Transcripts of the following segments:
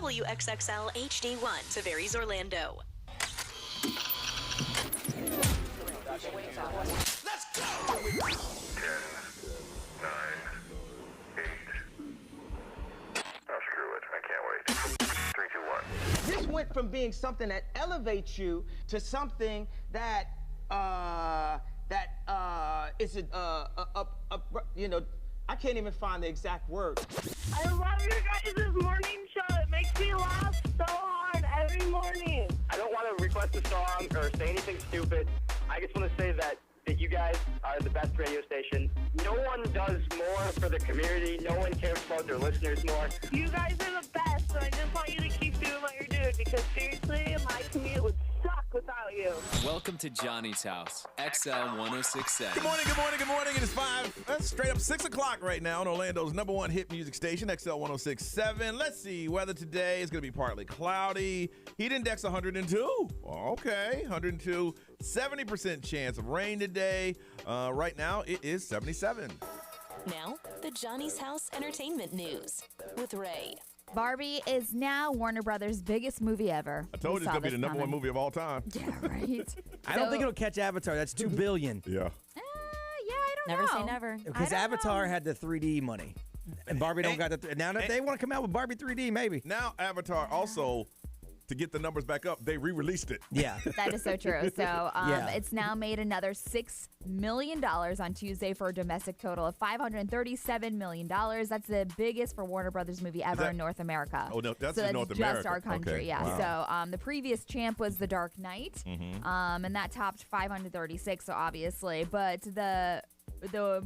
WXXL HD1, Tavares, Orlando. Let's go! 10, 9, 8. Oh, screw it. I can't wait. 3, 2, 1. This went from being something that elevates you to something that is I can't even find the exact word. I love your guys' morning show. It makes me laugh so hard every morning. I don't want to request a song or say anything stupid. I just want to say that you guys are the best radio station. No one does more for the community. No one cares about their listeners more. You guys are the best, so I just want you to keep doing what you're doing because seriously, my commute would suck without you. Welcome to Johnny's House, XL 1067. Good morning, good morning, good morning. It is 5, that's straight up 6 o'clock right now on Orlando's #1 hit music station, XL 1067. Let's see, weather today is going to be partly cloudy. Heat index 102. Okay, 102. 70% chance of rain today. Right now, it is 77. Now, the Johnny's House Entertainment News with Ray. Barbie is now Warner Brothers' biggest movie ever. I told you it's going to be the #1 movie of all time. Yeah, right. I don't think it'll catch Avatar. That's $2 billion. Yeah. I don't know. Never say never. Because Avatar had the 3D money. And Barbie don't got the... Now that they want to come out with Barbie 3D, maybe. Now Avatar also, to get the numbers back up, they re-released it. Yeah. That is so true. So it's now made another $6 million on Tuesday for a domestic total of $537 million. That's the biggest for Warner Brothers movie ever in North America. Oh, no, that's so in North just America. our country, Okay. yeah. Wow. So the previous champ was The Dark Knight, and that topped 536, so obviously. But the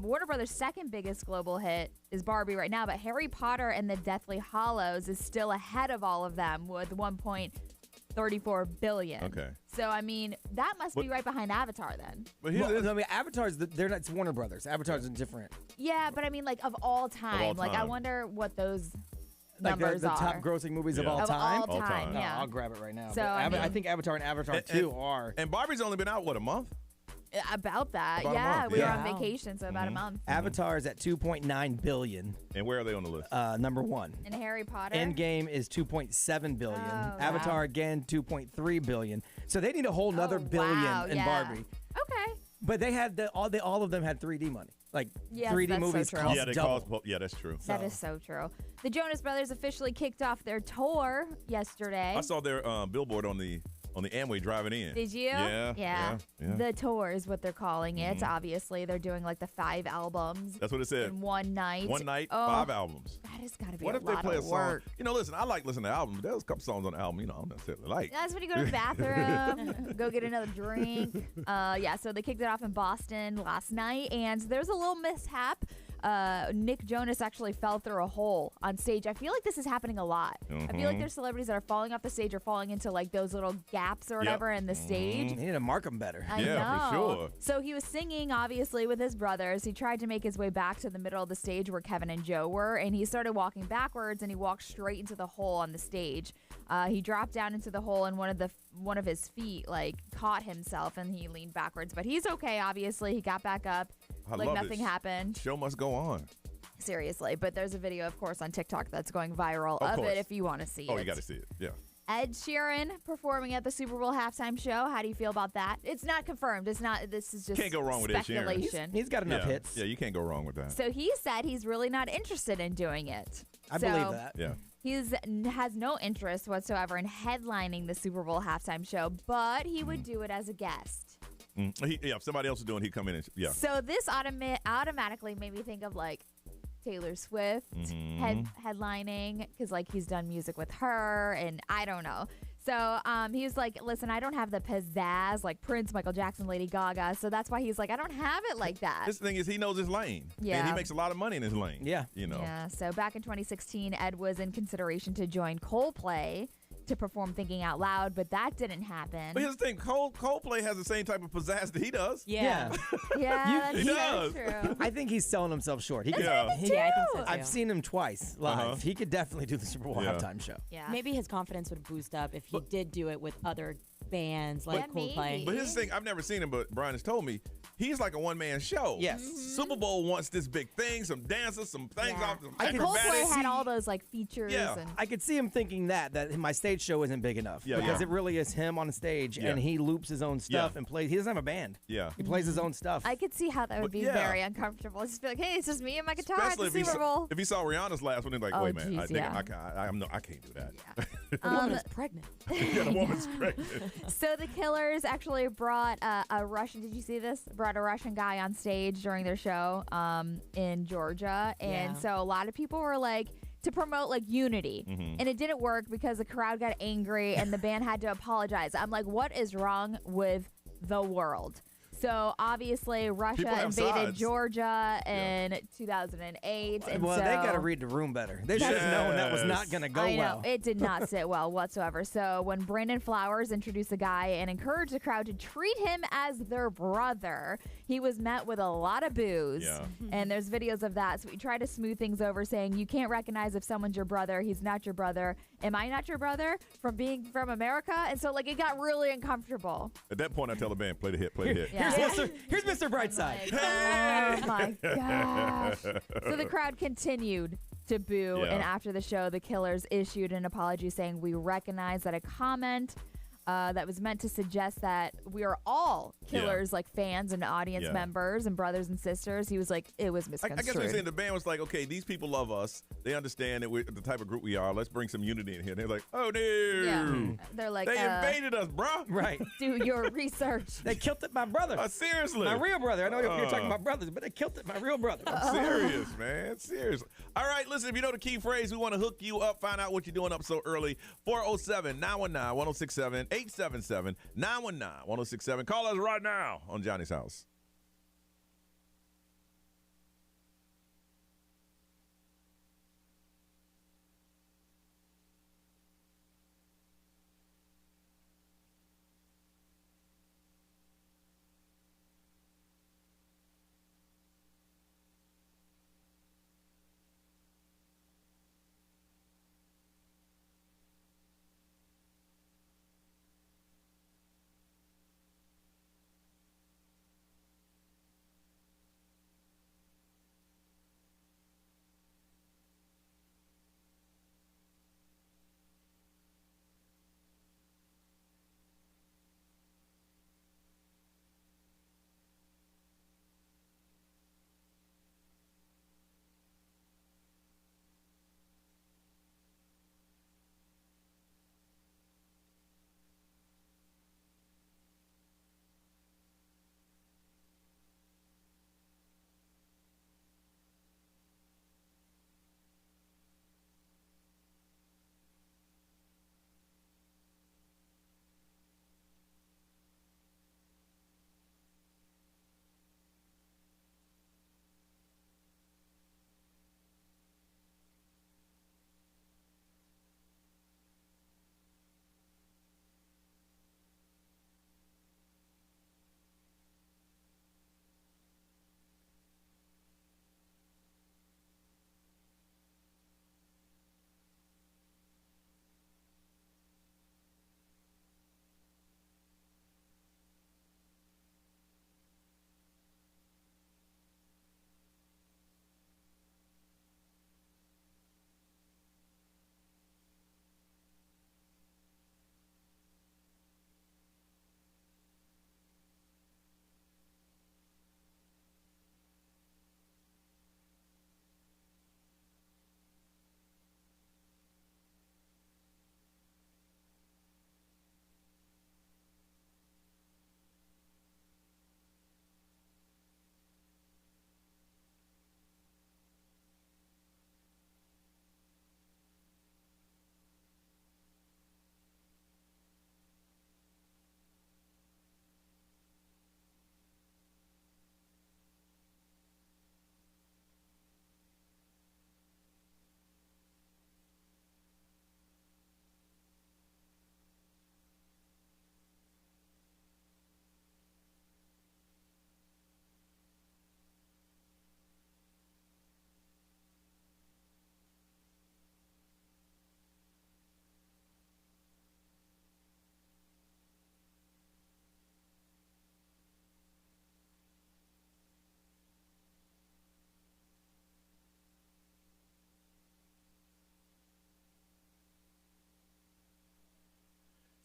Warner Brothers' second biggest global hit is Barbie right now, but Harry Potter and the Deathly Hallows is still ahead of all of them with 1.34 billion. Okay. So, I mean, that must be right behind Avatar then. But Avatar's, they're not, it's Warner Brothers. Avatar's different. Yeah, but I mean, like, of all time. Like, I wonder what those numbers the are. top grossing movies of all time? Of all time, No, yeah. I'll grab it right now. So, I think Avatar and Avatar 2 are. And Barbie's only been out, what, a month? About that. About a month, We were yeah. on vacation, so about a month. Avatar is at $2.9 billion. And where are they on the list? Number 1. And Harry Potter? Endgame is $2.7 billion. Oh, Avatar wow. again, $2.3 billion. So they need a whole nother billion in Barbie. Okay. But they had all of them had 3D money. Like Yes, 3D that's so movies true. cost Yeah, they double. yeah, that's true. That is so true. The Jonas Brothers officially kicked off their tour yesterday. I saw their billboard on the Amway driving in. Did you? Yeah. The tour is what they're calling it. Obviously, they're doing like the 5 albums. That's what it said. In one night. 5 albums. That has got to be What a if they lot play a of song? work. Listen, I like listening to albums. There's a couple songs on the album, I don't necessarily like. That's when you go to the bathroom, go get another drink. So they kicked it off in Boston last night, and there's a little mishap. Nick Jonas actually fell through a hole on stage. I feel like this is happening a lot. I feel like there's celebrities that are falling off the stage or falling into like those little gaps or whatever in the stage. You need to mark them better. I Yeah, know. for sure. So he was singing, obviously, with his brothers. He tried to make his way back to the middle of the stage where Kevin and Joe were, and he started walking backwards, and he walked straight into the hole on the stage. He dropped down into the hole, and one of his feet caught himself, and he leaned backwards. But he's okay. Obviously, he got back up. I Like love nothing it. happened. Show must go on. Seriously. But there's a video, of course, on TikTok that's going viral Of of course. it if you want to see it. Oh, you got to see it. Yeah. Ed Sheeran performing at the Super Bowl halftime show. How do you feel about that? It's not confirmed. It's not. This is just Can't go wrong with Ed Sheeran. speculation. He's got enough hits. Yeah, you can't go wrong with that. So he said he's really not interested in doing it. I believe that. Yeah. He has no interest whatsoever in headlining the Super Bowl halftime show, but he would do it as a guest. If somebody else is doing it, he'd come in and, yeah. So this automatically made me think of Taylor Swift headlining because he's done music with her, and I don't know. So he was like, listen, I don't have the pizzazz like Prince, Michael Jackson, Lady Gaga. So that's why he's like, I don't have it like that. This thing is, he knows his lane. Yeah. And he makes a lot of money in his lane. Yeah. Yeah. So back in 2016, Ed was in consideration to join Coldplay to perform Thinking Out Loud, but that didn't happen. But here's the thing, Coldplay has the same type of pizzazz that he does. Yeah. Yeah, He that's does. true. I think he's selling himself short. Yeah, I think so too. I've seen him twice live. He could definitely do the Super Bowl halftime show. Yeah. Maybe his confidence would boost up if he did do it with other bands like Yeah, maybe. Coldplay. But here's the thing, I've never seen him, but Brian has told me, he's like a one-man show. Yes. Super Bowl wants this big thing, some dancers, some things off, some And acrobatics. Coldplay had all those like features. Yeah. And I could see him thinking that my stage show isn't big enough. Yeah, because yeah. it really is him on stage, Yeah. and he loops his own stuff Yeah. and plays. He doesn't have a band. Yeah. He plays his own stuff. I could see how that would But be yeah. very uncomfortable. Just be like, hey, it's just me and my guitar at Especially the Super Bowl. if he saw Rihanna's last one, he's like, Oh, wait, man, geez, yeah. I can't do that. The woman's pregnant. Yeah, the woman's pregnant. So the Killers actually brought a Russian. Did you see this? Brought a Russian guy on stage during their show in Georgia, and Yeah. so a lot of people were like to promote like unity, and it didn't work because the crowd got angry and the band had to apologize. I'm like, what is wrong with the world? So obviously Russia People have invaded sides. Georgia in 2008, and well, so they got to read the room better. They should have known that was not going to go I know, well. it did not sit well whatsoever. So when Brandon Flowers introduced the guy and encouraged the crowd to treat him as their brother, he was met with a lot of boos. Yeah. And there's videos of that. So we try to smooth things over, saying you can't recognize if someone's your brother. He's not your brother. Am I not your brother from being from America? And so like it got really uncomfortable. At that point, I tell the band, play the hit, play the hit. Yeah. Here's Mr. Brightside. Oh my gosh. So the crowd continued to boo, Yeah. and after the show, the Killers issued an apology saying, we recognize that a comment that was meant to suggest that we are all Killers, like fans and audience Yeah. members and brothers and sisters. He was like, it was I misconstrued. guess what you're saying, the band was like, okay, these people love us. They understand that we're the type of group we are. Let's bring some unity in here. They're like, oh, no. Yeah. They're like, They invaded us, bro. Right. do your research. They killed it, my brother. Seriously. My real brother. I know you're talking about brothers, but they killed it, my real brother. I'm serious, man. Seriously. All right, listen, if you know the key phrase, we want to hook you up, find out what you're doing up so early. 407-919-1067, 877-919-1067. Call us right now on Johnny's House.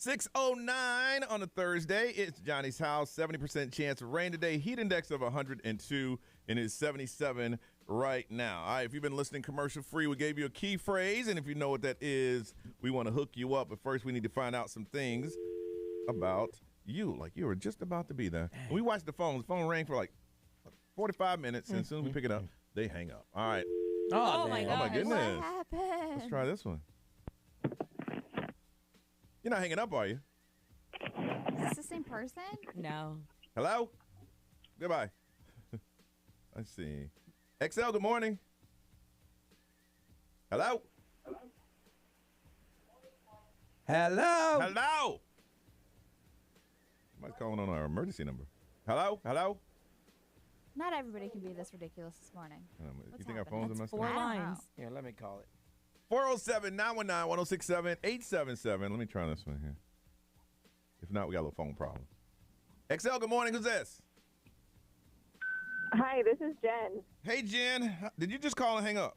6:09 on a Thursday. It's Johnny's house. 70% chance of rain today. Heat index of 102 and it's 77 right now. All right, if you've been listening commercial free, we gave you a key phrase, and if you know what that is, we want to hook you up. But first, we need to find out some things about you, like you were just about to be there. And we watched the phone. The phone rang for like 45 minutes, and as soon as we pick it up, they hang up. All right. Oh my God. Oh, my goodness. What happened? Let's try this one. You're not hanging up, are you? Is this the same person? No. Hello? Goodbye. Let's see. XL, good morning. Hello? Hello. Hello? Somebody's calling on our emergency number. Hello? Hello? Not everybody can be this ridiculous this morning. You think our happening? phones are messed Four up? lines. Here, let me call it. 407-919-1067-877. Let me try this one here. If not, we got a little phone problem. XL, good morning. Who's this? Hi, this is Jen. Hey, Jen. Did you just call and hang up?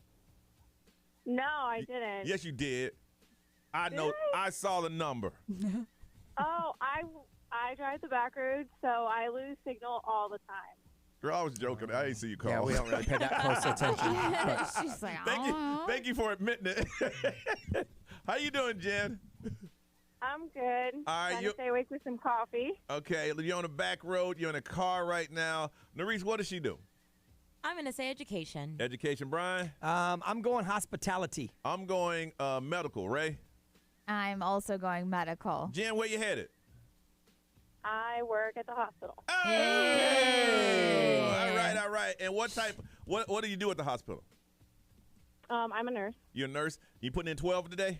No, I didn't. Yes, you did. I know. I saw the number. Oh, I drive the back roads, so I lose signal all the time. Girl, I was joking. I didn't see you call. Yeah, we don't really pay that close attention. She's like, Thank you for admitting it. How you doing, Jen? I'm good. All right, Trying to stay awake with some coffee. Okay, you're on the back road. You're in a car right now. Narice, what does she do? I'm going to say education. Education, Brian? I'm going hospitality. I'm going medical. Ray? I'm also going medical. Jen, where you headed? I work at the hospital. Hey! All right. And what do you do at the hospital? I'm a nurse. You're a nurse? You putting in 12 today?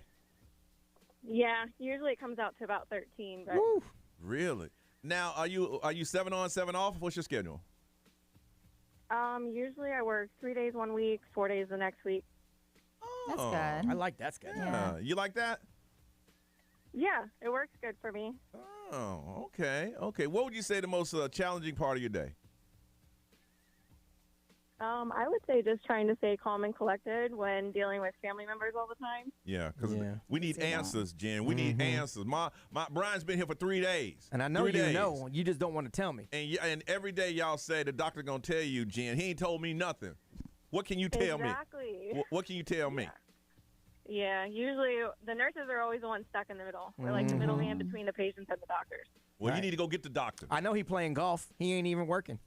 Yeah, usually it comes out to about 13. But Really? Now, are you 7 on, 7 off? What's your schedule? Usually I work 3 days 1 week, 4 days the next week. That's good. I like that schedule. Yeah. You like that? Yeah, it works good for me. Oh, okay. What would you say the most challenging part of your day? I would say just trying to stay calm and collected when dealing with family members all the time. Yeah, because we need answers, Jen. We need answers. My Brian's been here for 3 days. And I know you know. You just don't want to tell me. And every day y'all say the doctor going to tell you, Jen. He ain't told me nothing. What can you tell me? Exactly. What can you tell me? Yeah, usually the nurses are always the ones stuck in the middle. We're like the middleman between the patients and the doctors. Well, you need to go get the doctor. I know he playing golf. He ain't even working.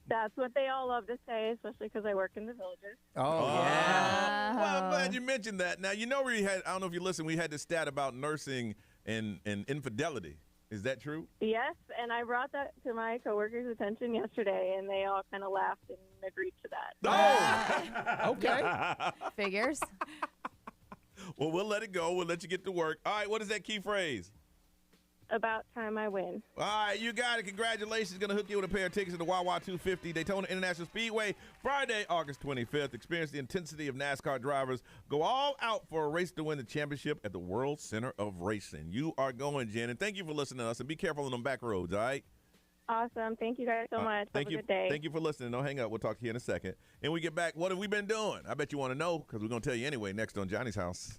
That's what they all love to say, especially because I work in the villages. Oh, yeah. Well, I'm glad you mentioned that. Now, you know I don't know if you listened, we had this stat about nursing and infidelity. Is that true? Yes, and I brought that to my coworkers' attention yesterday, and they all kind of laughed and agreed to that. Oh! Okay. Figures. Well, we'll let it go. We'll let you get to work. All right, what is that key phrase? About time I win. All right, you got it. Congratulations. Going to hook you with a pair of tickets to the Wawa 250 Daytona International Speedway Friday, August 25th. Experience the intensity of NASCAR drivers. Go all out for a race to win the championship at the World Center of Racing. You are going, Jen, and thank you for listening to us, and be careful on them back roads, all right? Awesome. Thank you guys so much. Thank Have you. a good day. Thank you for listening. Don't hang up. We'll talk to you in a second. And we get back. What have we been doing? I bet you want to know because we're going to tell you anyway next on Johnny's House.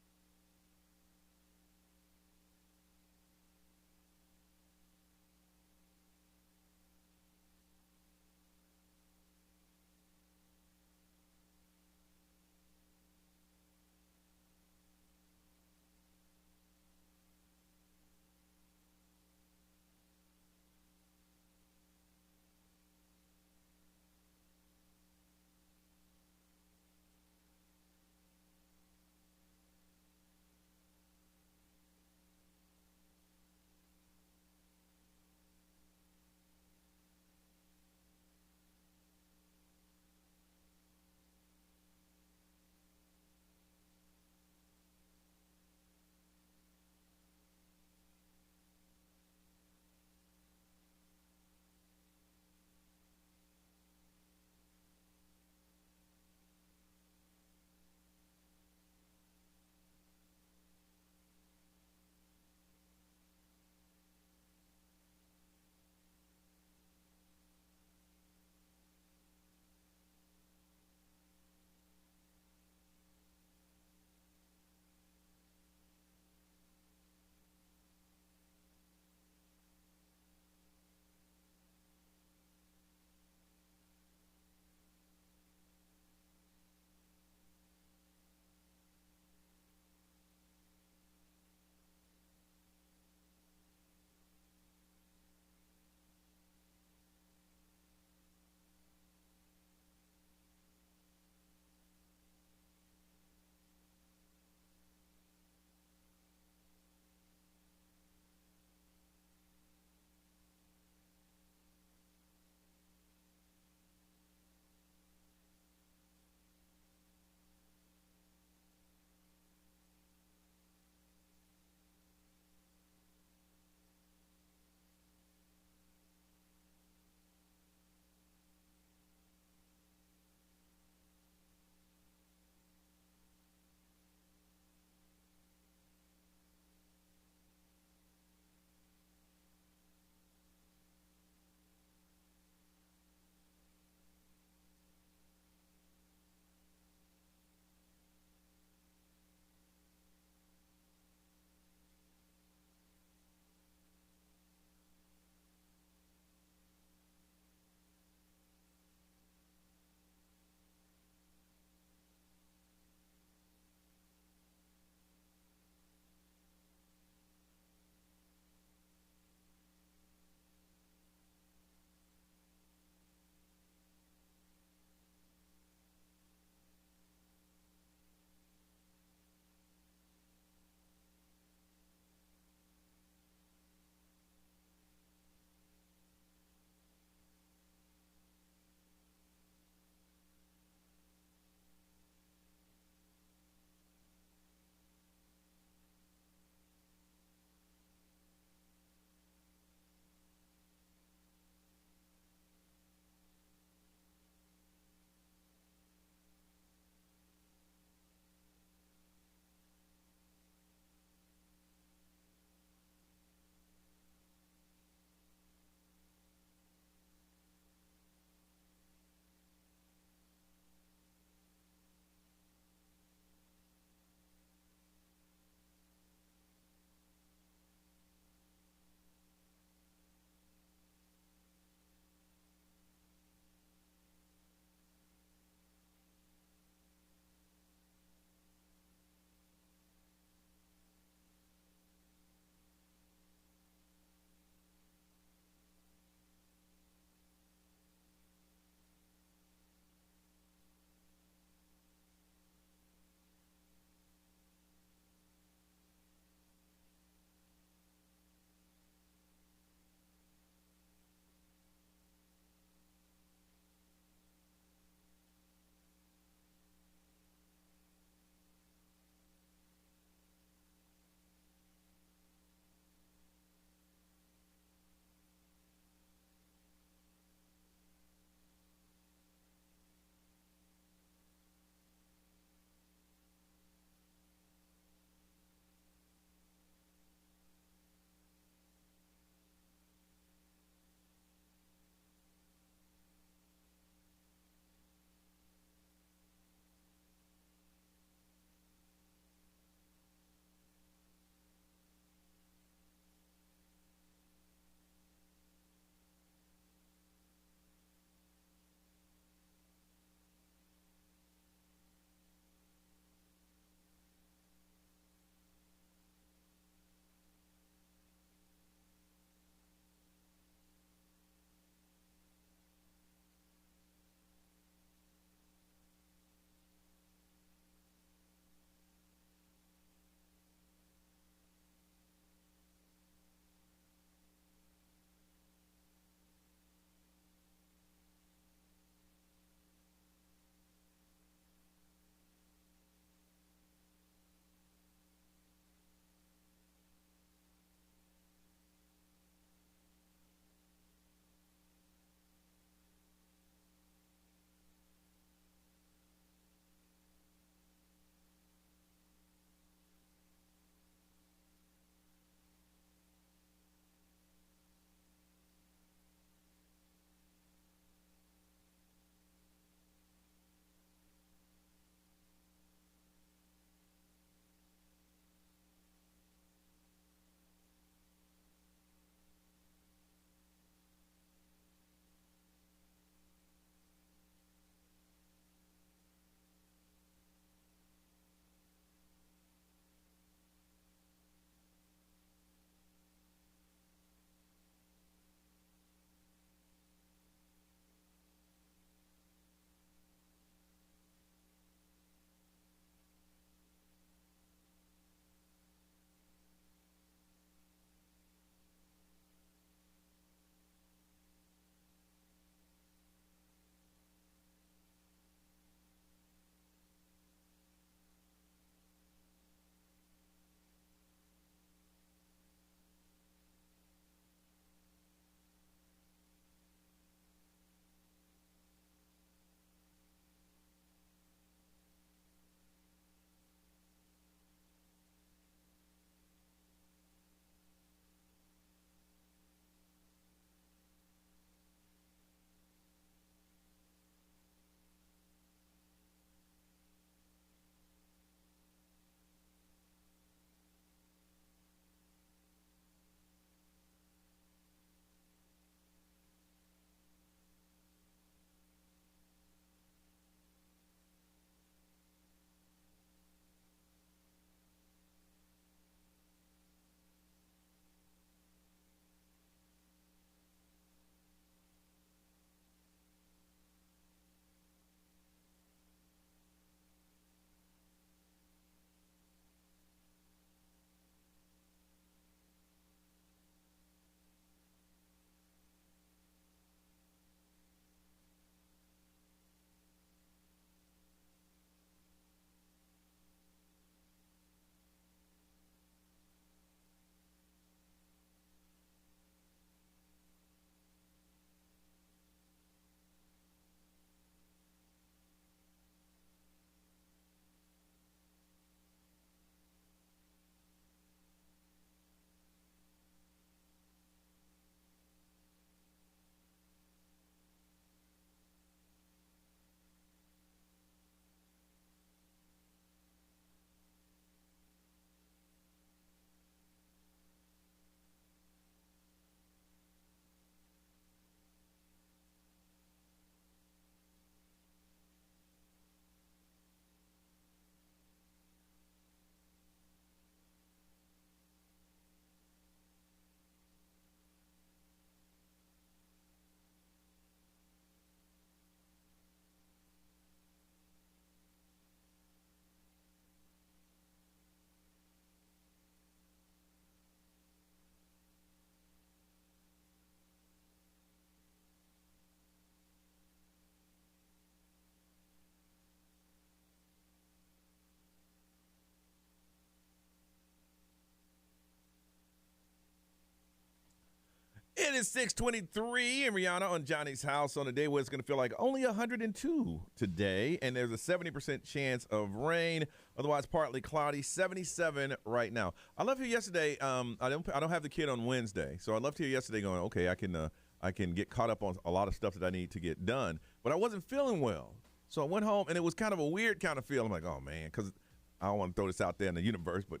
It is 6:23, and Rihanna on Johnny's House on a day where it's going to feel like only 102 today, and there's a 70% chance of rain. Otherwise, partly cloudy. 77 right now. I left here yesterday. I don't have the kid on Wednesday, so I left here yesterday going, okay, I can get caught up on a lot of stuff that I need to get done, but I wasn't feeling well, so I went home, and it was kind of a weird kind of feel. I'm like, oh man, because I don't want to throw this out there in the universe, but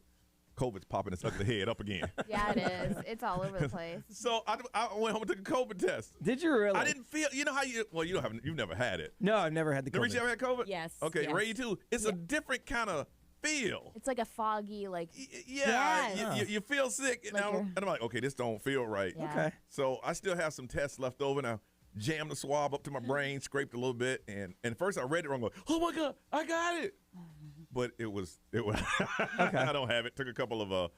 COVID's popping its ugly head up again. Yeah, it is. It's all over the place. So I went home and took a COVID test. Did you really? I didn't feel. You know how you've never had it. No, I've never had the COVID. Never ever had COVID? Yes. Okay, yes. Ray, you too. It's a different kind of feel. It's like a foggy, like. Yeah, Yes. you feel sick, Like and I'm like, okay, this don't feel right. Yeah. Okay. So I still have some tests left over, and I jammed the swab up to my brain, scraped a little bit, and first I read it wrong, going, oh my God, I got it. But it was. Okay. I don't have it. Took a couple of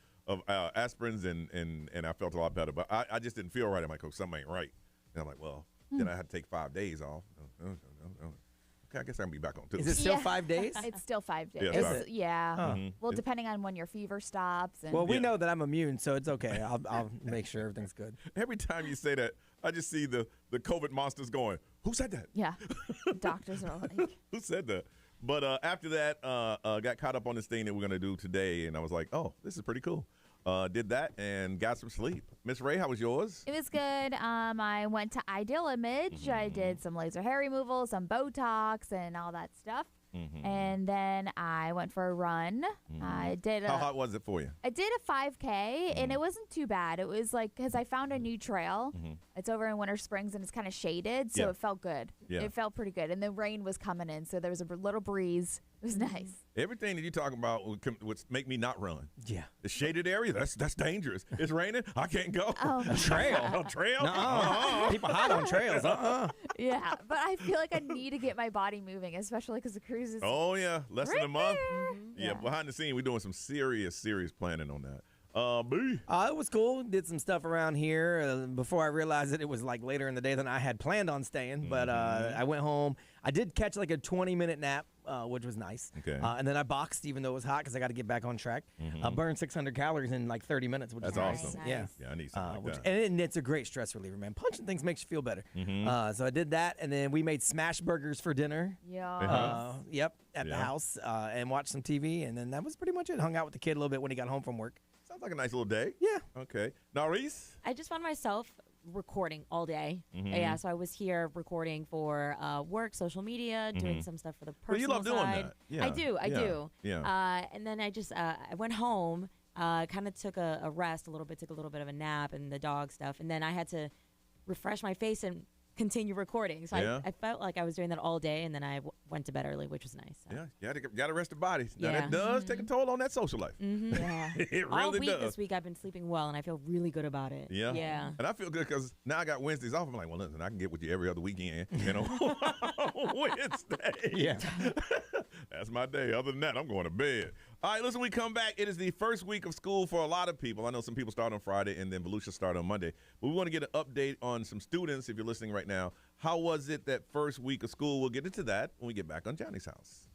aspirins, and I felt a lot better. But I just didn't feel right. I'm like, oh, something ain't right. And I'm like, well, then I had to take 5 days off. Okay, I guess I can be back on Tuesday. Is it still 5 days? It's still 5 days. Yeah, It's- sorry. yeah. Mhm. Well, depending on when your fever stops. And Well, we Yeah. know that I'm immune, so it's okay. I'll make sure everything's good. Every time you say that, I just see the COVID monsters going, who said that? yeah. Doctors are like. Who said that? But after that, got caught up on this thing that we're going to do today, and I was like, oh, this is pretty cool. Did that and got some sleep. Miss Ray, how was yours? It was good. I went to Ideal Image. I did some laser hair removal, some Botox, and all that stuff. And then I went for a run. I did How hot was it for you? I did a 5K, and it wasn't too bad. It was like, because I found a new trail. It's over in Winter Springs, and it's kind of shaded, so Yeah. it felt good. Yeah. It felt pretty good. And the rain was coming in, so there was a little breeze. It was nice. Everything that you talk about would make me not run. Yeah. The shaded area, that's dangerous. It's raining, I can't go. Oh. A trail? No trail? People hot on trails. Yeah, but I feel like I need to get my body moving, especially because the cruise is Oh, yeah. Less than right a month? there. Yeah, behind the scene, we're doing some serious planning on that. B. It was cool. Did some stuff around here before I realized that it was like later in the day than I had planned on staying. But I went home. I did catch like a 20-minute nap, which was nice. Okay. And then I boxed, even though it was hot, because I got to get back on track. I burned 600 calories in like 30 minutes, which That's is nice. awesome. Yeah. Yeah, I need something like that. And it's a great stress reliever, man. Punching things makes you feel better. So I did that, and then we made smash burgers for dinner. Yeah. Yep, at the Yeah. house, and watched some TV, and then that was pretty much it. Hung out with the kid a little bit when he got home from work. Sounds like a nice little day. Yeah. Okay. Maurice? I just found myself recording all day. Yeah, so I was here recording for work, social media, doing some stuff for the Well, you personal love doing side. that. Yeah. I do. Yeah. And then I just I went home, kind of took a rest a little bit, took a little bit of a nap and the dog stuff, and then I had to refresh my face and continue recording. So Yeah. I felt like I was doing that all day, and then I went to bed early, which was nice. So. Yeah, you got to rest the body. Now, Yeah. that does take a toll on that social life. Yeah. It All really week does. this week I've been sleeping well, and I feel really good about it. Yeah. Yeah. And I feel good because now I got Wednesdays off. I'm like, well, listen, I can get with you every other weekend, you know, Wednesday. Yeah. That's my day. Other than that, I'm going to bed. All right, listen, we come back. It is the first week of school for a lot of people. I know some people start on Friday and then Volusia start on Monday. But we want to get an update on some students, if you're listening right now. How was it that first week of school? We'll get into that when we get back on Johnny's House.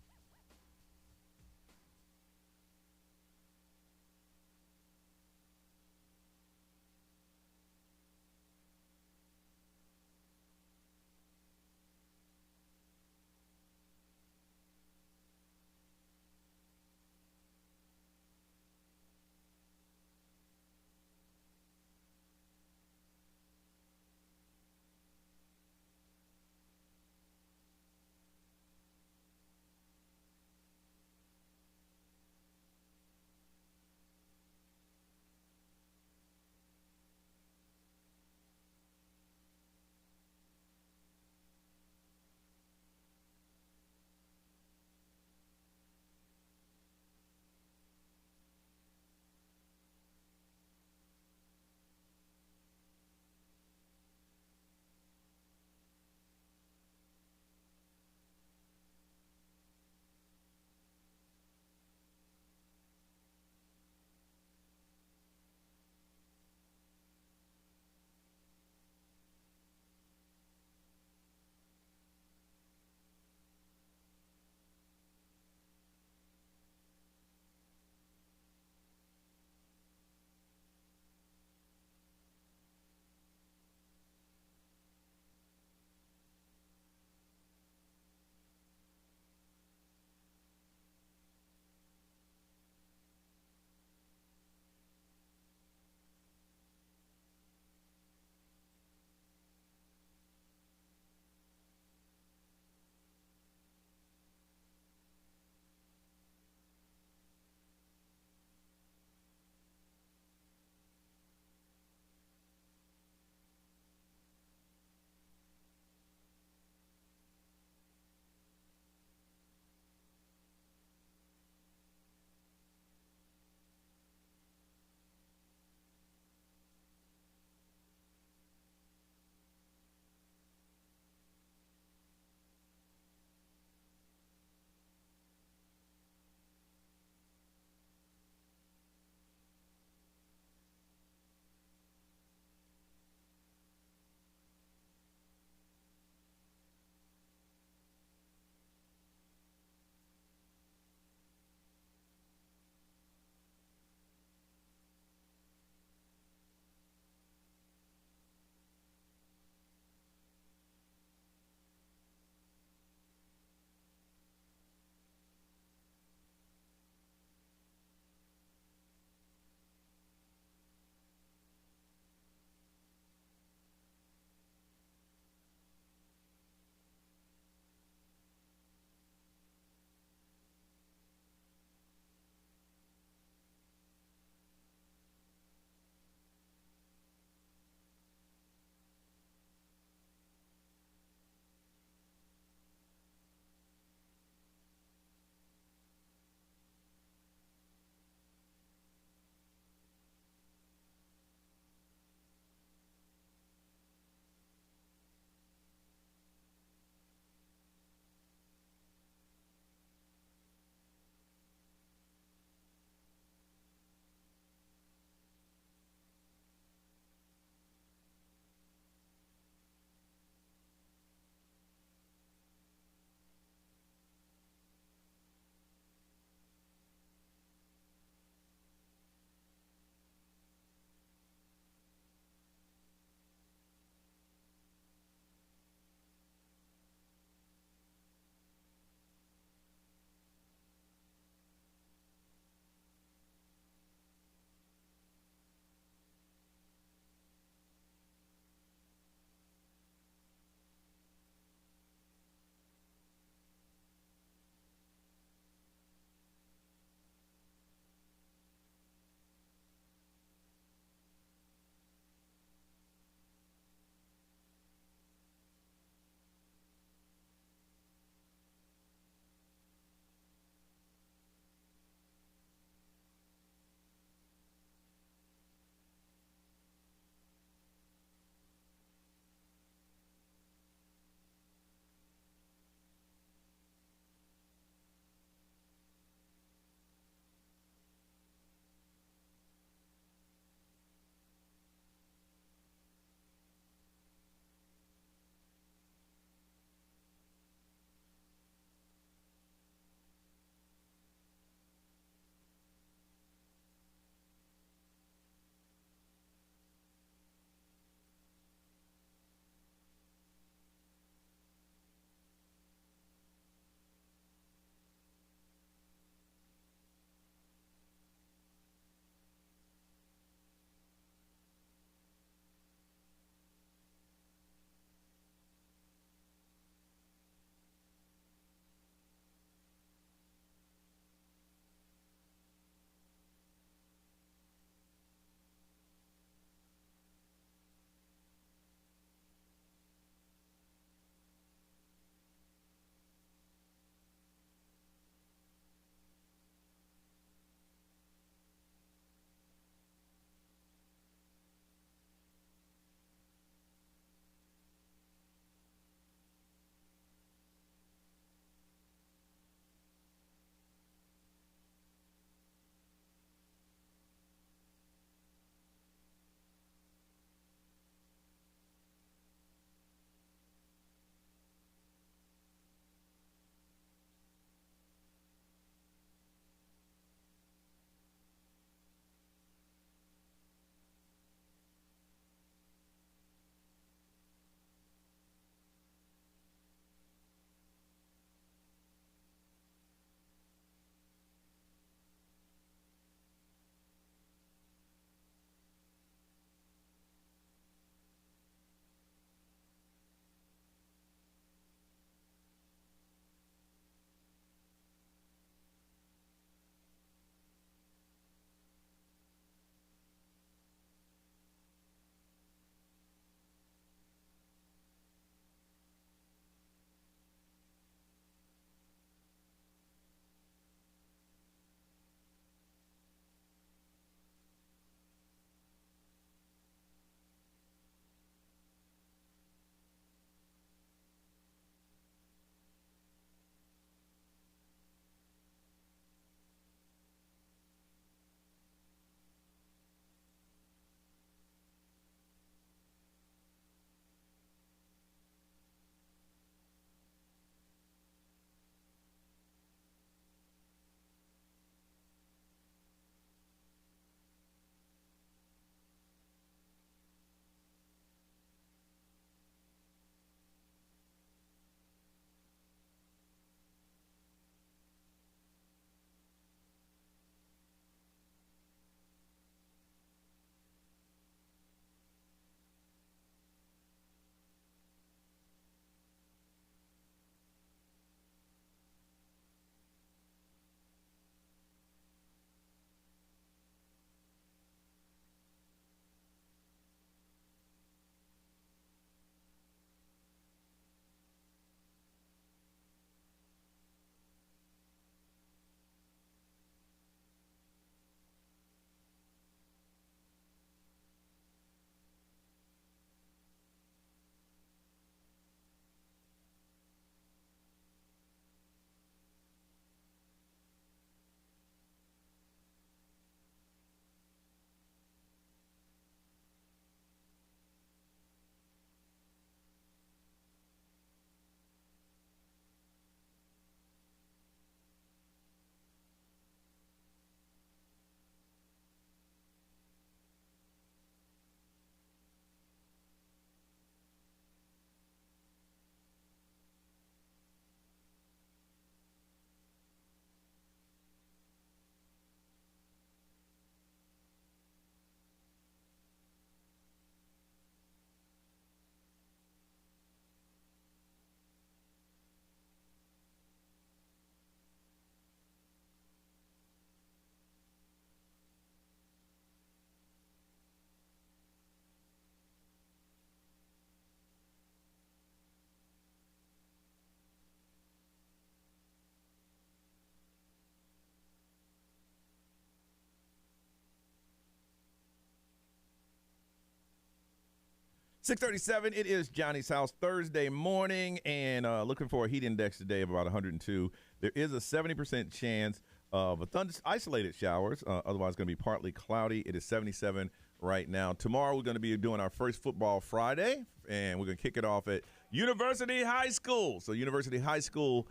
6:37. It is Johnny's house Thursday morning, and looking for a heat index today of about 102. There is a 70% chance of isolated showers. Otherwise, it's going to be partly cloudy. It is 77 right now. Tomorrow, we're going to be doing our first Football Friday, and we're going to kick it off at University High School. So, University High School,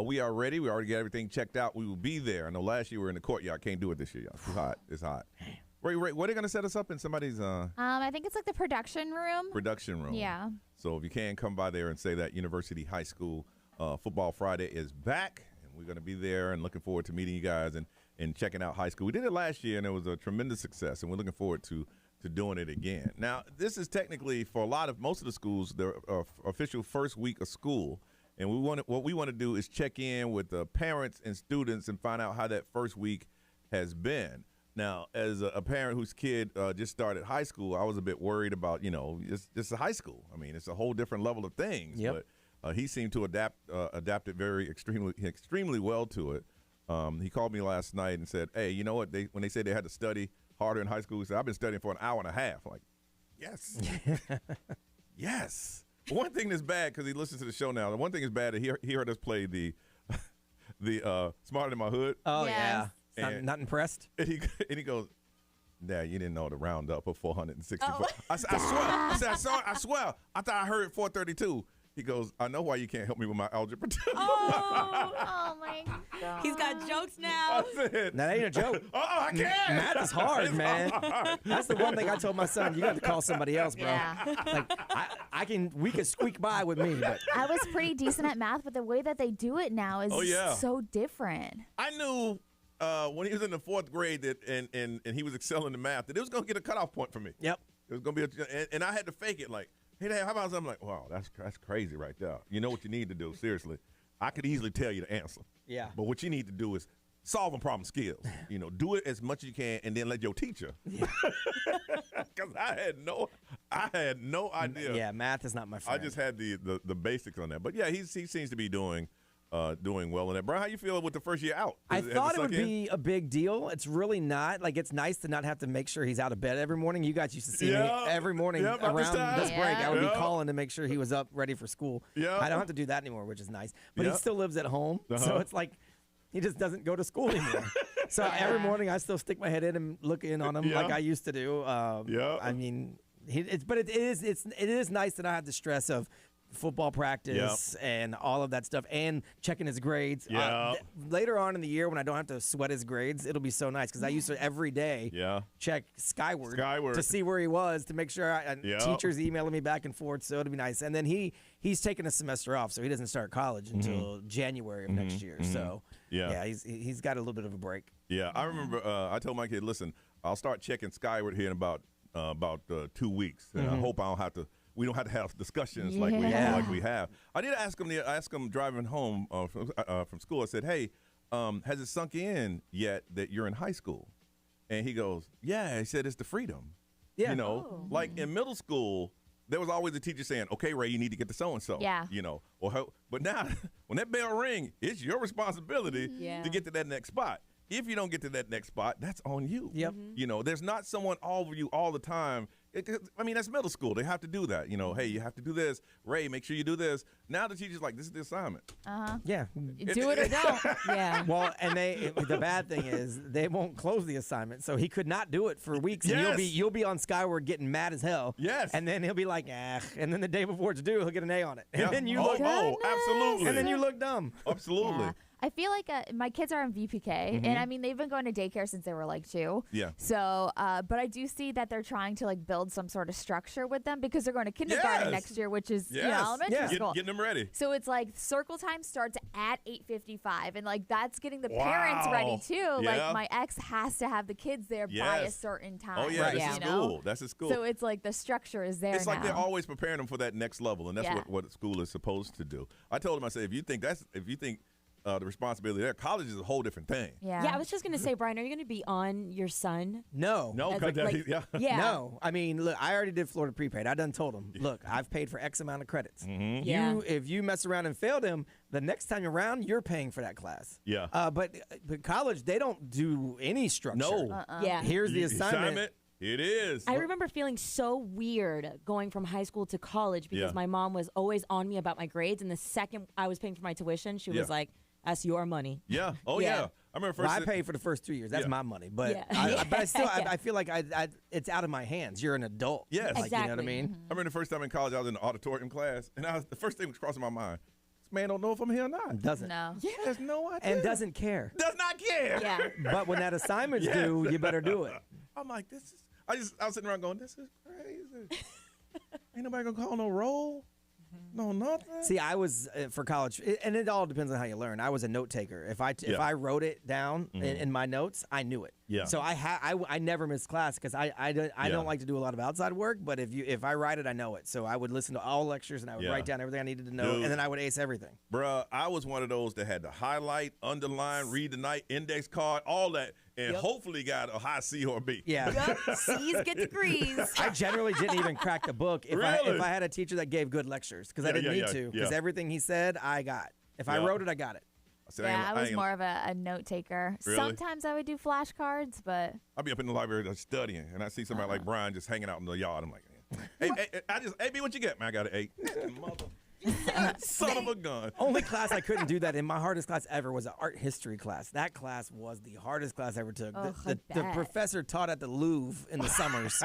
we are ready. We already got everything checked out. We will be there. I know last year we were in the courtyard. Can't do it this year, y'all. It's too hot. It's hot. Ray, what are they going to set us up in somebody's I think it's like the production room. Production room. Yeah. So if you can, come by there and say that University High School Football Friday is back, and we're going to be there and looking forward to meeting you guys and checking out high school. We did it last year, and it was a tremendous success, and we're looking forward to doing it again. Now, this is technically, for most of the schools, their official first week of school, and what we want to do is check in with the parents and students and find out how that first week has been. Now, as a parent whose kid just started high school, I was a bit worried about, it's a high school. I mean, it's a whole different level of things. Yep. But he seemed to adapt it extremely well to it. He called me last night and said, hey, you know what? When they said they had to study harder in high school, he said, I've been studying for an hour and a half. I'm like, yes. Yes. One thing that's bad, because he listens to the show now, the one thing is bad that he heard us play the Smarter Than My Hood. Oh, Yes. yeah. And- Not impressed? And he goes, Dad, you didn't know the roundup of 464. I swear. I thought I heard 432. He goes, I know why you can't help me with my algebra too. Oh my God. He's got jokes now. I said, That ain't a joke. I can't. Math is hard, It's man. hard. That's the one thing I told my son. You got to call somebody else, bro. Yeah. Like we could squeak by with me, but I was pretty decent at math, but the way that they do it now is so different. I knew when he was in the 4th grade and he was excelling in math that it was going to get a cutoff point for me. Yep. It was going to be and I had to fake it like, hey, Dad, how about something? I'm like, wow, that's crazy right there. You know what you need to do, seriously. I could easily tell you the answer. Yeah. But what you need to do is solving problem skills. Do it as much as you can and then let your teacher. Because I had no idea. Yeah, math is not my friend. I just had the basics on that. But yeah, he seems to be doing well in that. Brian, how you feel with the first year out? I thought it would be a big deal. It's really not. Like, it's nice to not have to make sure he's out of bed every morning. You guys used to see me every morning around this break. I would be calling to make sure he was up, ready for school. Yeah. I don't have to do that anymore, which is nice. But he still lives at home, so it's like he just doesn't go to school anymore. So every morning I still stick my head in and look in on him like I used to do. I mean, it is nice to not have the stress of football practice and all of that stuff and checking his grades. Later on in the year when I don't have to sweat his grades, it'll be so nice because I used to every day check Skyward to see where he was to make sure teachers emailing me back and forth, so it'll be nice. And then he's taking a semester off, so he doesn't start college until January of next year. So he's got a little bit of a break. Yeah, I remember I told my kid, listen, I'll start checking Skyward here in about 2 weeks, and I hope we don't have to have discussions like we have. I did ask him driving home from school. I said, hey, has it sunk in yet that you're in high school? And he goes, yeah. He said, it's the freedom. Yeah. Like in middle school, there was always a teacher saying, okay, Ray, you need to get to so-and-so. Yeah. But now when that bell ring, it's your responsibility to get to that next spot. If you don't get to that next spot, that's on you. Yep. There's not someone over you all the time. That's middle school. They have to do that. Hey, you have to do this. Ray, make sure you do this. Now the teacher's like, this is the assignment. Yeah. Do it or don't. Yeah. Well, and the bad thing is they won't close the assignment, so he could not do it for weeks. Yes. And you'll be on Skyward getting mad as hell. Yes. And then he'll be like, and then the day before it's due, he'll get an A on it. And then you look absolutely. And then you look dumb. Absolutely. Yeah. I feel like my kids are in VPK, and I mean, they've been going to daycare since they were like 2. Yeah. So, but I do see that they're trying to like build some sort of structure with them because they're going to kindergarten next year, which is elementary school. Getting them ready. So it's like circle time starts at 8:55, and like that's getting the parents ready too. Yeah. Like my ex has to have the kids there by a certain time. Oh yeah, that's at school. That's at school. So it's like the structure is there. It's like now. they're always preparing them for that next level, and that's what school is supposed to do. I told them, I said, if you think the responsibility there, college is a whole different thing. Yeah. I was just gonna say, Brian, are you gonna be on your son? No. Yeah. No. I mean, look, I already did Florida prepaid. I done told him, look, I've paid for X amount of credits. If you mess around and failed him, the next time around, you're paying for that class. Yeah. But college, they don't do any structure. No. Yeah. Here's the assignment. It is. I remember feeling so weird going from high school to college because my mom was always on me about my grades. And the second I was paying for my tuition, she was like, that's your money. Yeah. Oh, yeah. I remember first. I paid for the first 2 years. That's my money. But Yeah. but I still, I feel like it's out of my hands. You're an adult. Yes. Like, Exactly. you know what I mean? I remember the first time in college, I was in the auditorium class, and the first thing was crossing my mind. This man don't know if I'm here or not. Doesn't. No. He has no idea. And doesn't care. Does not care. Yeah. But when that assignment's due, you better do it. I'm like, this is. I was sitting around going, this is crazy. Ain't nobody gonna call no roll. No, nothing. See, I was for college, and it all depends on how you learn. I was a note taker. If I wrote it down in my notes, I knew it. Yeah. So I never missed class because I don't like to do a lot of outside work. But if I write it, I know it. So I would listen to all lectures and I would write down everything I needed to know, and then I would ace everything. Bruh, I was one of those that had to highlight, underline, read the night, index card, all that, and hopefully got a high C or a B. Yeah. C's get degrees. I generally didn't even crack the book if Really? I had a teacher that gave good lectures because I didn't need to because everything he said I got. If I wrote it, I got it. Yeah, I was more of a note taker. Really? Sometimes I would do flashcards, but I'd be up in the library studying, and I see somebody like Brian just hanging out in the yard. I'm like, hey, B, what you get? Man, I got an 8. Mother. Son of a gun. Only class I couldn't do that in. My hardest class ever was an art history class. That class was the hardest class I ever took. The professor taught at the Louvre in the summers,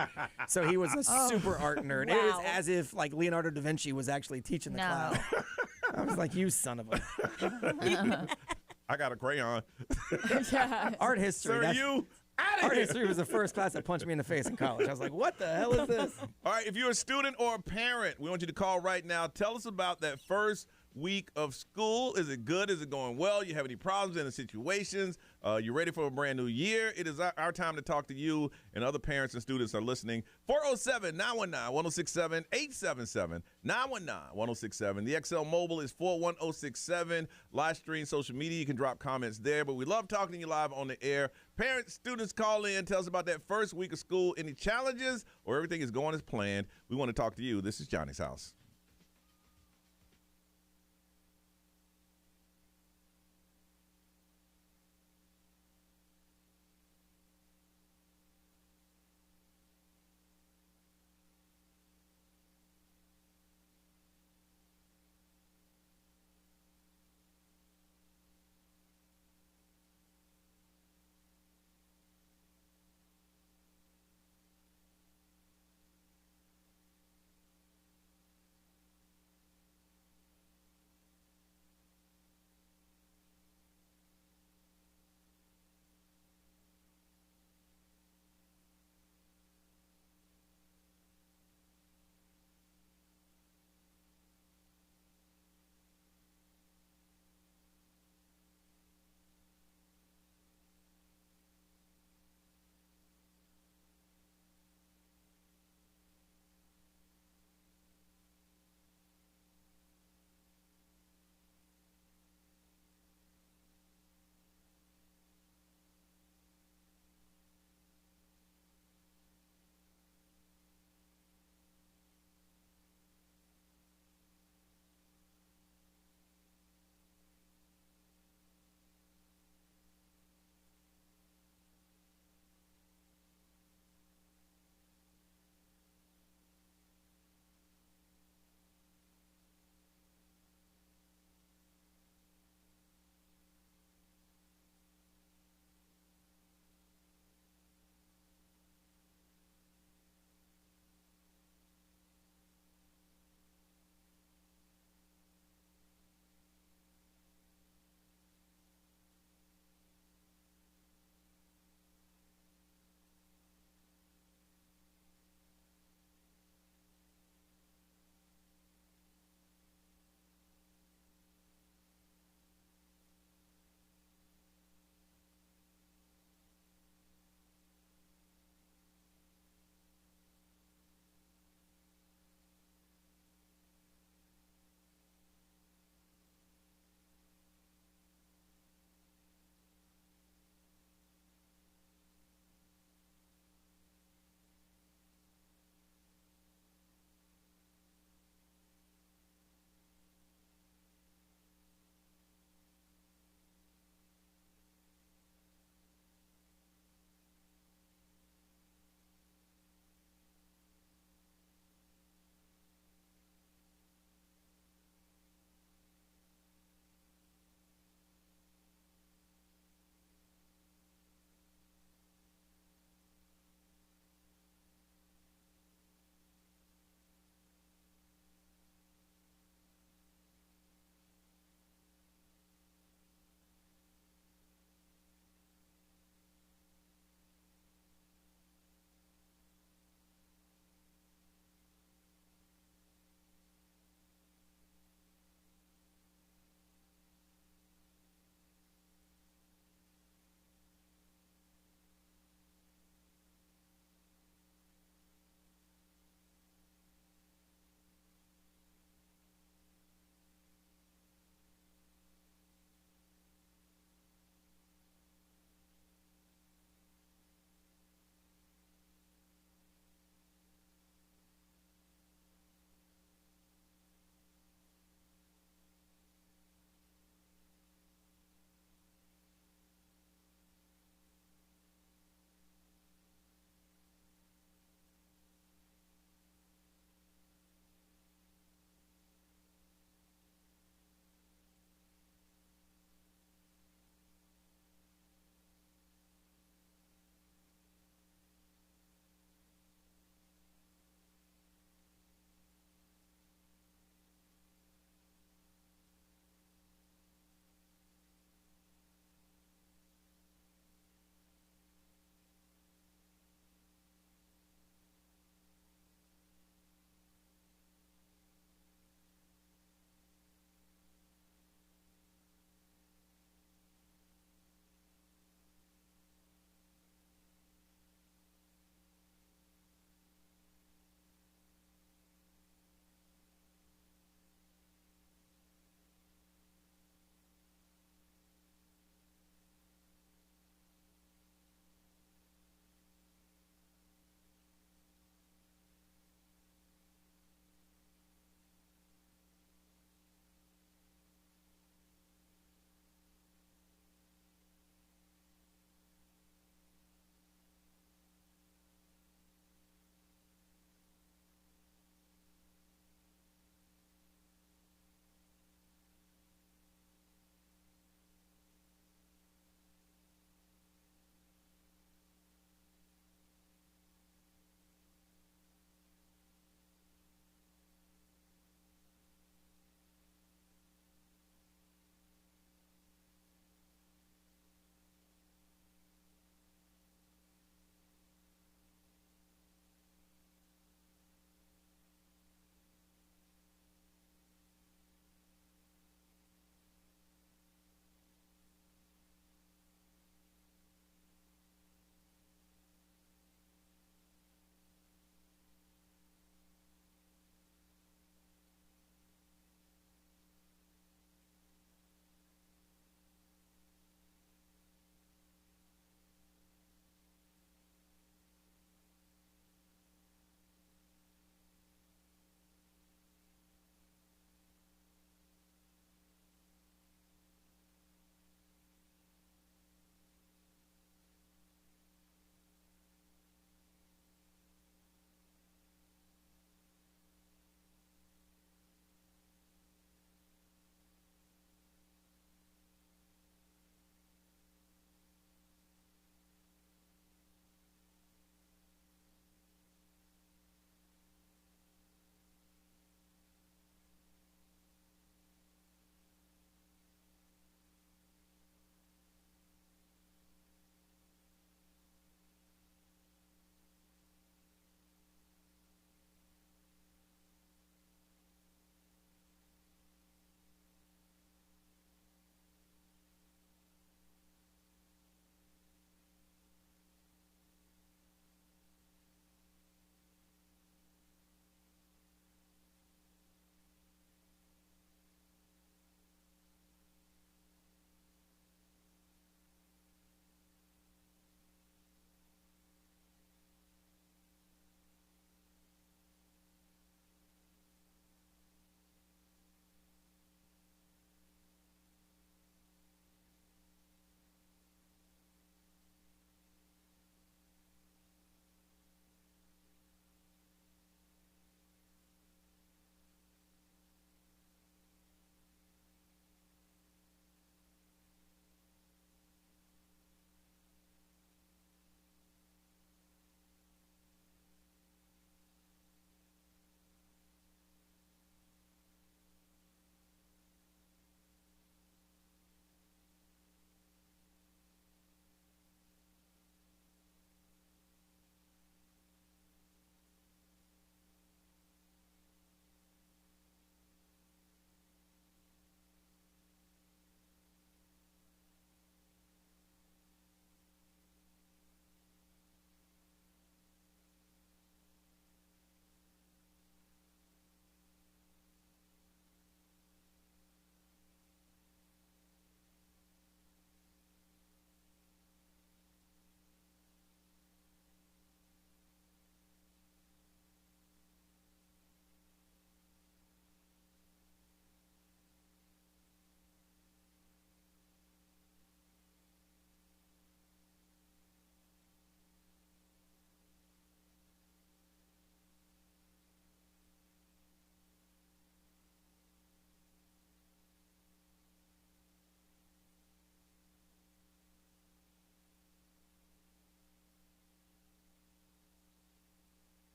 so he was a super art nerd. Wow. It was as if like Leonardo da Vinci was actually teaching the class. I was like, you son of a. I got a crayon. Art history. Sir, you Art history was the first class that punched me in the face in college. I was like, what the hell is this? All right, if you're a student or a parent, we want you to call right now. Tell us about that first week of school. Is it good? Is it going well? You have any problems in the situations? You ready for a brand new year? It is our time to talk to you, and other parents and students are listening. 407-919-1067, 877-919-1067. The XL Mobile is 41067. Live stream social media. You can drop comments there, but we love talking to you live on the air. Parents, students, call in. Tell us about that first week of school. Any challenges or everything is going as planned? We want to talk to you. This is Johnny's House.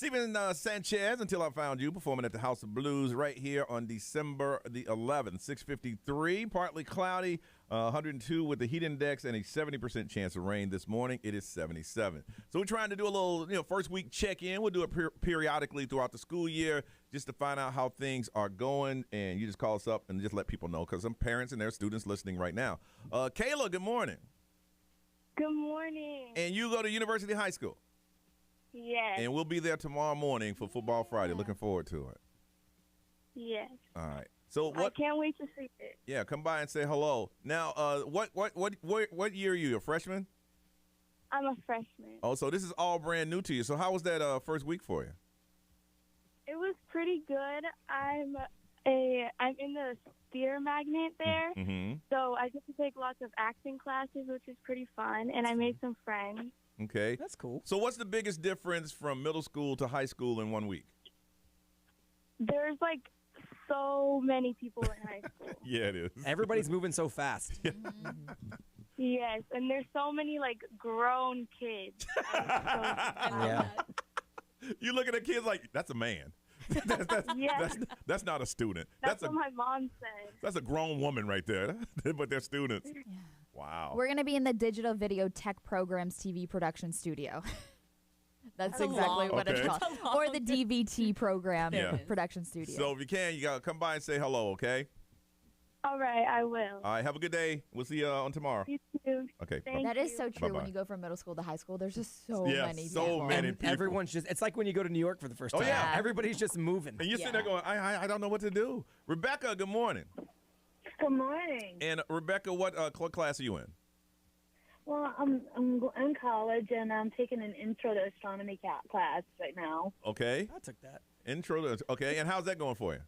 Steven Sanchez, Until I Found You, performing at the House of Blues right here on December the 11th, 6:53. Partly cloudy, 102 with the heat index and a 70% chance of rain this morning. It is 77. So we're trying to do a little, first week check-in. We'll do it periodically throughout the school year just to find out how things are going. And you just call us up and just let people know because some parents and their students listening right now. Kayla, good morning. Good morning. And you go to University High School? Yes. And we'll be there tomorrow morning for Football Friday. Looking forward to it. Yes. All right. So what? I can't wait to see it. Yeah, come by and say hello. Now, what year are you? A freshman? I'm a freshman. Oh, so this is all brand new to you. So how was that first week for you? It was pretty good. I'm in the theater magnet there, so I get to take lots of acting classes, which is pretty fun, and I made some friends. Okay. That's cool. So what's the biggest difference from middle school to high school in 1 week? There's like so many people in high school. Yeah, it is. Everybody's moving so fast. Yes, and there's so many like grown kids. Yeah. You look at the kids like, that's a man. That's not a student. That's what my mom said. That's a grown woman right there. But they're students. Wow. We're going to be in the Digital Video Tech Programs TV production studio. That's exactly what it's called. Or the DVT program production studio. So if you can, you got to come by and say hello, okay? All right, I will. All right, have a good day. We'll see you on tomorrow. You too. Okay. That is so true. Bye-bye. When you go from middle school to high school, there's just so many people. And everyone's just, it's like when you go to New York for the first time. Oh, yeah. Everybody's just moving. And you're sitting there going, I don't know what to do. Rebecca, good morning. Good morning. And Rebecca, what class are you in? Well, I'm in college, and I'm taking an intro to astronomy class right now. Okay. I took that. Okay, and how's that going for you?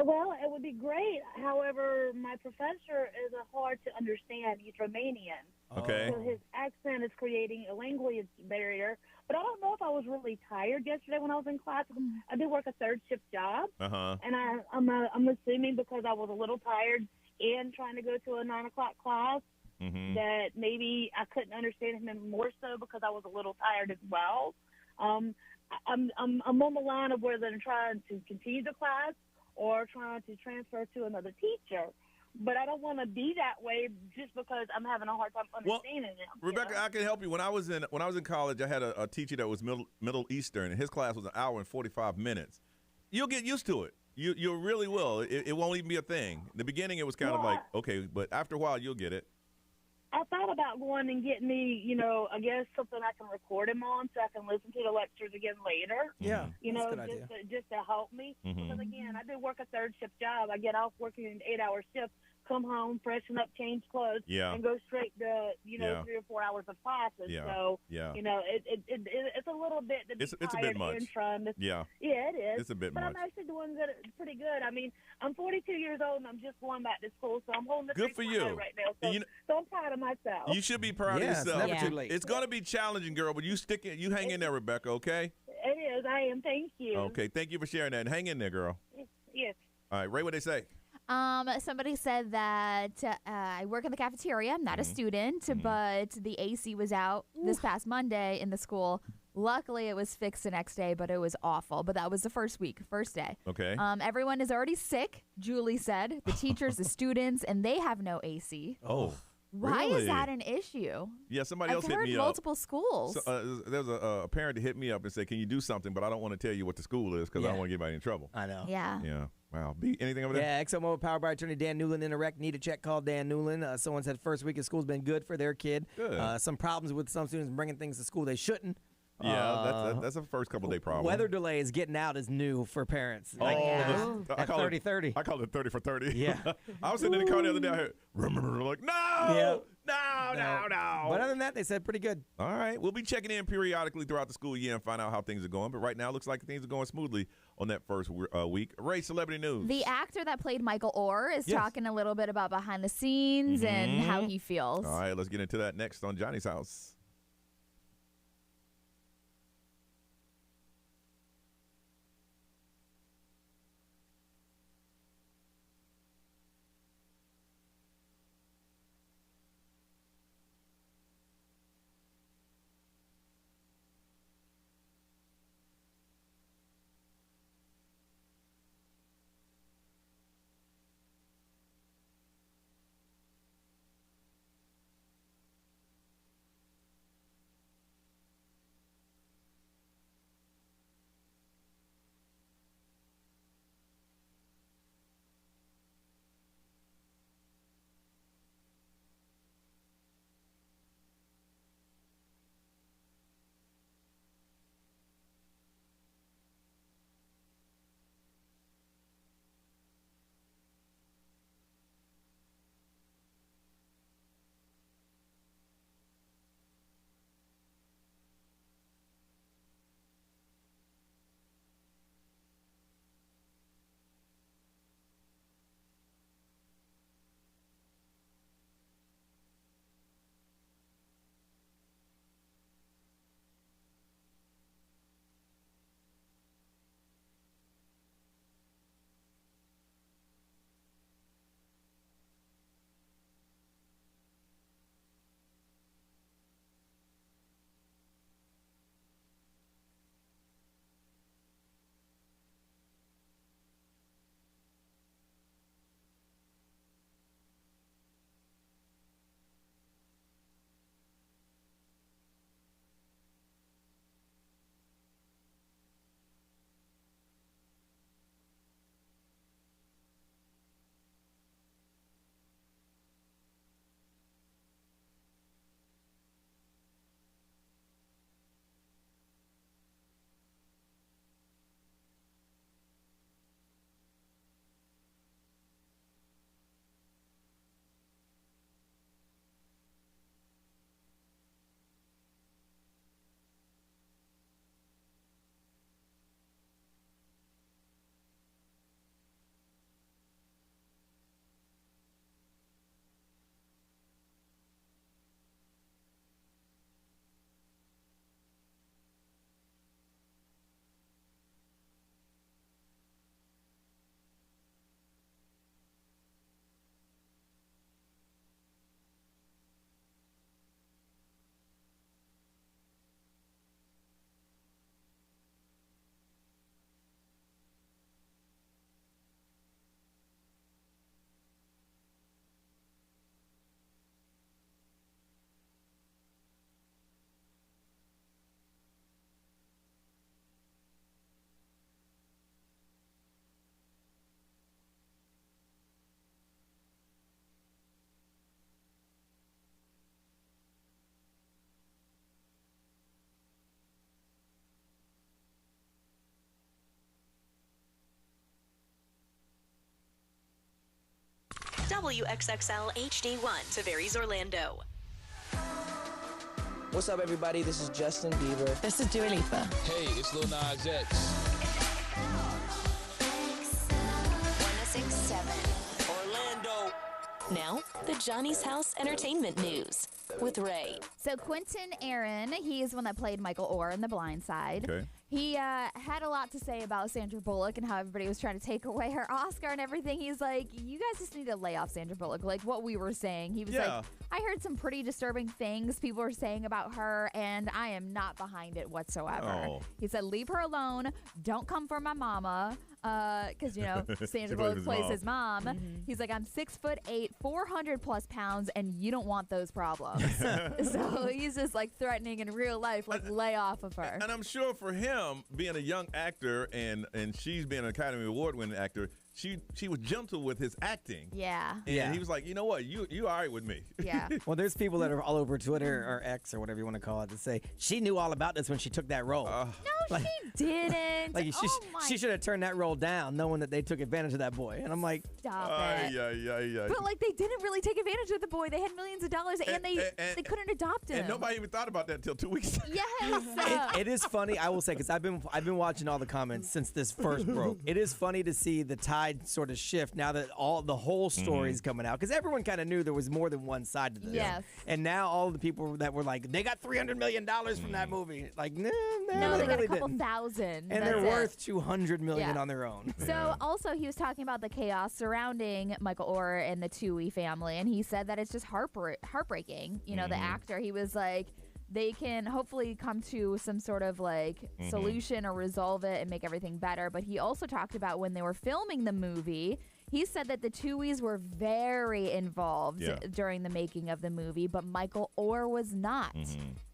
Well, it would be great. However, my professor is hard to understand. He's Romanian. Okay. So his accent is creating a language barrier. But I don't know if I was really tired yesterday when I was in class. I did work a third shift job. And I'm assuming because I was a little tired and trying to go to a 9 o'clock class, that maybe I couldn't understand him more so because I was a little tired as well. I'm on the line of whether I'm trying to continue the class or trying to transfer to another teacher. But I don't want to be that way just because I'm having a hard time understanding him. Rebecca, I can help you. When I was in college, I had a teacher that was Middle Eastern, and his class was an hour and 45 minutes. You'll get used to it. You really will. It won't even be a thing. In the beginning, it was kind of like, okay, but after a while, you'll get it. I thought about going and getting me, I guess something I can record him on so I can listen to the lectures again later. Yeah, just to help me. Because again, I do work a third shift job. I get off working an 8-hour shift, come home, freshen up, change clothes, and go straight to 3 or 4 hours of classes. Yeah. So yeah. It's a little bit. It's a bit much. Yeah, it is. It's a bit but much. I'm actually doing pretty good. I mean, I'm 42 years old and I'm just going back to school, so I'm holding the Good for you right now. So I'm proud of myself. You should be proud of yourself. It's never too late. It's going to be challenging, girl, but you hang in there, Rebecca, okay? It is. I am. Thank you. Okay. Thank you for sharing that. And hang in there, girl. Yes. All right. Ray, what they say? Somebody said that I work in the cafeteria. I'm not a student, but the AC was out this past Monday in the school. Luckily, it was fixed the next day, but it was awful. But that was the first day. Okay. Everyone is already sick, Julie said. The teachers, the students, and they have no AC. Oh. Why really? is that an issue? Yeah, somebody else hit me up. I've heard multiple schools. So, there's a parent that hit me up and said, can you do something? But I don't want to tell you what the school is because I don't want to get anybody in trouble. I know. Yeah. Yeah. Wow. Anything over there? Yeah, XOMO powered by attorney Dan Newland in a wreck. Need a check, call Dan Newland. Someone said first week of school's been good for their kid. Good. Some problems with some students bringing things to school they shouldn't. Yeah, that's a first couple day problem. Weather delays getting out is new for parents. Oh, at 30-30. I call it 30 for 30. Yeah. I was sitting in the car the other day. I heard, like, no. But other than that, they said pretty good. All right. We'll be checking in periodically throughout the school year and find out how things are going. But right now, it looks like things are going smoothly on that first week. Ray, celebrity news. The actor that played Michael Orr is talking a little bit about behind the scenes and how he feels. All right. Let's get into that next on Johnny's House. WXXL HD1 Tavares, Orlando. What's up, everybody? This is Justin Bieber. This is Dua Lipa. Hey, it's Lil Nas X. 1067 Orlando. Now, the Johnny's House Entertainment News with Ray. So Quentin Aaron, he is the one that played Michael Orr in The Blind Side. Okay. He had a lot to say about Sandra Bullock and how everybody was trying to take away her Oscar and everything. He's like, you guys just need to lay off Sandra Bullock, like what we were saying. He was like, I heard some pretty disturbing things people were saying about her, and I am not behind it whatsoever. Oh. He said, leave her alone. Don't come for my mama. Because, Sandra Bullock plays his mom. Mm-hmm. He's like, I'm 6'8", 400 plus pounds, and you don't want those problems. So he's just like threatening in real life, like lay off of her. And I'm sure for him, being a young actor and she's being an Academy Award winning actor, she was gentle with his acting. Yeah. And he was like, you know what, you all right with me. Yeah. Well, there's people that are all over Twitter or X or whatever you want to call it that say she knew all about this when she took that role. No, she didn't. Like she should have turned that role down, knowing that they took advantage of that boy. And I'm like, stop it. Yeah. But like they didn't really take advantage of the boy. They had millions of dollars, and they couldn't adopt him. And nobody even thought about that until 2 weeks ago. Yes. It is funny, I will say, because I've been watching all the comments since this first broke. It is funny to see the tide sort of shift now that the whole story is coming out, because everyone kind of knew there was more than one side to this. Yes. And now all the people that were like, they got $300 million from that movie. Like, no, they really got a couple didn't. thousand. And they're worth $200 million on their own. So also he was talking about the chaos surrounding Michael Orr and the Toohey family, and he said that it's just heartbreaking. The actor, he was like, they can hopefully come to some sort of solution or resolve it and make everything better. But he also talked about when they were filming the movie, he said that the Tooheys were very involved during the making of the movie, but Michael Orr was not.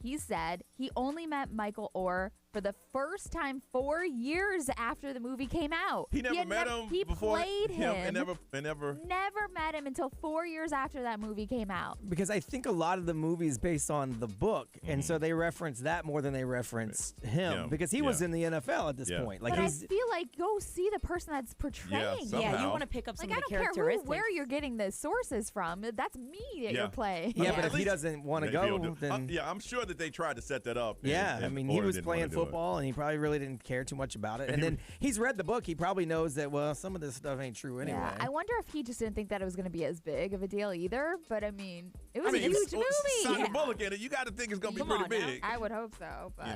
He said he only met Michael Orr for the first time 4 years after the movie came out. He never met him before. He played him. And never met him until 4 years after that movie came out. Because I think a lot of the movie is based on the book, and so they reference that more than they referenced him, because he was in the NFL at this point. But I feel like go see the person that's portraying. Yeah, you want to pick up some of the characteristics. I don't care where you're getting the sources from. That's me that you're playing. Yeah, but if he doesn't want to go, then I'm sure that they tried to set that up. I mean, he was playing football, and he probably really didn't care too much about it. And then he's read the book. He probably knows that, well, some of this stuff ain't true anyway. Yeah, I wonder if he just didn't think that it was going to be as big of a deal either. But, I mean, it was a huge movie. Sandra Bullock in it. You got to think it's going to be pretty big. I would hope so. But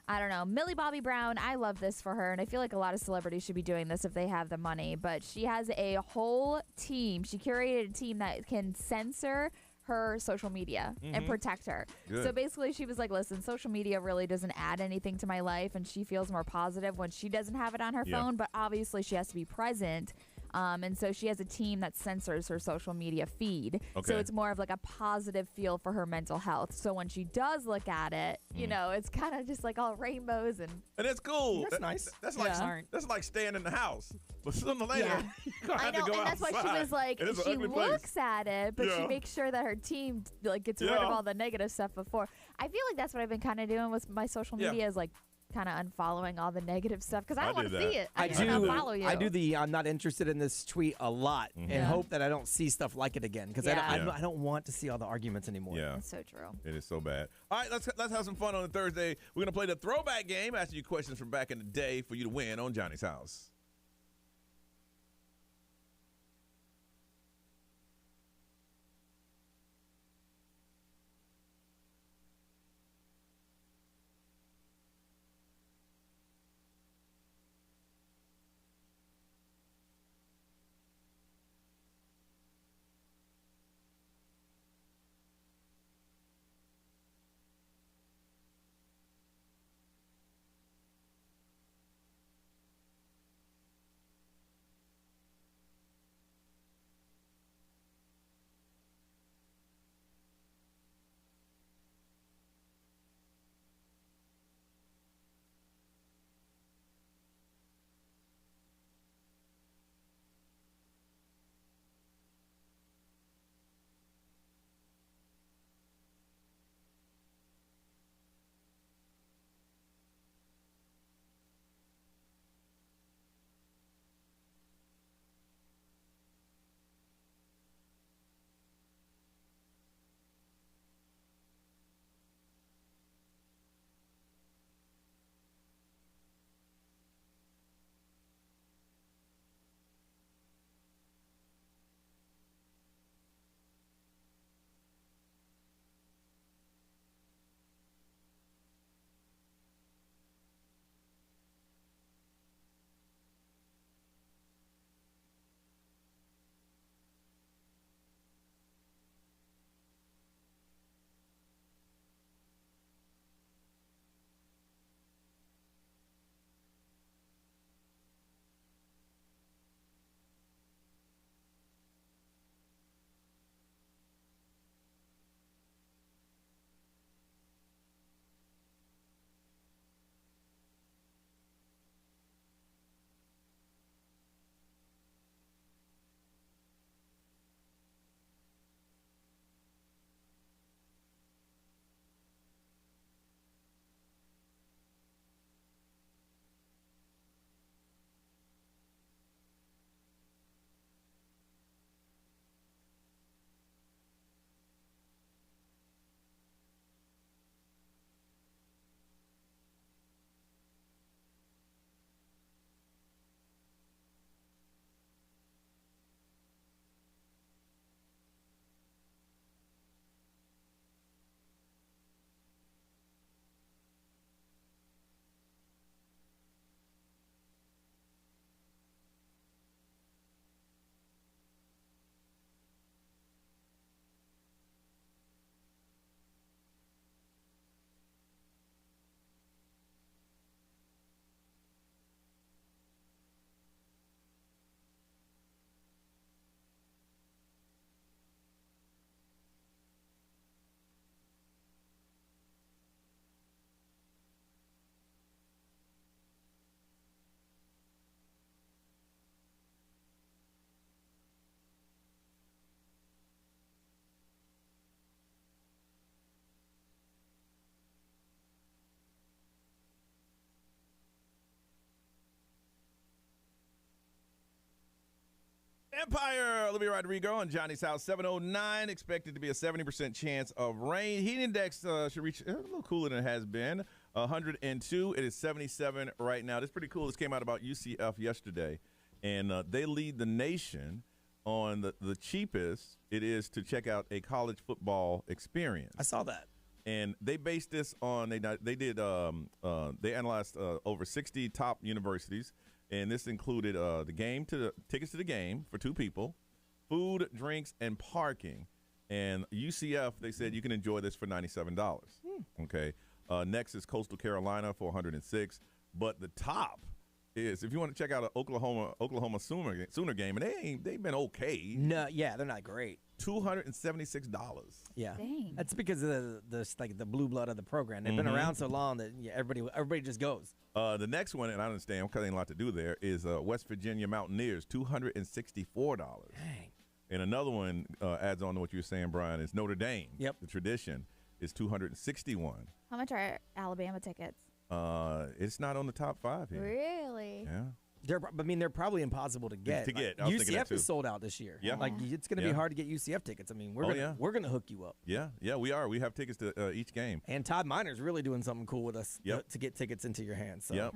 I don't know. Millie Bobby Brown, I love this for her, and I feel like a lot of celebrities should be doing this if they have the money. But she has a whole team. She curated a team that can censor her social media and protect her. Good. So basically she was like, listen, social media really doesn't add anything to my life, and she feels more positive when she doesn't have it on her phone, but obviously she has to be present. And so she has a team that censors her social media feed. Okay. So it's more of like a positive feel for her mental health. So when she does look at it, it's kind of just like all rainbows and that's cool. That's nice. That's like staying in the house. But sooner or later, you're going to I have know, to go and that's outside. why she was like, she looks at it, but she Yeah. makes sure that her team gets rid of all the negative stuff before. I feel like that's what I've been kind of doing with my social media is kind of unfollowing all the negative stuff because I don't want to see it. I do unfollow you. I do the I'm not interested in this tweet a lot and hope that I don't see stuff like it again because I don't want to see all the arguments anymore. Yeah. That's so true. It is so bad. All right, let's have some fun on a Thursday. We're going to play the throwback game, asking you questions from back in the day for you to win on Johnny's House. Empire, Olivia Rodrigo on Johnny's House, 709. Expected to be a 70% chance of rain. Heat index should reach a little cooler than it has been. 102. It is 77 right now. This is pretty cool. This came out about UCF yesterday, and they lead the nation on the cheapest it is to check out a college football experience. I saw that. And they based this on they analyzed over 60 top universities, and this included tickets to the game for 2 people, food, drinks, and parking. And UCF, they said you can enjoy this for $97. Okay. Next is Coastal Carolina for $106. But the top is, if you want to check out an Oklahoma Sooner game, and they've been okay. No, yeah, they're not great. $276. Yeah, dang. That's because of the blue blood of the program. They've been around so long that everybody just goes. The next one, and I understand because ain't a lot to do there, is West Virginia Mountaineers, $264. Dang. And another one adds on to what you were saying, Brian, is Notre Dame. Yep. The tradition is $261. How much are Alabama tickets? It's not on the top 5 here. Really? Yeah. They're probably impossible to get. UCF is sold out this year. Yeah. It's going to be hard to get UCF tickets. I mean, we're gonna hook you up. Yeah, we are. We have tickets to each game. And Todd Miner's really doing something cool with us to get tickets into your hands. So. Yep.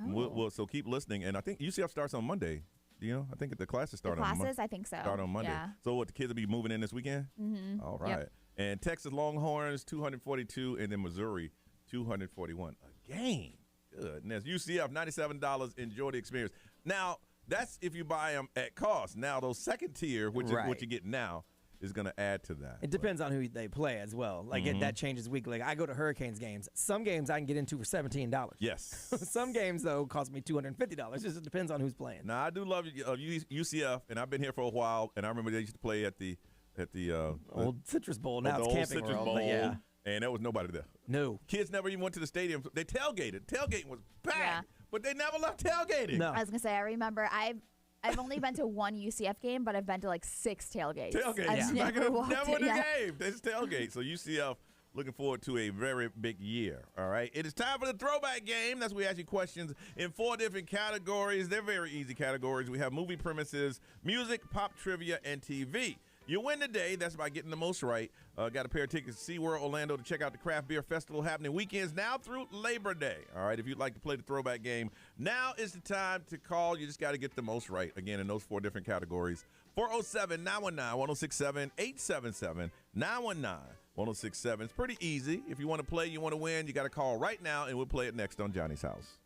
So keep listening. And I think UCF starts on Monday. I think the classes start on Monday. I think so. Start on Monday. Yeah. So the kids will be moving in this weekend? Mm-hmm. All right. Yep. And Texas Longhorns, 242, and then Missouri, 241 a game. Goodness. UCF, $97. Enjoy the experience. Now, that's if you buy them at cost. Now, those second tier, which is what you get now, is going to add to that. It depends on who they play as well. That changes weekly. I go to Hurricanes games. Some games I can get into for $17. Yes. Some games, though, cost me $250. It just depends on who's playing. Now, I do love UCF, and I've been here for a while, and I remember they used to play at the old Citrus Bowl. Now it's Camping Citrus World. Bowl. But yeah. And there was nobody there. No. Kids never even went to the stadium. They tailgated. Tailgating was bad, but they never left tailgating. No. I was gonna say, I remember I've only been to one UCF game, but I've been to like 6 tailgates. Tailgates. I've never walked never in. went to the game. They just tailgate. So UCF looking forward to a very big year. All right. It is time for the throwback game. That's where we ask you questions in 4 different categories. They're very easy categories. We have movie premises, music, pop trivia, and TV. You win today. That's by getting the most right. Got a pair of tickets to SeaWorld Orlando to check out the Craft Beer Festival happening weekends now through Labor Day. All right, if you'd like to play the throwback game, now is the time to call. You just got to get the most right. Again, in those 4 different categories. 407-919-1067, 877-919-1067. It's pretty easy. If you want to play, you want to win, you got to call right now, and we'll play it next on Johnny's House.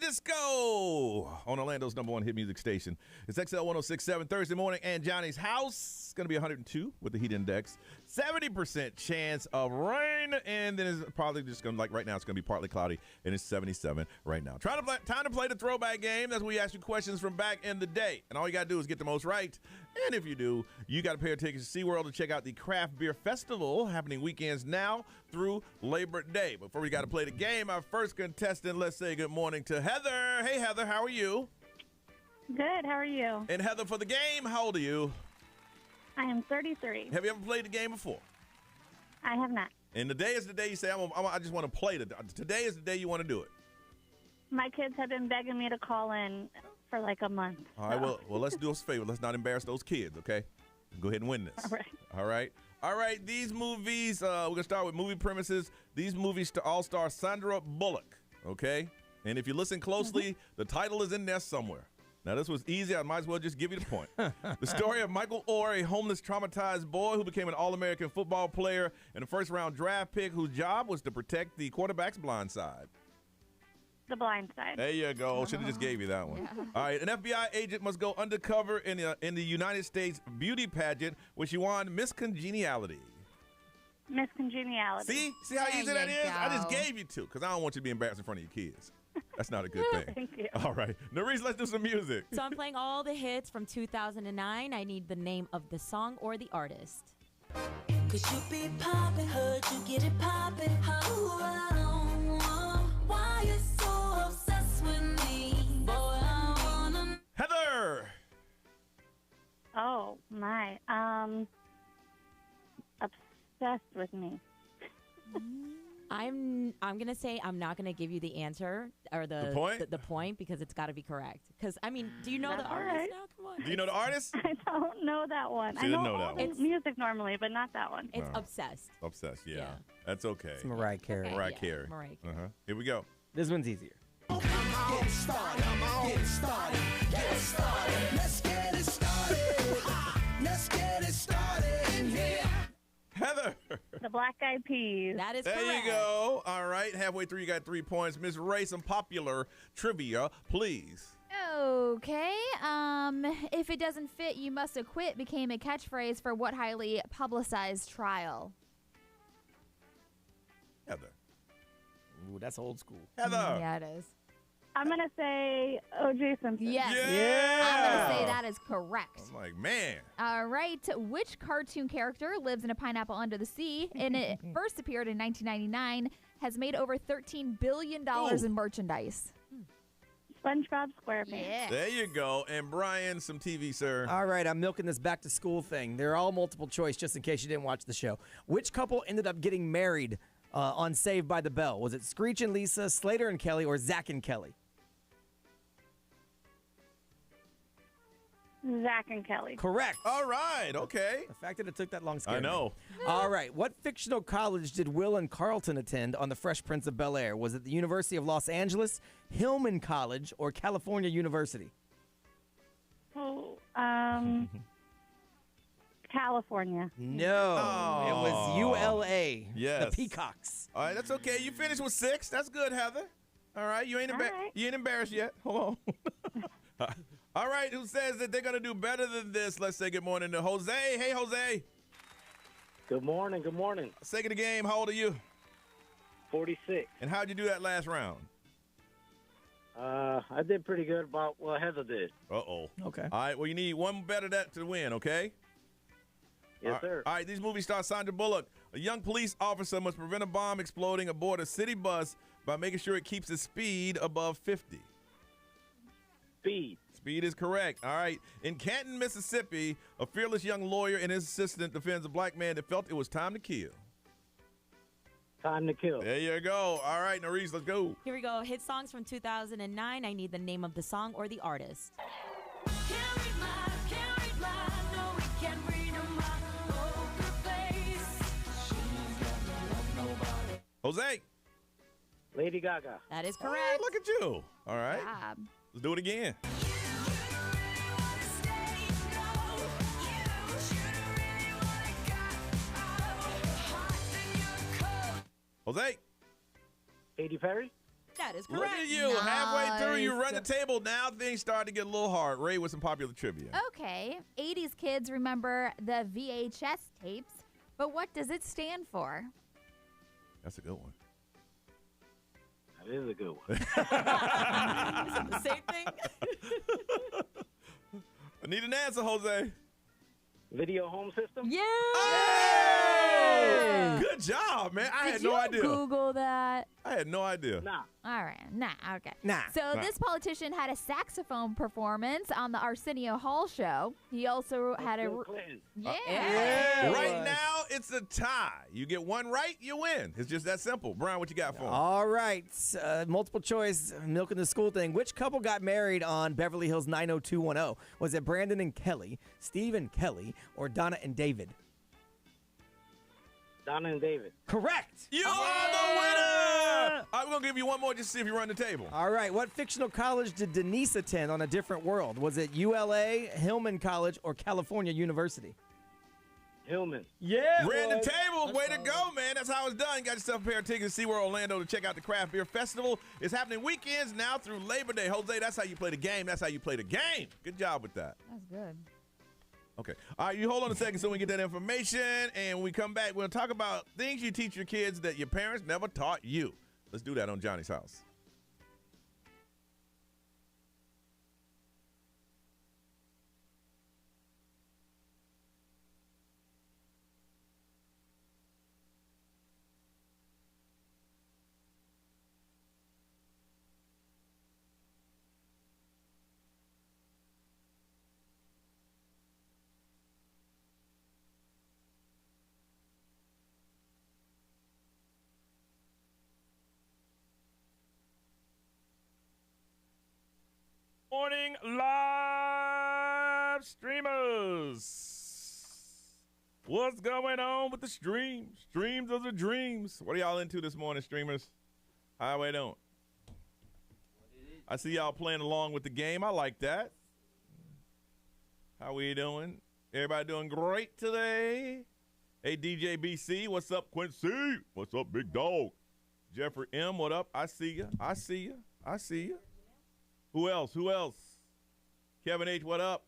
Disco on Orlando's #1 hit music station. It's XL 1067 Thursday morning, and Johnny's house is going to be 102 with the heat index. 70% chance of rain, and then it's probably just going to, like right now, it's going to be partly cloudy, and it's 77 right now. Time to play the throwback game. That's where we ask you questions from back in the day, and all you got to do is get the most right. And if you do, you got a pair of tickets to SeaWorld to check out the Craft Beer Festival happening weekends now through Labor Day. Before we got to play the game, our first contestant, let's say good morning to Heather. Hey, Heather, how are you? Good. How are you? And Heather, for the game, how old are you? I am 33. Have you ever played the game before? I have not. And today is the day you say, I just want to play. Today is the day you want to do it. My kids have been begging me to call in for like a month. All right, well, let's do us a favor. Let's not embarrass those kids, okay? Go ahead and win this. All right. These movies, we're going to start with movie premises. These movies all star Sandra Bullock, okay? And if you listen closely, the title is in there somewhere. Now, this was easy. I might as well just give you the point. The story of Michael Orr, a homeless, traumatized boy who became an All-American football player and a first-round draft pick whose job was to protect the quarterback's blind side. The Blind Side. There you go. Should have just gave you that one. Yeah. All right. An FBI agent must go undercover in the United States beauty pageant where she won Miss Congeniality. Miss Congeniality. See how easy that is? I just gave you two because I don't want you to be embarrassed in front of your kids. That's not a good thing. Thank you. All right. Narice, let's do some music. So I'm playing all the hits from 2009. I need the name of the song or the artist. Cause you be poppin', heard you get it poppin'. Why you so obsessed with me? Boy, I wanna... Heather! Oh, my. Obsessed with me. I'm gonna say I'm not gonna give you the answer or the point because it's got to be correct. Because I mean, do you know the artist now? Come on. Do you know the artist? I don't know that one. She didn't know that one. It's music normally, but not that one. It's Obsessed. Obsessed, yeah. That's okay. It's Mariah Carey. Okay, Mariah yeah, Carey. Mariah Carey. Here we go. This one's easier. Get it started, get it started, get it started. Let's get it started. Let's get it started in here. Heather. The Black Eyed Peas. That is there correct. You go. All right. Halfway through, you got 3 points. Miss Ray, some popular trivia, please. Okay. If it doesn't fit, you must acquit became a catchphrase for what highly publicized trial? Heather. Ooh, that's old school. Heather. Yeah, it is. I'm going to say O.J. Simpson. Yes. Yeah. I'm going to say that is correct. I'm like, man. All right. Which cartoon character lives in a pineapple under the sea and it first appeared in 1999, has made over $13 billion in merchandise? SpongeBob SquarePants. Yeah. There you go. And Brian, some TV, sir. All right, I'm milking this back to school thing. They're all multiple choice just in case you didn't watch the show. Which couple ended up getting married on Saved by the Bell? Was it Screech and Lisa, Slater and Kelly, or Zach and Kelly? Zach and Kelly. Correct. All right. Okay. The fact that it took that long scared I know. me. All right. What fictional college did Will and Carlton attend on The Fresh Prince of Bel-Air? Was it the University of Los Angeles, Hillman College, or California University? Oh, California. No. It was ULA. Yes. The Peacocks. All right. That's okay. You finished with 6. That's good, Heather. All right. You ain't embarrassed yet. Hold on. All right. Who says that they're going to do better than this? Let's say good morning to Jose. Hey, Jose. Good morning. Good morning. Second of the game. How old are you? 46. And how'd you do that last round? I did pretty good about what Heather did. Uh-oh. Okay. All right. Well, you need one better to win, okay? Yes, sir. All right. These movies star Sandra Bullock. A young police officer must prevent a bomb exploding aboard a city bus by making sure it keeps its speed above 50. Speed is correct. All right. In Canton, Mississippi, a fearless young lawyer and his assistant defends a black man that felt it was time to kill. Time to kill. There you go. All right, Narice, let's go. Here we go. Hit songs from 2009. I need the name of the song or the artist. Jose. Lady Gaga. That is All correct. right, look at you. All right. Yeah. Let's do it again. Jose. Katy Perry. That is Look correct. at you. Halfway through, you run the table. Now things start to get a little hard. Ray with some popular trivia. Okay. 80s kids remember the VHS tapes, but what does it stand for? That's a good one. That is a good one. Is it the same thing? I need an answer, Jose. Video home system? Yeah. Hey! Good job, man. I had no idea. Did you Google that? I had no idea. Nah. All right. Nah. Okay. Nah. So this politician had a saxophone performance on the Arsenio Hall show. He also had a... Yeah. Right now, it's a tie. You get one right, you win. It's just that simple. Brian, what you got for him? All right. Multiple choice, milking the school thing. Which couple got married on Beverly Hills 90210? Was it Brandon and Kelly, Steve and Kelly, or Donna and David? Donna and David. Correct. You are the winner. I'm going to give you one more just to see if you run the table. All right. What fictional college did Denise attend on A Different World? Was it ULA, Hillman College, or California University? Hillman. Yeah. Ran the table. Way to go, man. That's how it's done. Got yourself a pair of tickets to SeaWorld Orlando to check out the Craft Beer Festival. It's happening weekends now through Labor Day. Jose, that's how you play the game. That's how you play the game. Good job with that. That's good. Okay. All right, you hold on a second so we get that information, and when we come back, we'll talk about things you teach your kids that your parents never taught you. Let's do that on Johnny's House. Morning live streamers. What's going on with the streams? Streams of the dreams. What are y'all into this morning, streamers? How we doing? I see y'all playing along with the game. I like that. How we doing? Everybody doing great today? Hey, DJ BC, what's up, Quincy? What's up, big dog? Jeffrey M, what up? I see you. I see you. I see you. Who else? Who else? Kevin H, what up?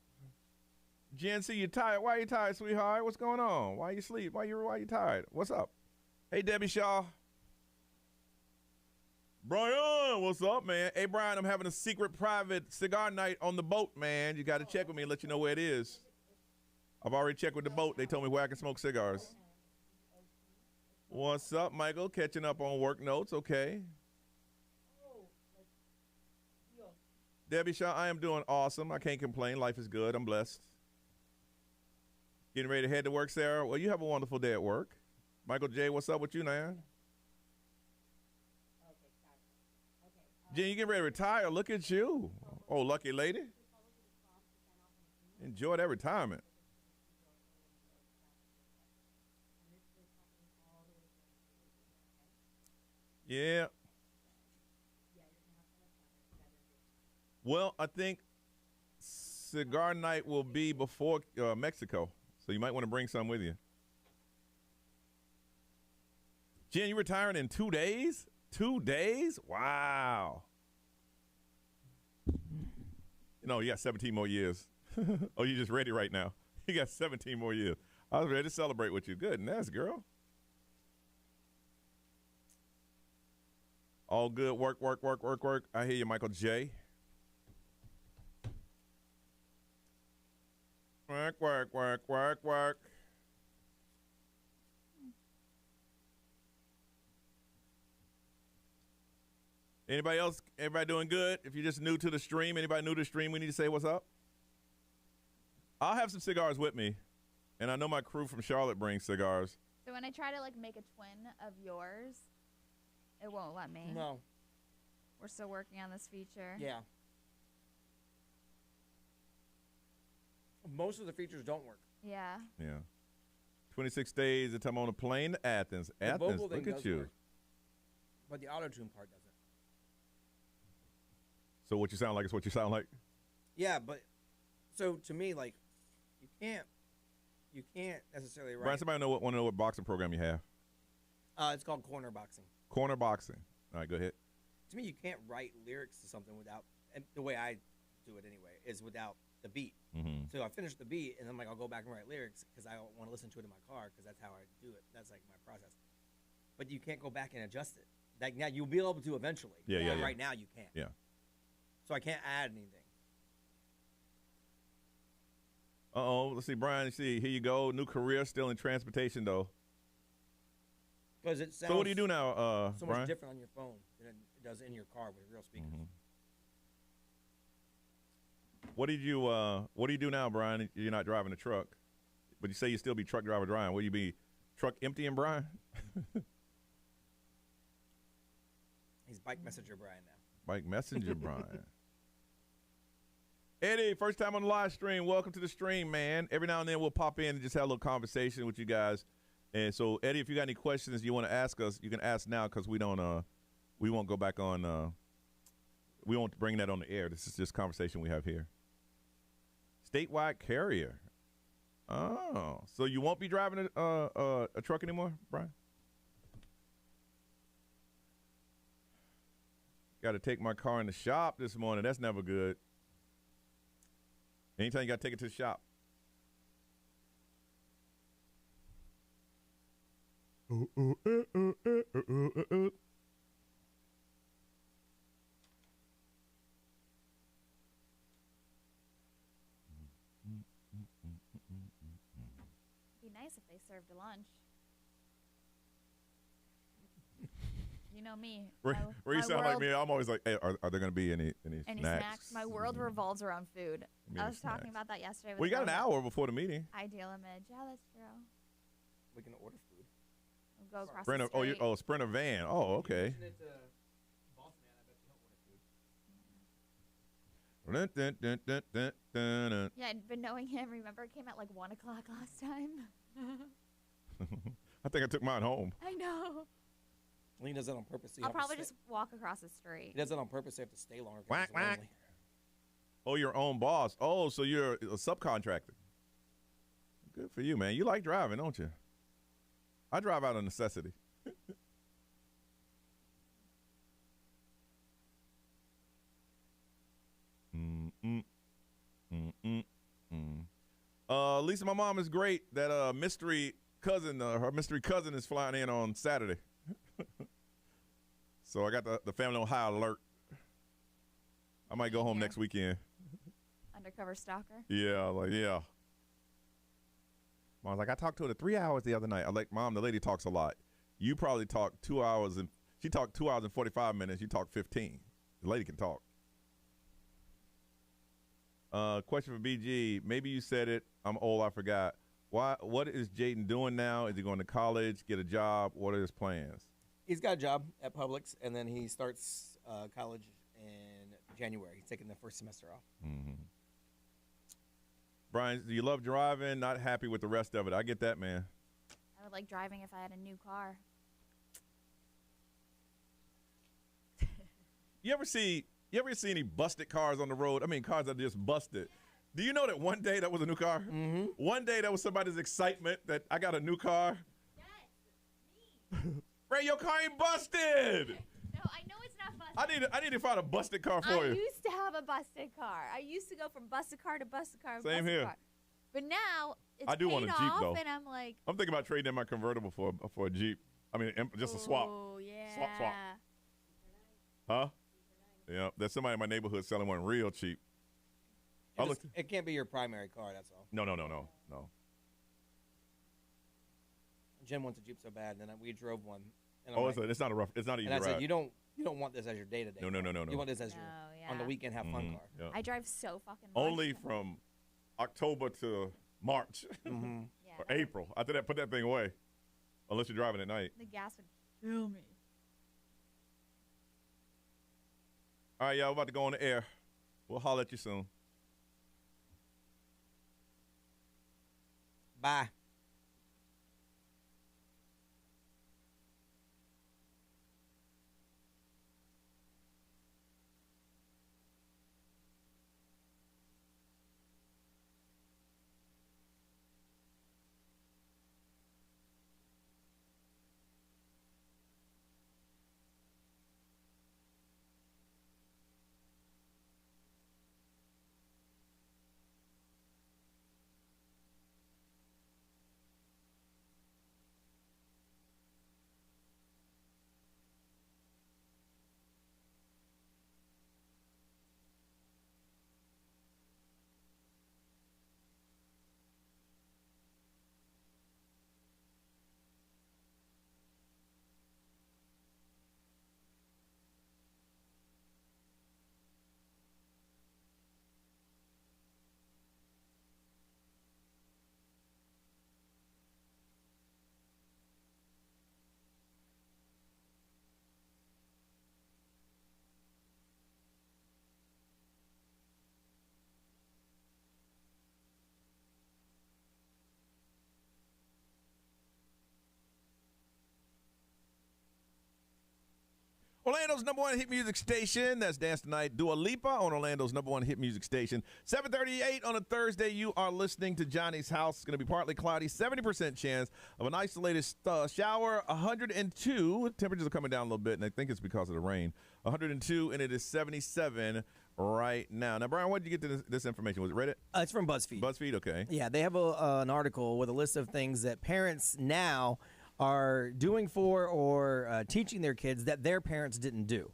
Jen C, you tired? Why are you tired, sweetheart? What's going on? Why you sleep? Why you tired? What's up? Hey, Debbie Shaw. Brian, what's up, man? Hey, Brian, I'm having a secret private cigar night on the boat, man. You got to check with me and let you know where it is. I've already checked with the boat. They told me where I can smoke cigars. What's up, Michael? Catching up on work notes. Okay. Debbie Shaw, I am doing awesome. I can't complain. Life is good. I'm blessed. Getting ready to head to work, Sarah? Well, you have a wonderful day at work. Michael J., what's up with you, man? Jen, you getting ready to retire? Look at you. Oh, lucky lady. Enjoy that retirement. Yeah. Well, I think cigar night will be before Mexico, so you might want to bring some with you. Jen, you retiring in 2 days? 2 days? Wow. You know, you got 17 more years. Oh, you just ready right now. You got 17 more years. I was ready to celebrate with you. Good, nice, girl. All good. Work. I hear you, Michael J. Work. Anybody else? Everybody doing good? If you're just new to the stream, anybody new to the stream, we need to say what's up. I'll have some cigars with me, and I know my crew from Charlotte brings cigars. So when I try to make a twin of yours, it won't let me. No. We're still working on this feature. Yeah. Most of the features don't work. Yeah. 26 days until I'm on a plane to Athens. The Athens, vocal thing look at does you. work, but the auto-tune part doesn't. So what you sound like is what you sound like? Yeah, but so to me, you can't necessarily write. Brian, somebody want to know what boxing program you have? It's called corner boxing. Corner boxing. All right, go ahead. to me, you can't write lyrics to something without, and the way I do it anyway, is without the beat. So I finish the beat, and I'm like, I'll go back and write lyrics because I want to listen to it in my car because that's how I do it. That's like my process. But you can't go back and adjust it. Like now, you'll be able to eventually. Yeah. Right now, you can't. Yeah. So I can't add anything. Let's see, Brian. Let's see, here you go. New career, still in transportation though. Because it sounds. So what do you do now, so Brian? much different on your phone than it does in your car with real speakers. What do you do now, Brian? You're not driving a truck, but you say you still be truck driver Brian. Will you be truck emptying Brian? He's bike messenger Brian now. Bike messenger Brian. Eddie, first time on the live stream. Welcome to the stream, man. Every now and then we'll pop in and just have a little conversation with you guys. And so, Eddie, if you got any questions you want to ask us, you can ask now because we won't go back on. We won't bring that on the air. This is just conversation we have here. Statewide carrier. Oh, so you won't be driving a truck anymore, Brian? Got to take my car in the shop this morning. That's never good. Anytime you got to take it to the shop. Be nice if they served a lunch. You know me. You sound like me. I'm always like, hey, are there going to be any snacks? My world revolves around food. I was talking about that yesterday. Well, you got an hour before the meeting. Ideal image. Yeah, that's true. We can order food. We'll go across the street. Sprinter van. Oh, okay. Yeah, but knowing him, remember it came at like 1 o'clock last time? I think I took mine home. I know. He does that on purpose. So I'll probably just walk across the street. He does that on purpose so you have to stay longer. Whack, whack. Oh, your own boss. Oh, so you're a subcontractor. Good for you, man. You like driving, don't you? I drive out of necessity. Lisa, my mom is great. That mystery cousin, her mystery cousin is flying in on Saturday. So I got the family on high alert. I might go home next weekend. Undercover stalker? Yeah. Mom's like, I talked to her 3 hours the other night. I'm like, Mom, the lady talks a lot. You probably talk 2 hours and she talked 2 hours and 45 minutes. You talk 15. The lady can talk. Question for BG. Maybe you said it. I'm old. I forgot. What is Jaden doing now? Is he going to college, get a job? What are his plans? He's got a job at Publix, and then he starts college in January. He's taking the first semester off. Mm-hmm. Brian, do you love driving? Not happy with the rest of it. I get that, man. I would like driving if I had a new car. You ever see any busted cars on the road? I mean, cars that are just busted. Do you know that one day that was a new car? Mm-hmm. One day that was somebody's excitement that I got a new car. Yes, me. Ray, your car ain't busted. No, I know it's not busted. I need to find a busted car for you. I used to have a busted car. I used to go from busted car to busted car. Same here. Car. But now it's I do paid want a Jeep off, though. and I'm like, I'm thinking about trading in my convertible for a Jeep. I mean, just a swap. Oh yeah. Swap. Huh? Yeah. There's somebody in my neighborhood selling one real cheap. It can't be your primary car. That's all. No. Jen wants a Jeep so bad, and then we drove one. And It's not easy and I to said, ride. you don't want this as your day to day. No. You want this as your on the weekend have fun car. Yeah. I drive so fucking much. Only from October to March or April. After that, put that thing away. Unless you're driving at night. The gas would kill me. All right, y'all, we're about to go on the air. We'll holler at you soon. Bye. Orlando's #1 hit music station. That's Dance Tonight. Dua Lipa on Orlando's #1 hit music station. 7:38 on a Thursday. You are listening to Johnny's House. It's going to be partly cloudy. 70% chance of an isolated shower. 102. Temperatures are coming down a little bit, and I think it's because of the rain. 102, and it is 77 right now. Now, Brian, what did you get to this information? Was it Reddit? It's from BuzzFeed. BuzzFeed, okay. Yeah, they have an article with a list of things that parents now are doing for or teaching their kids that their parents didn't do.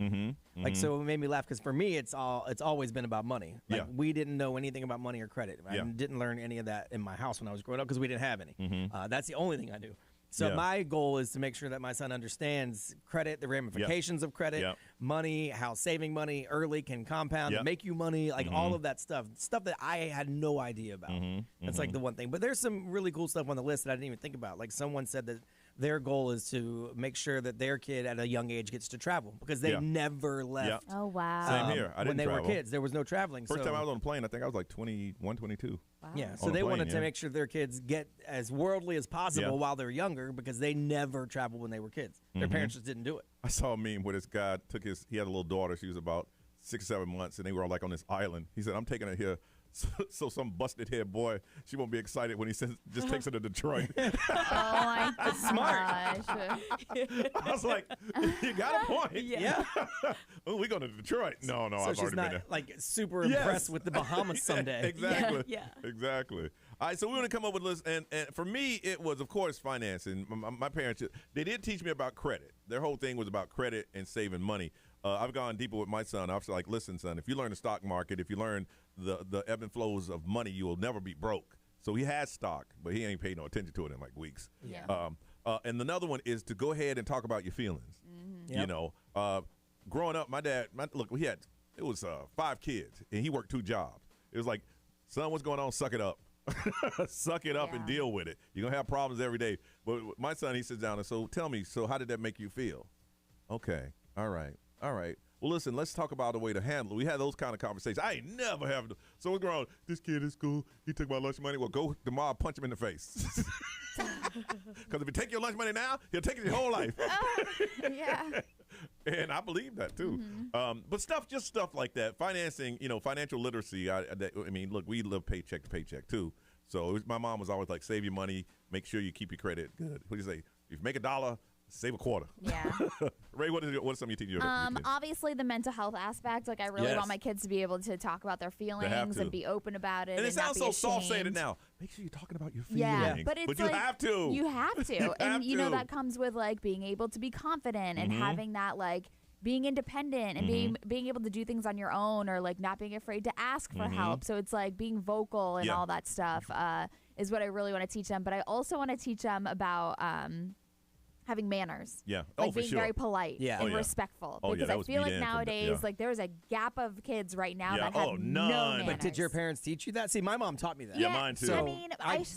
Like, so it made me laugh because for me, it's always been about money. Like, we didn't know anything about money or credit. I didn't learn any of that in my house when I was growing up because we didn't have any. That's the only thing I knew. So my goal is to make sure that my son understands credit, the ramifications of credit, money, how saving money early can compound and make you money, like all of that stuff that I had no idea about. That's like the one thing. But there's some really cool stuff on the list that I didn't even think about. Like someone said that their goal is to make sure that their kid at a young age gets to travel because they never left. Oh, wow. Same here. I didn't when they travel. were kids, there was no traveling. First time I was on a plane, I think I was like 21, 22. Wow. Yeah, so they wanted to make sure their kids get as worldly as possible while they're younger because they never traveled when they were kids. Their parents just didn't do it. I saw a meme where this guy he had a little daughter. She was about 6 or 7 months, and they were all like on this island. He said, I'm taking her here so some busted head boy, she won't be excited when he just takes her to Detroit. Oh, my gosh. That's smart. I was like, you got a point. Yeah. Oh, we going to Detroit. No, So I've she's already not been there. like super impressed with the Bahamas someday. Exactly. Yeah. Exactly. All right, so we want to come up with a list, and for me, it was, of course, financing. My parents, they did teach me about credit. Their whole thing was about credit and saving money. I've gone deeper with my son. I was like, listen, son, if you learn the stock market, if you learn the ebb and flows of money, you will never be broke. So he has stock, but he ain't paid no attention to it in like weeks. Yeah. And another one is to go ahead and talk about your feelings. Yep. You know, growing up, my dad, it was 5 kids, and he worked 2 jobs. It was like, son, what's going on? Suck it up. Suck it up and deal with it. You're going to have problems every day. But my son, he sits down and so tell me, so how did that make you feel? Okay. All right. Well, listen, let's talk about a way to handle it. We had those kind of conversations. I ain't never having to. So we're going, this kid is cool. He took my lunch money. Well, go tomorrow, punch him in the face. Because if you take your lunch money now, he'll take it your whole life. Yeah. And I believe that, too. But just stuff like that. Financing, financial literacy. I mean, look, we live paycheck to paycheck, too. So my mom was always like, save your money. Make sure you keep your credit good. What do you say? If you make $1, save a quarter. Yeah. Ray, what's something you teach your kids? Obviously the mental health aspect. Like I really want my kids to be able to talk about their feelings and be open about it. And it sounds so soft saying it now. Make sure you're talking about your feelings. But it's you have to. You have to. And that comes with like being able to be confident and having that like being independent and being able to do things on your own or like not being afraid to ask for help. So it's like being vocal and all that stuff is what I really want to teach them. But I also want to teach them about having manners. Yeah. Like being very polite and respectful. Because I feel like nowadays, like there's a gap of kids right now that have no manners. But did your parents teach you that? See, my mom taught me that. Yeah, mine too. So I mean,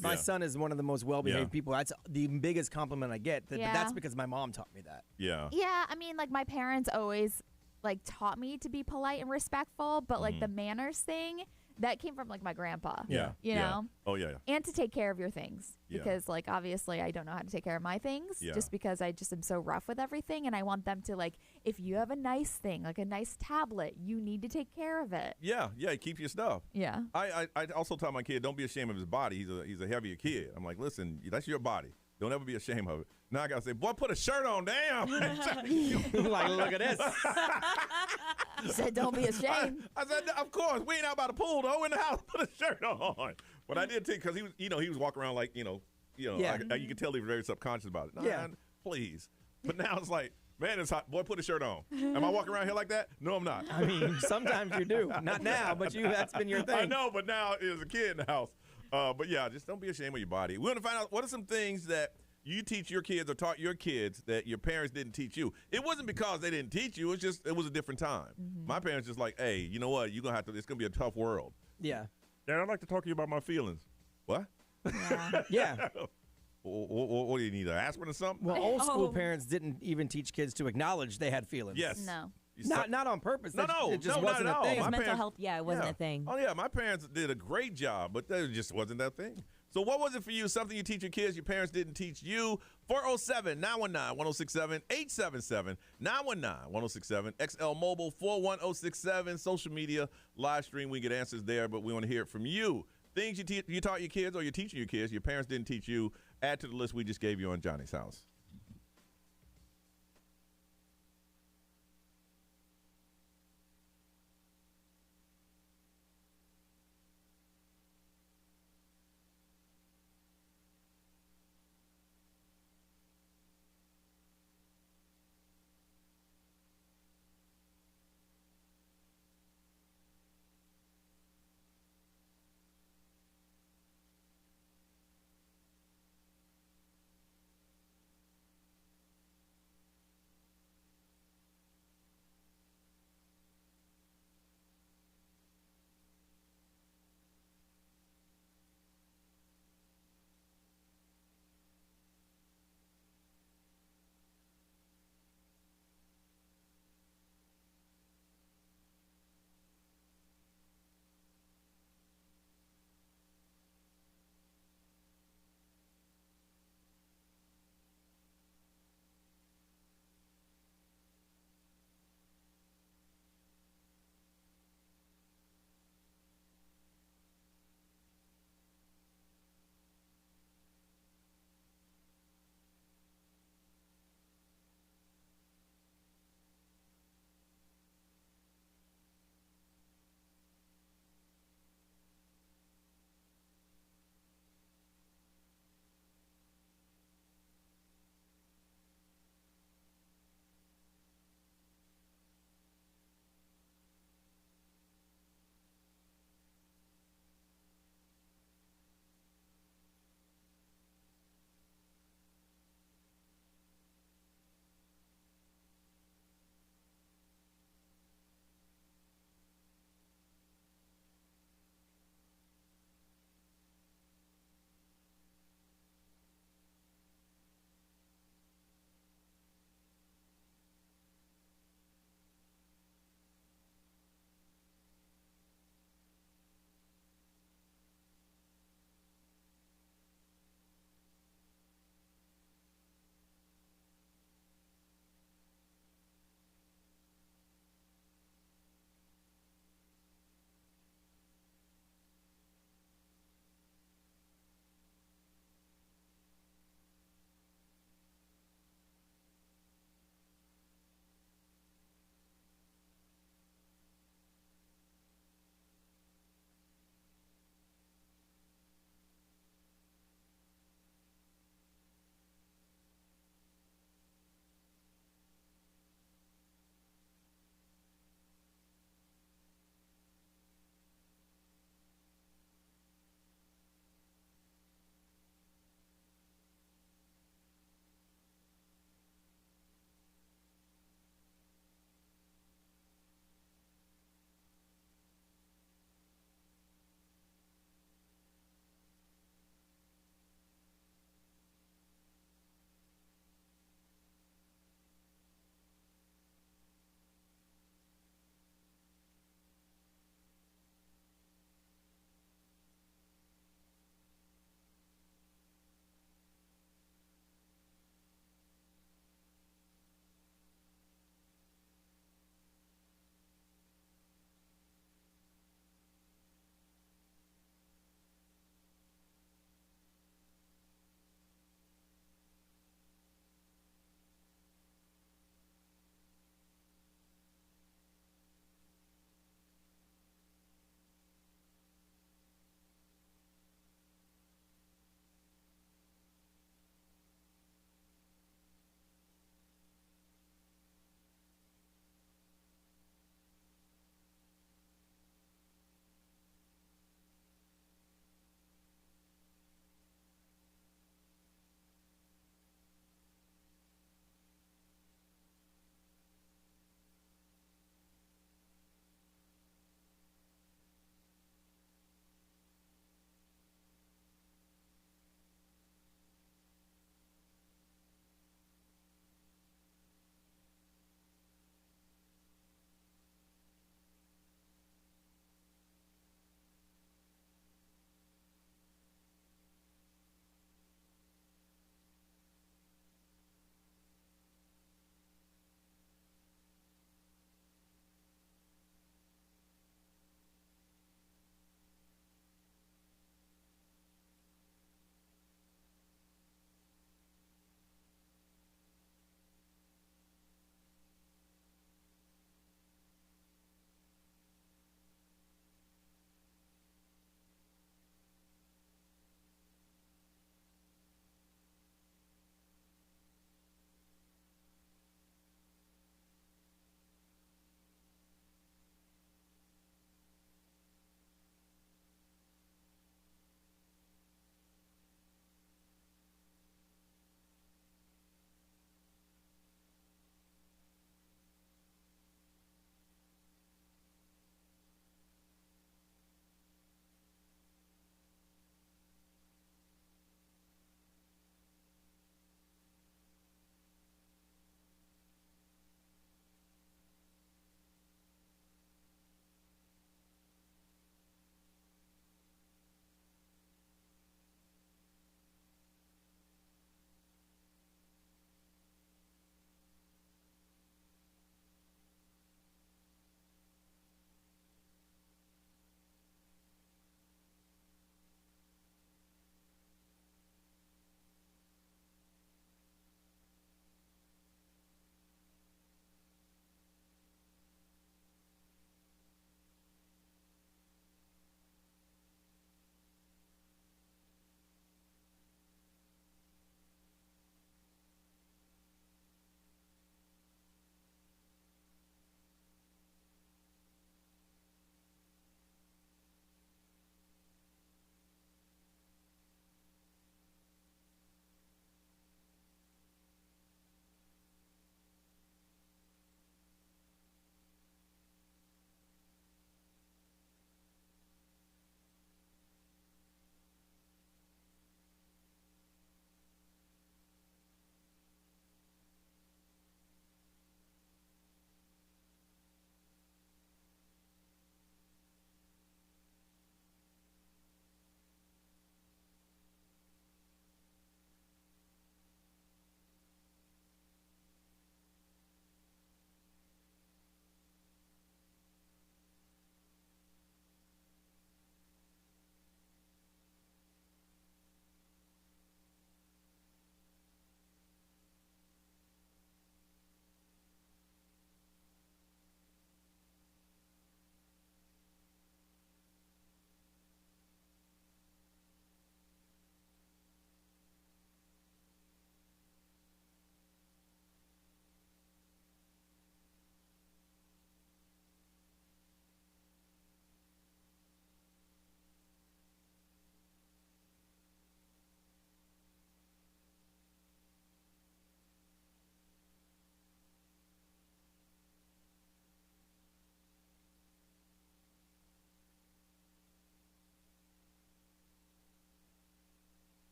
my son is one of the most well-behaved people. That's the biggest compliment I get. But that's because my mom taught me that. Yeah. Yeah, I mean, like my parents always like taught me to be polite and respectful, but like the manners thing, that came from like my grandpa. Yeah. You know? Oh, yeah. And to take care of your things. Yeah. Because like obviously I don't know how to take care of my things just because I just am so rough with everything and I want them to like, if you have a nice thing, like a nice tablet, you need to take care of it. Yeah, keep your stuff. Yeah. I also tell my kid, don't be ashamed of his body. He's a heavier kid. I'm like, listen, that's your body. Don't ever be ashamed of it. Now I got to say, boy, put a shirt on, damn. Like, look at this. You said don't be ashamed. I said, of course, we ain't out by the pool, though. In the house, put a shirt on. But I did think, because he was walking around like, you could tell he was very subconscious about it. Nah, please. But now it's like, man, it's hot. Boy, put a shirt on. Am I walking around here like that? No, I'm not. I mean, sometimes you do. Not now, but that's been your thing. I know, but now as a kid in the house. But yeah, just don't be ashamed of your body. We want to find out what are some things that you teach your kids or taught your kids that your parents didn't teach you. It wasn't because they didn't teach you. It was a different time. My parents just like, hey, you know what? It's going to be a tough world. Yeah. Dad, I'd like to talk to you about my feelings. What? Yeah. What do you need, an aspirin or something? Well, old school parents didn't even teach kids to acknowledge they had feelings. Yes. No. Not on purpose. No, it just wasn't not at a thing. all. Mental health, it wasn't a thing. Oh, yeah, my parents did a great job, but that just wasn't that thing. So what was it for you? Something you teach your kids your parents didn't teach you? 407-919-1067, 877-919-1067, XL Mobile 41067, social media, live stream. We get answers there, but we want to hear it from you. Things you taught your kids or you're teaching your kids, your parents didn't teach you. Add to the list we just gave you on Johnny's House.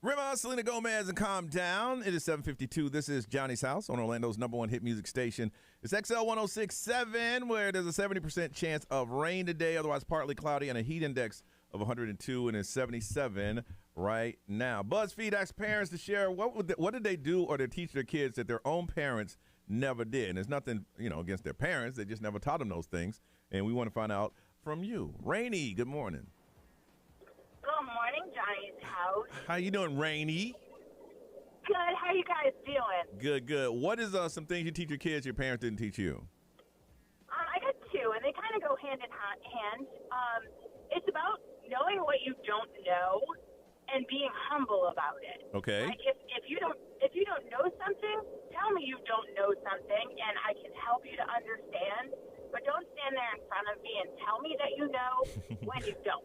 Rima, Selena Gomez, and Calm Down. It is 7:52. This is Johnny's House on Orlando's #1 hit music station. It's XL 106.7, where there's a 70% chance of rain today, otherwise partly cloudy, and a heat index of 102, and it's 77 right now. BuzzFeed asked parents to share what did they do or they teach their kids that their own parents never did. And there's nothing, against their parents. They just never taught them those things. And we want to find out from you. Rainey, good morning. Good morning, Johnny's House. How you doing, Rainey? Good. How you guys doing? Good, good. What is some things you teach your kids your parents didn't teach you? I got two, and they kind of go hand in hand. It's about knowing what you don't know and being humble about it. Okay. Like if you don't know something, tell me you don't know something, and I can help you to understand. But don't stand there in front of me and tell me that you know when you don't.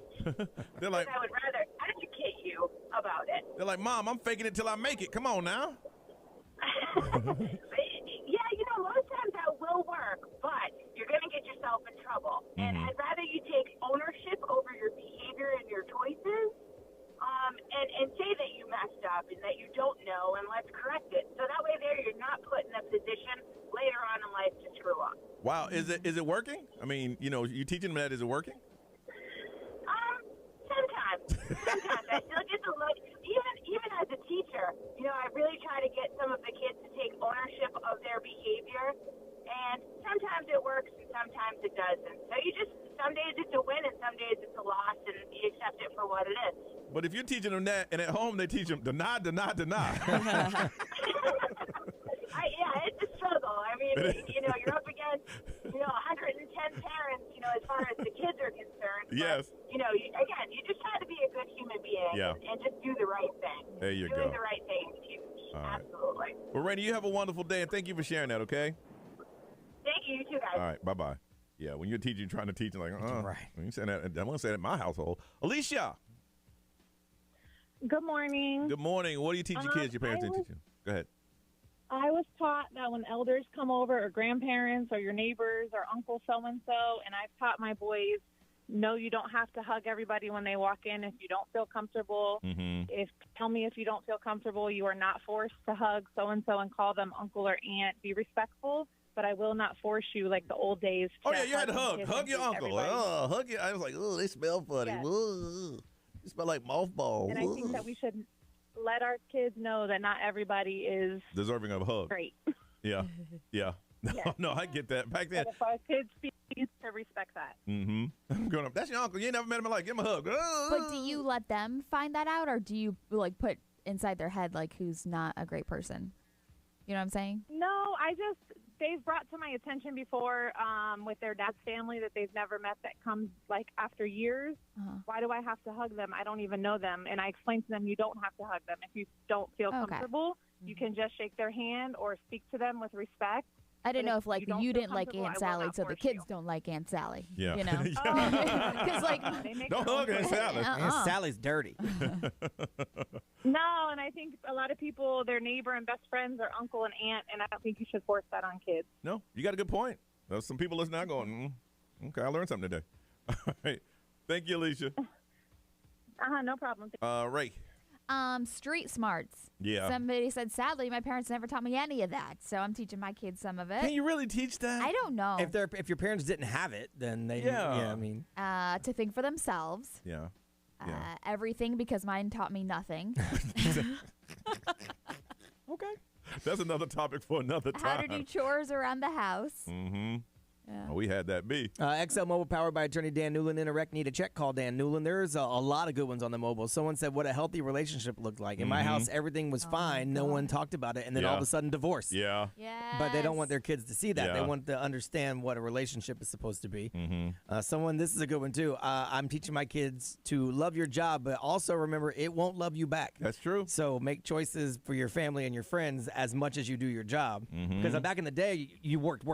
They're like, I would rather educate you about it. They're like, Mom, I'm faking it till I make it. Come on now. Yeah, most times that will work, but you're going to get yourself in trouble. And I'd rather you take ownership over your behavior and your choices, and say that you messed up and that you don't know, and let's correct it. So that way you're not put in a position later on in life to screw up. Wow, is it working? I mean, you teaching them that, is it working? Sometimes I still get the look. Even as a teacher, I really try to get some of the kids to take ownership of their behavior, and sometimes it works and sometimes it doesn't. So some days it's a win and some days it's a loss, and you accept it for what it is. But if you're teaching them that, and at home they teach them deny. Yeah, it's a struggle. I mean, you're up against, 110 parents, as far as the kids are concerned. Yes. But, you just try to be a good human being and just do the right thing. There you go. Doing the right thing is huge. All right. Absolutely. Well, Rainey, you have a wonderful day, and thank you for sharing that, okay? Thank you. You too, guys. All right, bye-bye. Yeah, when you're teaching, trying to teach, like, right. When you say that, I want to say that in my household. Alicia. Good morning. Good morning. What do you teach your kids your parents didn't teach you? Go ahead. I was taught that when elders come over, or grandparents, or your neighbors, or uncle so-and-so, and I've taught my boys, no, you don't have to hug everybody when they walk in if you don't feel comfortable. Tell me if you don't feel comfortable. You are not forced to hug so-and-so and call them uncle or aunt. Be respectful, but I will not force you like the old days. Oh, yeah, you had to hug your uncle. Hug your. I was like, they smell funny. Yes. You smell like mothballs. And I think that we should let our kids know that not everybody is deserving of a hug. Great. Yeah. Yeah. No, I get that. Back then. But if our kids speak, to respect that. I'm going up. That's your uncle. You ain't never met him in life. Give him a hug. But do you let them find that out, or do you put inside their head who's not a great person? You know what I'm saying? No, they've brought to my attention before with their dad's family that they've never met that comes after years. Why do I have to hug them? I don't even know them. And I explained to them, you don't have to hug them. If you don't feel comfortable, you can just shake their hand or speak to them with respect. I didn't know if you didn't like Aunt Sally, so the kids don't like Aunt Sally. Yeah. Because don't hug Aunt Sally. Aunt Sally's dirty. No, and I think a lot of people, their neighbor and best friends are uncle and aunt, and I don't think you should force that on kids. No, you got a good point. There's some people listening now going, okay, I learned something today. All right. Thank you, Alicia. No problem. Ray. Street smarts. Yeah. Somebody said, sadly, my parents never taught me any of that, so I'm teaching my kids some of it. Can you really teach that? I don't know. If your parents didn't have it, then they I mean. To think for themselves. Yeah. Everything, because mine taught me nothing. Okay. That's another topic for another time. How to do chores around the house. Yeah. Oh, we had that B. XL Mobile powered by attorney Dan Newland. Interact, need a check, call Dan Newland. There's a lot of good ones on the mobile. Someone said what a healthy relationship looked like. In my house, everything was fine. No one talked about it. And then all of a sudden, divorce. Yeah. But they don't want their kids to see that. They want to understand what a relationship is supposed to be. This is a good one, too. I'm teaching my kids to love your job, but also remember, it won't love you back. That's true. So make choices for your family and your friends as much as you do your job. Because back in the day, you worked.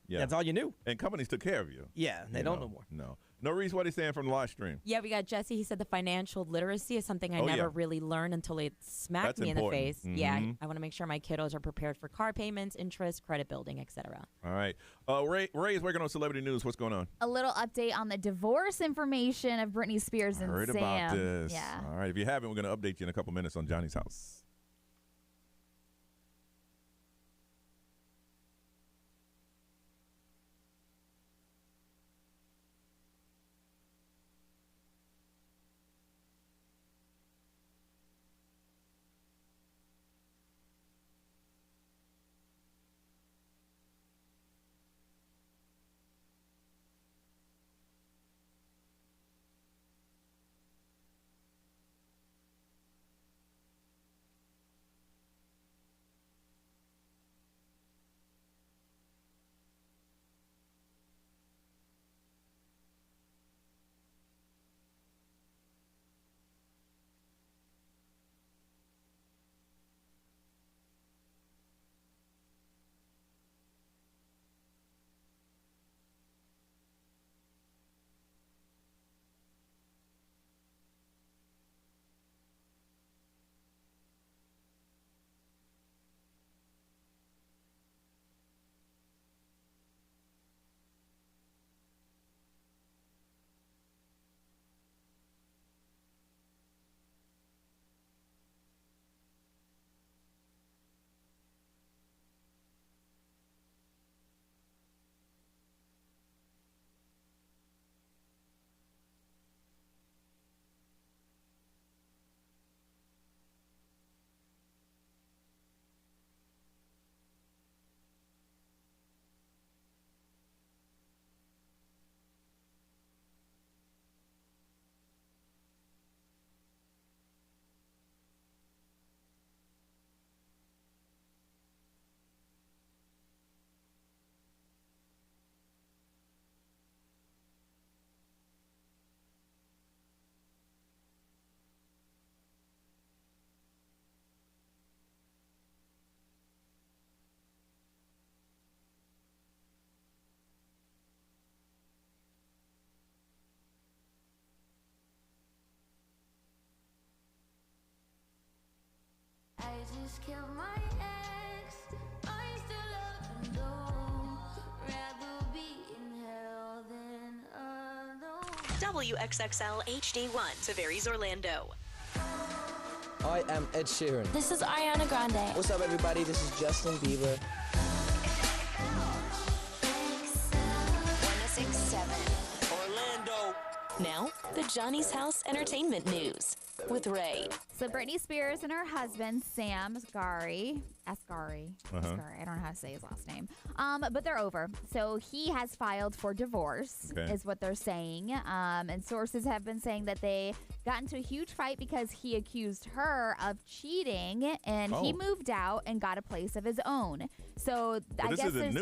Yeah. That's all you knew. And companies took care of you. Yeah, they don't no more. No. No, Reese, what are you saying from the live stream? Yeah, we got Jesse. He said the financial literacy is something I never really learned until it smacked That's me important. in the face. Mhm. Yeah, I want to make sure my kiddos are prepared for car payments, interest, credit building, etc. All right. Ray is working on celebrity news. What's going on? A little update on the divorce information of Britney Spears and Heard Sam. about this. Yeah. All right. If you haven't, we're going to update you in a couple minutes on Johnny's house. I just killed my ex. I still love him though. Rather be in hell than alone. WXXL HD1, Tavares, Orlando. I am Ed Sheeran. This is Ariana Grande. What's up, everybody? This is Justin Bieber. 1067, Orlando. Now, the Johnny's House Entertainment News with Ray. So Britney Spears and her husband, Sam Asghari, I don't know how to say his last name, but they're over. So he has filed for divorce, is what they're saying. And sources have been saying that they got into a huge fight because he accused her of cheating, and he moved out and got a place of his own. So I guess this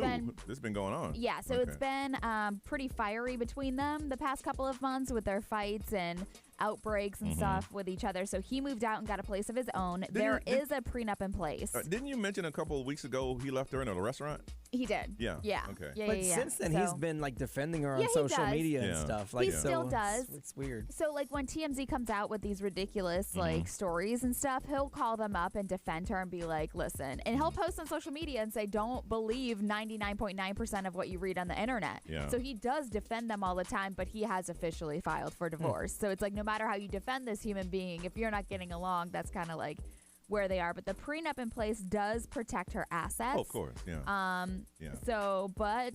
has been going on. Yeah, so it's been pretty fiery between them the past couple of months with their fights and outbreaks and stuff with each other. So he moved out and got a place of his own. There is a prenup in place. Didn't you mention a couple of weeks ago he left her in a restaurant? He did. Yeah. Yeah. Okay. Yeah, But since then, he's been like defending her on social media and stuff. Like, he still does. It's weird. So like when TMZ comes out with these ridiculous like stories and stuff, he'll call them up and defend her and be like, listen, and he'll post on social media and say, don't believe 99.9% of what you read on the internet. Yeah. So he does defend them all the time, but he has officially filed for divorce. So it's like no matter how you defend this human being, if you're not getting along, that's kind of like where they are. But the prenup in place does protect her assets. Oh, of course, yeah. So, but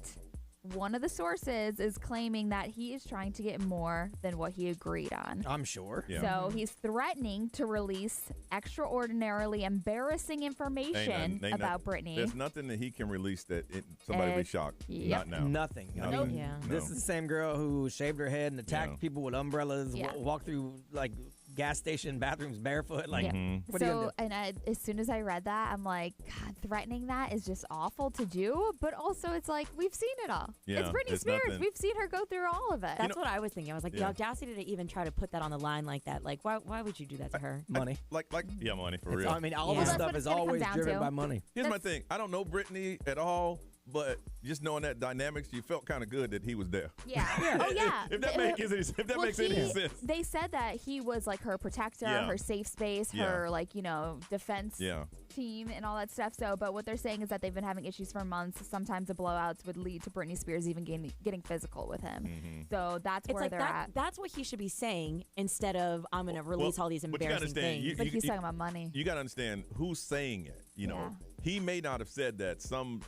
one of the sources is claiming that he is trying to get more than what he agreed on. I'm sure. Yeah. So he's threatening to release extraordinarily embarrassing information about Britney. There's nothing that he can release that somebody will be shocked. Yep. Not now. Nothing. I mean, this is the same girl who shaved her head and attacked people with umbrellas, walked through like gas station bathrooms barefoot. Like, what are you gonna do? And as soon as I read that, I'm like, God, threatening that is just awful to do. But also, it's like, we've seen it all. Yeah, it's Britney it's Spears. nothing. We've seen her go through all of it. That's what I was thinking. I was like, the audacity to even try to put that on the line like that. Like, why would you do that to her? Money. Yeah, money for real. I mean, all this stuff is always driven by money. Here's my thing. I don't know Britney at all, But just knowing that dynamics, you felt kind of good that he was there. Yeah. Oh, yeah. If that makes any sense. They said that he was like her protector, her safe space, her defense team and all that stuff. So, but what they're saying is that they've been having issues for months. Sometimes the blowouts would lead to Britney Spears even getting physical with him. So that's where they're at. That's what he should be saying instead of I'm going to release all these embarrassing things. Like he's talking about money. You got to understand who's saying it. You know, he may not have said that. Some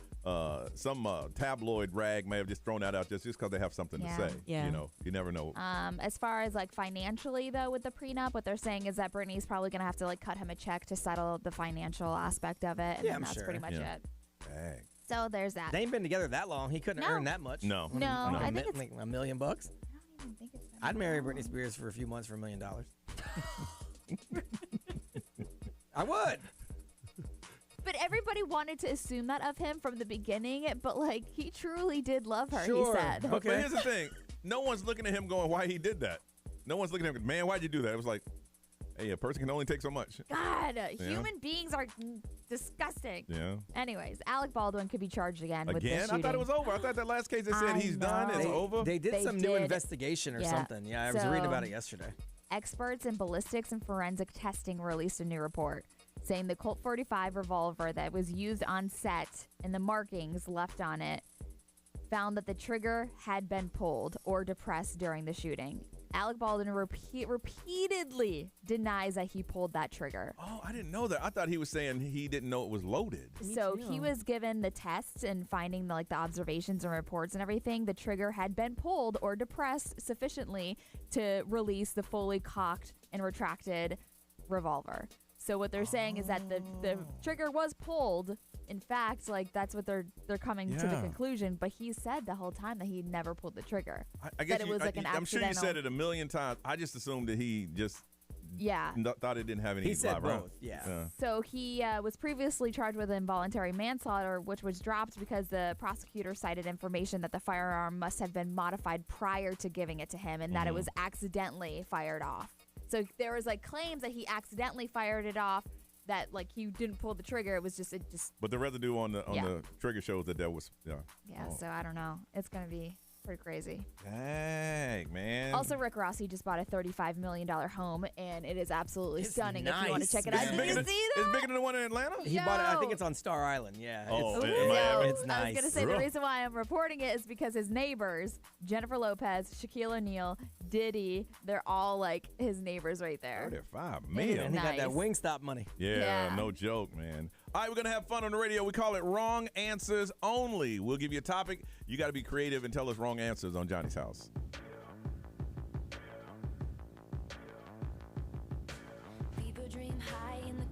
tabloid rag may have just thrown that out just because they have something to say. Yeah. You know, you never know. As far as like financially though, with the prenup, what they're saying is that Britney's probably gonna have to like cut him a check to settle the financial aspect of it, and then that's pretty much it. Dang. So there's that. They ain't been together that long. He couldn't earn that much. No. I think it's like $1 million. I don't even think it's. I'd marry Britney Spears for a few months for $1 million. I would. But everybody wanted to assume that of him from the beginning, but like he truly did love her, Sure. he said. But here's the thing. No one's looking at him going, why he did that. No one's looking at him going, man, why'd you do that? It was like, hey, a person can only take so much. God, human beings are disgusting. Yeah. Anyways, Alec Baldwin could be charged again with this Again? I thought it was over. I thought that last case they said he's done. It's over. They did some new investigation or something. Yeah, I was reading about it yesterday. Experts in ballistics and forensic testing released a new report saying the Colt 45 revolver that was used on set and the markings left on it found that the trigger had been pulled or depressed during the shooting. Alec Baldwin repeatedly denies that he pulled that trigger. Oh, I didn't know that. I thought he was saying he didn't know it was loaded. So he was given the tests and finding the observations and reports and everything. The trigger had been pulled or depressed sufficiently to release the fully cocked and retracted revolver. So what they're saying is that the trigger was pulled. In fact, that's what they're coming to the conclusion. But he said the whole time that he never pulled the trigger. I guess that it was like an accidental. I'm sure you said it a million times. I just assumed that he just thought it didn't have any. He said live both. Yeah. So he was previously charged with involuntary manslaughter, which was dropped because the prosecutor cited information that the firearm must have been modified prior to giving it to him, and that it was accidentally fired off. So there was claims that he accidentally fired it off, that he didn't pull the trigger. It was just But the residue on the trigger shows that was So I don't know. It's gonna be pretty crazy. Dang, man. Also, Rick Ross, he just bought a $35 million home, and it is absolutely stunning. nice. If you want to check it out, did you see that? It's bigger than the one in Atlanta? He bought it. I think it's on Star Island. Yeah. Oh, it's nice. I was gonna say the reason why I'm reporting it is because his neighbors, Jennifer Lopez, Shaquille O'Neal, Diddy, they're all his neighbors right there. $35 million. And he got that Wingstop money. Yeah, no joke, man. All right, we're going to have fun on the radio. We call it Wrong Answers Only. We'll give you a topic. You got to be creative and tell us wrong answers on Johnny's House. People dream high in the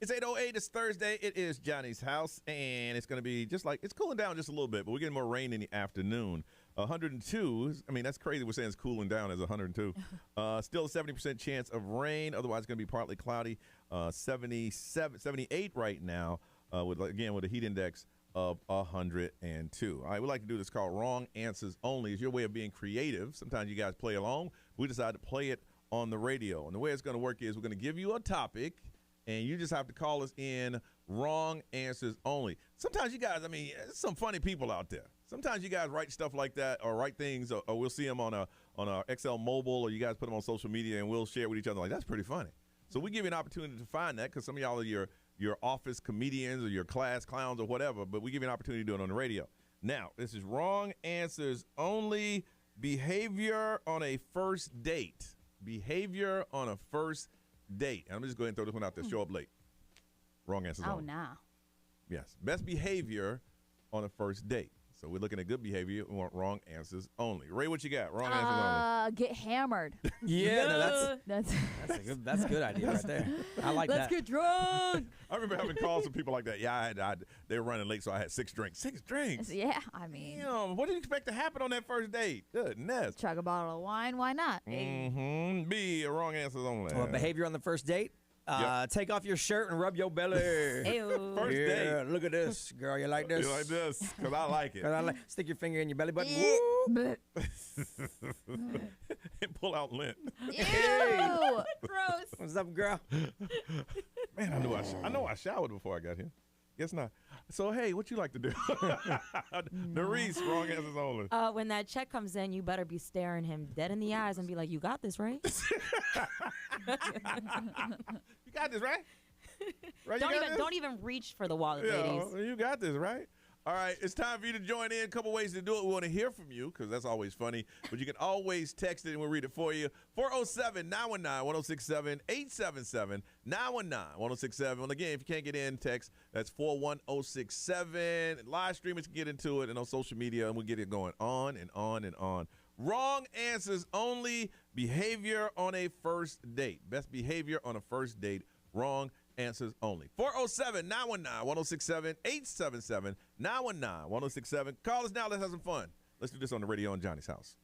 It's 8:08. It's Thursday. It is Johnny's house, and it's going to be just like it's cooling down just a little bit, but we're getting more rain in the afternoon. 102. I mean, that's crazy. We're saying it's cooling down as 102. Still a 70% chance of rain. Otherwise, it's going to be partly cloudy. 78 right now. With a heat index of 102. All right, we like to do this called Wrong Answers Only. It's your way of being creative. Sometimes you guys play along. We decide to play it on the radio. And the way it's going to work is we're going to give you a topic, and you just have to call us in wrong answers only. Sometimes you guys, I mean, there's some funny people out there. Sometimes you guys write stuff like that or write things, or we'll see them on a XL Mobile, or you guys put them on social media, and we'll share with each other. Like, that's pretty funny. So we give you an opportunity to find that because some of y'all are your office comedians or your class clowns or whatever, but we give you an opportunity to do it on the radio. Now, this is Wrong Answers Only. Behavior on a first date. Behavior on a first date. And I'm just going to throw this one out there. Show up late. Wrong answers only. Oh, no. Yes. Best behavior on a first date. So we're looking at good behavior. We want wrong answers only. Ray, what you got? Wrong answers only. Get hammered. Yeah, no, that's a good idea right there. I like that. Let's get drunk. I remember having calls from people like that. Yeah, they were running late, so I had 6 drinks. 6 drinks? Yeah, I mean. What do you expect to happen on that first date? Goodness. Chug a bottle of wine. Why not? Mm-hmm. B, wrong answers only. Well, behavior on the first date. Take off your shirt and rub your belly. Ew. First date. Look at this, girl. You like this? You like this? Because I like it. Stick your finger in your belly button. And pull out lint. Ew. Gross. What's up, girl? Man, I know I showered before I got here. Guess not. So, hey, what you like to do? Nerese, wrong answers only. When that check comes in, you better be staring him dead in the eyes and be like, you got this, right? You got this, right? Right, don't even reach for the wallet, ladies. You got this, right? All right, it's time for you to join in. A couple ways to do it. We want to hear from you because that's always funny. But you can always text it and we'll read it for you. 407-919-1067, 877-919-1067. And again, if you can't get in, text. That's 41067. Live streamers can get into it and on social media, and we'll get it going on and on and on. Wrong answers only. Behavior on a first date. Best behavior on a first date. Wrong answers only. 407-919-1067, 877-919-1067. Call us now. Let's have some fun. Let's do this on the radio in Johnny's house.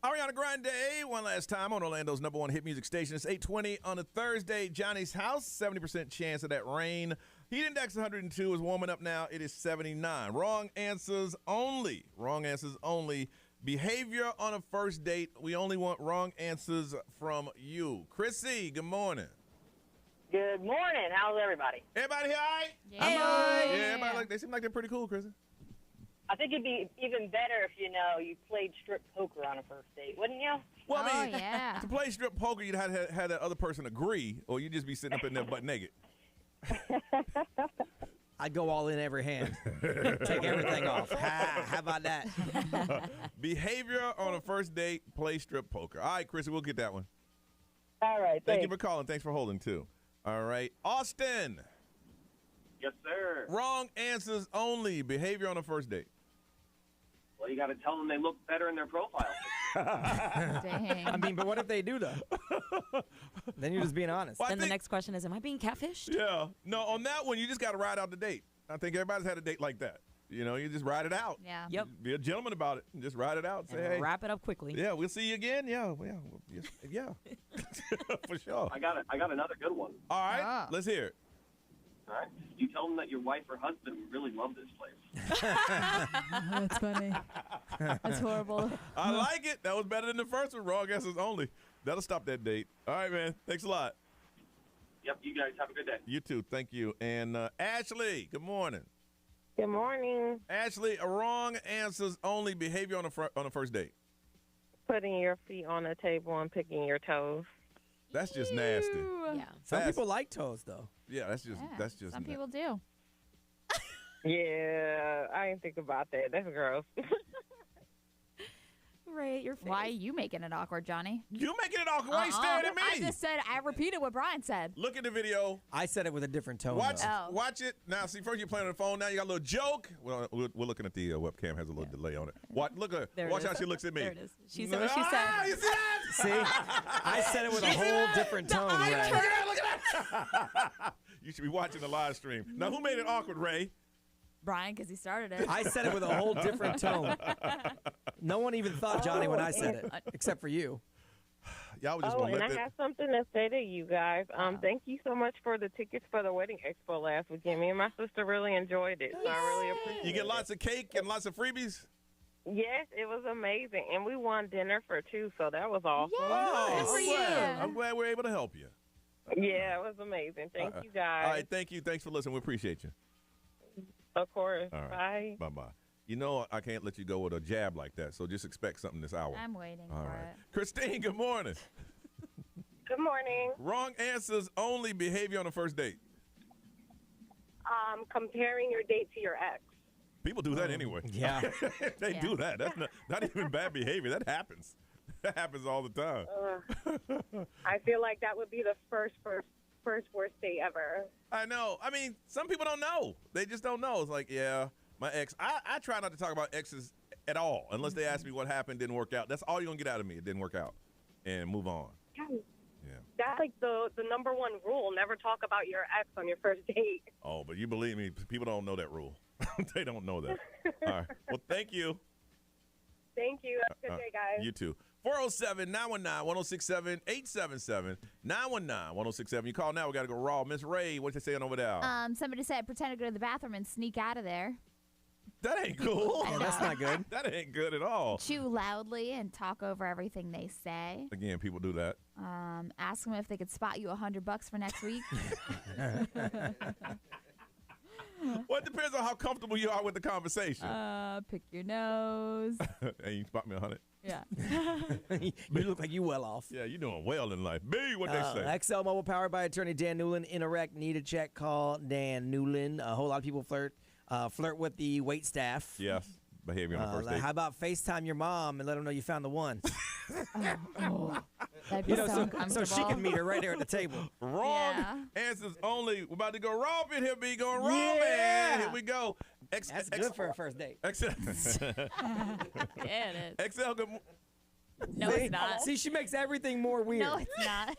Ariana Grande, one last time on Orlando's number one hit music station. It's 8:20 on a Thursday. Johnny's house, 70% chance of that rain. Heat index 102 is warming up now. It is 79. Wrong answers only. Wrong answers only. Behavior on a first date. We only want wrong answers from you. Chrissy, good morning. Good morning. How's everybody? Everybody here, all right? Yeah. Yeah, everybody they seem like they're pretty cool, Chrissy. I think it'd be even better if, you played strip poker on a first date, wouldn't you? Well, I mean, to play strip poker, you'd have to have that other person agree, or you'd just be sitting up in there butt naked. I'd go all in every hand. Take everything off. How about that? Behavior on a first date, play strip poker. All right, Chrissy, we'll get that one. All right, Thank you for calling. Thanks for holding, too. All right. Austin. Yes, sir. Wrong answers only. Behavior on a first date. Well, you got to tell them they look better in their profile. Dang. I mean, but what if they do, though? Then you're just being honest. Then the next question is, am I being catfished? Yeah. No, on that one, you just got to ride out the date. I think everybody's had a date like that. You just ride it out. Yeah. Yep. Be a gentleman about it. And just ride it out. Say, And hey. wrap it up quickly. Yeah, we'll see you again. Yeah. For sure. I got another good one. All right. Let's hear it. All right. You tell them that your wife or husband really love this place. That's funny. That's horrible. I like it. That was better than the first one. Wrong answers only. That'll stop that date. All right, man. Thanks a lot. Yep. You guys have a good day. You too. Thank you. And Ashley, good morning. Good morning. Ashley, wrong answers only. Behavior on a first date. Putting your feet on the table and picking your toes. That's just nasty. Yeah. Some people like toes, though. Yeah, that's just. Some people do. Yeah, I didn't think about that. That's gross. Right, your face. Why are you making it awkward, Johnny? You making it awkward? Why you staring at me? I just said, I repeated what Brian said. Look at the video. I said it with a different tone. Watch it. Now, see, first you're playing on the phone. Now you got a little joke. Well, we're looking at the webcam. Has a little delay on it. Watch how she looks at me. There it is. She said what she said. You see that? See? I said it with a whole different tone, Ray. Look at that. You should be watching the live stream. Now, who made it awkward, Ray? Brian, because he started it. I said it with a whole different tone. No one even thought Johnny when I said it, except for you. Y'all just and I have something to say to you guys. Thank you so much for the tickets for the wedding expo last weekend. Me and my sister really enjoyed it, so I really appreciate it. You get lots of cake and lots of freebies? Yes, it was amazing. And we won dinner for two, so that was awesome. I'm glad we're able to help you. Yeah, it was amazing. Thank you, guys. All right, thank you. Thanks for listening. We appreciate you. Of course. All right. Bye. Bye-bye. You know I can't let you go with a jab like that, so just expect something this hour. I'm waiting All for right. it. Christine, good morning. Good morning. Wrong answers only. Behavior on the first date. Comparing your date to your ex. People do that anyway. Yeah. They do that. That's not even bad behavior. That happens. That happens all the time. I feel like that would be the first worst date ever. I know. I mean, some people don't know. They just don't know. It's like, yeah, my ex. I try not to talk about exes at all unless they ask me what happened, didn't work out. That's all you're going to get out of me. It didn't work out. And move on. Yeah. That's like the number one rule. Never talk about your ex on your first date. Oh, but you believe me, people don't know that rule. They don't know that. All right. Well, thank you. Thank you. Have a good day, guys. You too. 407-919-1067, 877-919-1067. You call now. We got to go raw. Miss Ray, what you saying over there? Somebody said pretend to go to the bathroom and sneak out of there. That ain't cool. I know. That's not good. That ain't good at all. Chew loudly and talk over everything they say. Again, people do that. Ask them if they could spot you $100 for next week. Well, it depends on how comfortable you are with the conversation. Pick your nose. Hey, you spot me 100. Yeah. You look like you well off. Yeah, you're doing well in life. B, what they say. XL Mobile powered by attorney Dan Newland. Interact, need a check, call Dan Newland. A whole lot of people flirt with the wait staff. Yes, behavior on the first date. How about FaceTime your mom and let her know you found the one? That'd be so she can meet her right there at the table. Wrong answers only. We're about to go raw in here, B. Going raw, man. Here we go. That's good for a first date. XL. Yeah, it is. XL, good No, it's not. See, she makes everything more weird. No, it's not.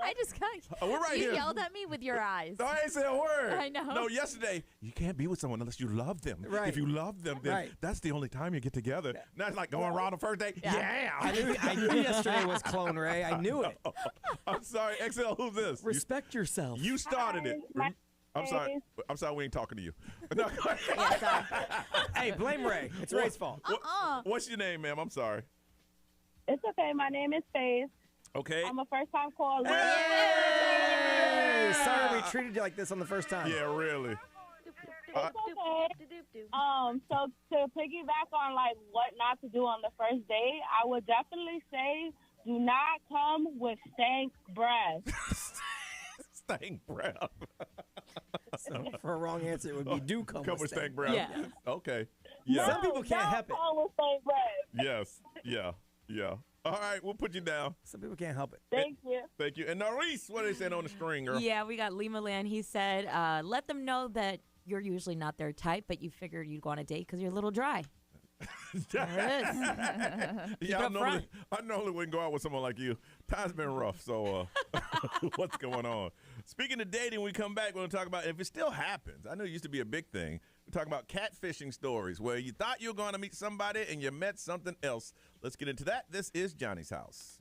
I just got We're right you here. yelled at me with your eyes. I ain't say a word. I know. No, yesterday, you can't be with someone unless you love them. Right. If you love them, then that's the only time you get together. Not like going around the first date. Yeah. I knew yesterday was Clone Ray. I knew it. I'm sorry, XL, who's this? Respect yourself. You started it. I'm sorry. I'm sorry we ain't talking to you. No. Hey, blame Ray. It's Ray's fault. What's your name, ma'am? I'm sorry. It's okay. My name is Faith. Okay. I'm a first-time caller. Hey, sorry we treated you like this on the first time. Yeah, really. It's okay. So to piggyback on like what not to do on the first date, I would definitely say do not come with stank breath. Stank breath. So for a wrong answer, it would be do come with stank breath. Yeah. Okay. Yeah. Some people can't help it. Come with stank breath. Yes. Yeah. Yeah. All right, we'll put you down. Some people can't help it. Thank you. Thank you. And Maurice, what are they saying on the string, girl? Yeah, we got Lima Land. He said, let them know that you're usually not their type, but you figured you'd go on a date because you're a little dry. There it is. Yeah, I normally wouldn't go out with someone like you. Time's been rough, so what's going on? Speaking of dating, when we come back, we're going to talk about if it still happens. I know it used to be a big thing. We're talking about catfishing stories where you thought you were going to meet somebody and you met something else. Let's get into that. This is Johnny's House.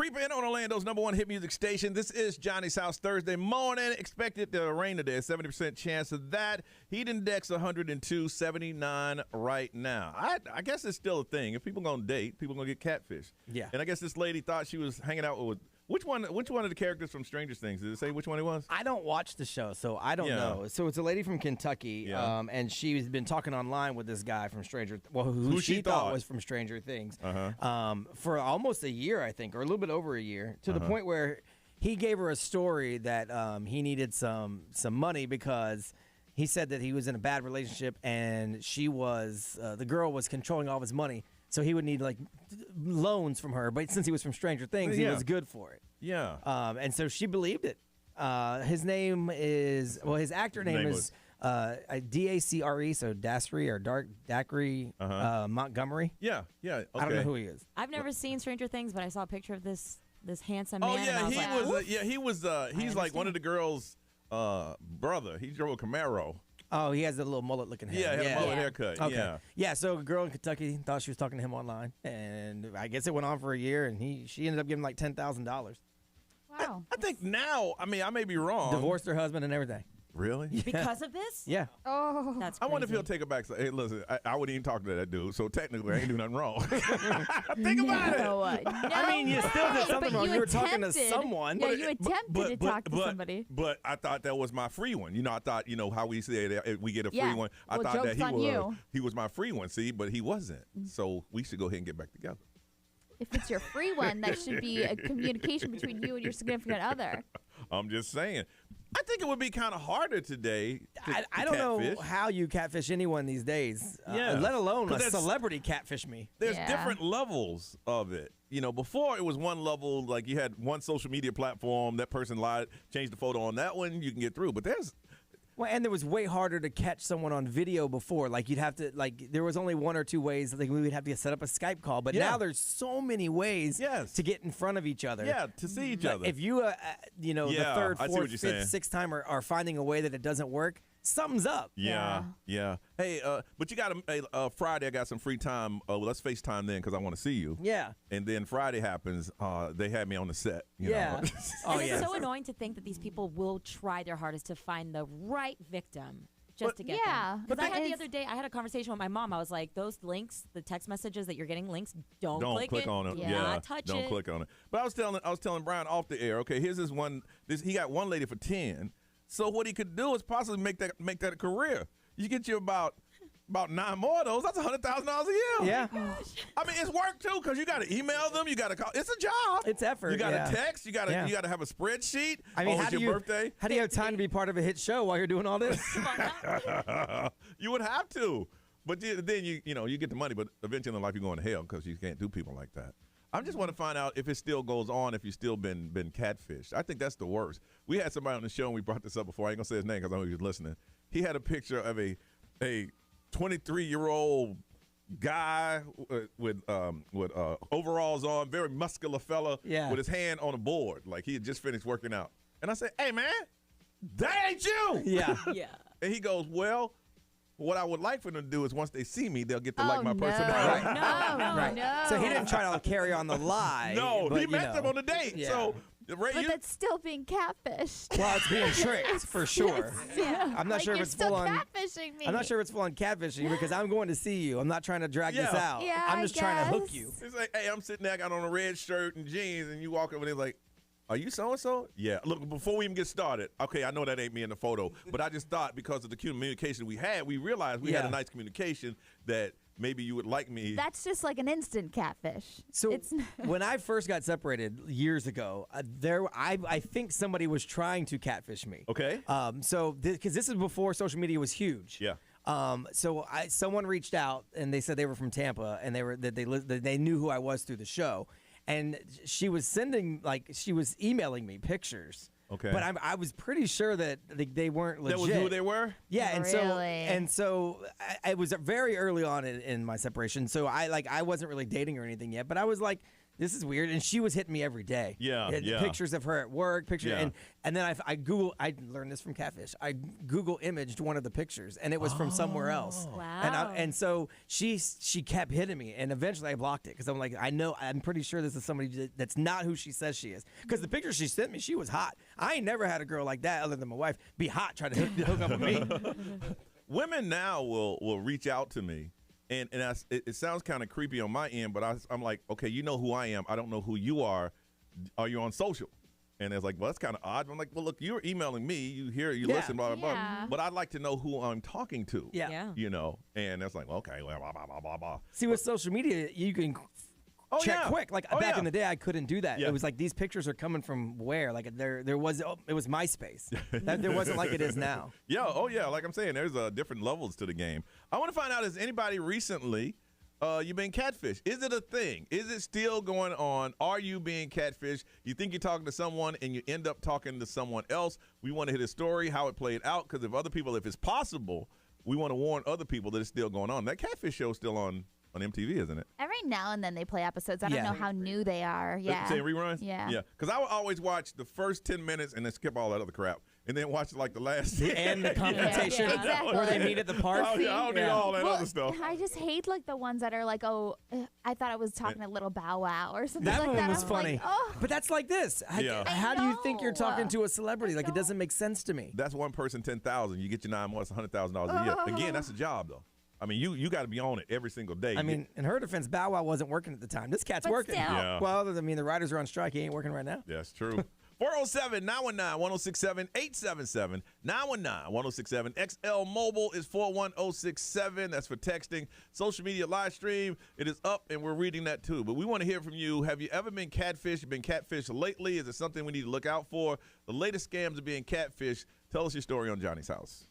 Creeping on Orlando's #1 hit music station. This is Johnny's House Thursday morning. Expected to rain today. 70% chance of that. Heat index 102, 79 right now. I guess it's still a thing. If people going to date, people going to get catfish. Yeah. And I guess this lady thought she was hanging out with which one of the characters from Stranger Things? Did it say which one it was? I don't watch the show, so I don't know. So it's a lady from Kentucky, and she's been talking online with this guy from who she thought was from Stranger Things, for almost a year, I think, or a little bit over a year, to the point where he gave her a story that he needed some money because he said that he was in a bad relationship and the girl was controlling all of his money. So he would need like loans from her, but since he was from Stranger Things, he was good for it. Yeah. And so she believed it. His actor name is Dacre, so Dasry or Dacre Montgomery. Yeah, yeah. Okay. I don't know who he is. I've never seen Stranger Things, but I saw a picture of this handsome man. Oh yeah, he was. He's like one of the girls' brother. He drove a Camaro. Oh, he has a little mullet-looking hair. Yeah, he had a mullet haircut. Okay. Yeah, so a girl in Kentucky thought she was talking to him online, and I guess it went on for a year, and she ended up giving like $10,000. Wow. I think now, I may be wrong. Divorced her husband and everything. Really? Yeah. Because of this? Yeah. Oh, that's. I wonder if he'll take it back. Hey, listen, I wouldn't even talk to that dude. So technically, I ain't do nothing wrong. Think about it. No, I mean, you still did something wrong. You were talking to someone. Yeah, you attempted to talk to somebody. But I thought that was my free one. I thought, how we say that we get a free one. I thought joke's that on he was my free one. See, but he wasn't. So we should go ahead and get back together. If it's your free one, that should be a communication between you and your significant other. I'm just saying. I think it would be kind of harder today. I don't know how you catfish anyone these days, let alone a celebrity catfish me. There's different levels of it. Before it was one level, like you had one social media platform, that person lied, changed the photo on that one, you can get through. But and there was way harder to catch someone on video before. Like you'd have to, there was only one or two ways. Like we would have to set up a Skype call. But now there's so many ways to get in front of each other. Yeah, to see each other. If you, the third, fourth, fifth, sixth time are finding a way that it doesn't work, something's up. Yeah. Hey, but you got Friday. I got some free time. Let's FaceTime then because I want to see you. Yeah. And then Friday happens. They had me on the set. And it's so annoying to think that these people will try their hardest to find the right victim just to get them. Because I had the other day, I had a conversation with my mom. I was like, those links, the text messages that you're getting links, don't click on it. Yeah, touch it. Don't click on it. But I was telling Brian off the air. Okay, here's this one. He got one lady for 10. So what he could do is possibly make that a career. You get you about 9 more of those. That's $100,000 a year. Yeah. I mean, it's work too because you got to email them. You got to call. It's a job. It's effort. You got to text. You got to have a spreadsheet. I mean, it's your birthday. How do you have time to be part of a hit show while you're doing all this? You would have to, but then you get the money. But eventually in life you're going to hell because you can't do people like that. I just want to find out if it still goes on, if you've still been catfished. I think that's the worst. We had somebody on the show, and we brought this up before. I ain't going to say his name because I know he was listening. He had a picture of a 23-year-old guy with overalls on, very muscular fella, with his hand on a board, like he had just finished working out. And I said, hey, man, that ain't you. Yeah. And he goes, well, what I would like for them to do is once they see me, they'll get to like my personality. No. So he didn't try to carry on the lie. No, he met them on a date. Yeah. So, Ray, but that's still being catfished. Well, it's being tricked for sure. I'm not sure if it's full on catfishing me. I'm not sure if it's full on catfishing because I'm going to see you. I'm not trying to drag this out. Yeah, I'm just trying to hook you. It's like, hey, I'm sitting there, I got on a red shirt and jeans, and you walk over there like, are you so-and-so? Yeah. Look, before we even get started, okay, I know that ain't me in the photo, but I just thought because of the communication we had, we realized we had a nice communication that maybe you would like me. That's just like an instant catfish. So when I first got separated years ago, I think somebody was trying to catfish me. Okay. Because this is before social media was huge. Yeah. Someone reached out and they said they were from Tampa and they knew who I was through the show. And she was emailing me pictures. Okay. But I was pretty sure that they weren't legit. That was who they were? Yeah. Really? And so it was very early on in my separation. So I wasn't really dating or anything yet. But I was like, this is weird. And she was hitting me every day. Yeah, Pictures of her at work, pictures. And then I learned this from Catfish. I Google imaged one of the pictures, and it was from somewhere else. Wow. And so she kept hitting me, and eventually I blocked it because I'm like, I'm pretty sure this is somebody that's not who she says she is. Because the picture she sent me, she was hot. I ain't never had a girl like that other than my wife be hot trying to hook up with me. Women now will reach out to me. And it sounds kind of creepy on my end, but I'm like, okay, you know who I am. I don't know who you are. Are you on social? And it's like, well, that's kind of odd. I'm like, well, look, you're emailing me. You hear, you listen, blah, blah, blah. But I'd like to know who I'm talking to. Yeah. You know? And it's like, okay, well, blah, blah, blah, blah, blah. See, with social media, you can check quick. Like back in the day, I couldn't do that. It was like these pictures are coming from where? Like it was MySpace. There wasn't like it is now. Yeah. Oh yeah. Like I'm saying, there's different levels to the game. I want to find out, has anybody recently you've been catfished? Is it a thing? Is it still going on? Are you being catfished? You think you're talking to someone and you end up talking to someone else? We want to hear the story, how it played out, because if it's possible, we want to warn other people that it's still going on. That Catfish show is still on MTV, isn't it? Every now and then they play episodes. I don't know how new they are. Yeah. Say reruns? Yeah. Yeah. Because I would always watch the first 10 minutes and then skip all that other crap. And then watch like the last. And the confrontation. Exactly. Where they meet at the park. I don't need all that other stuff. I just hate like the ones that are like, oh, I thought I was talking to Little Bow Wow or something that like one that. was I'm funny. Like, oh. But that's like this. How do you think you're talking to a celebrity? Like, it doesn't make sense to me. That's one person, 10,000. You get your 9 months, $100,000 a year. Again, that's a job, though. I mean, you got to be on it every single day. I mean, in her defense, Bow Wow wasn't working at the time. This cat's working. Yeah. Well, the writers are on strike. He ain't working right now. That's true. 407-919-1067, 877-919-1067. XL Mobile is 41067. That's for texting. Social media live stream, it is up, and we're reading that too. But we want to hear from you. Have you ever been catfished? Been catfished lately? Is it something we need to look out for? The latest scams of being catfished. Tell us your story on Johnny's House.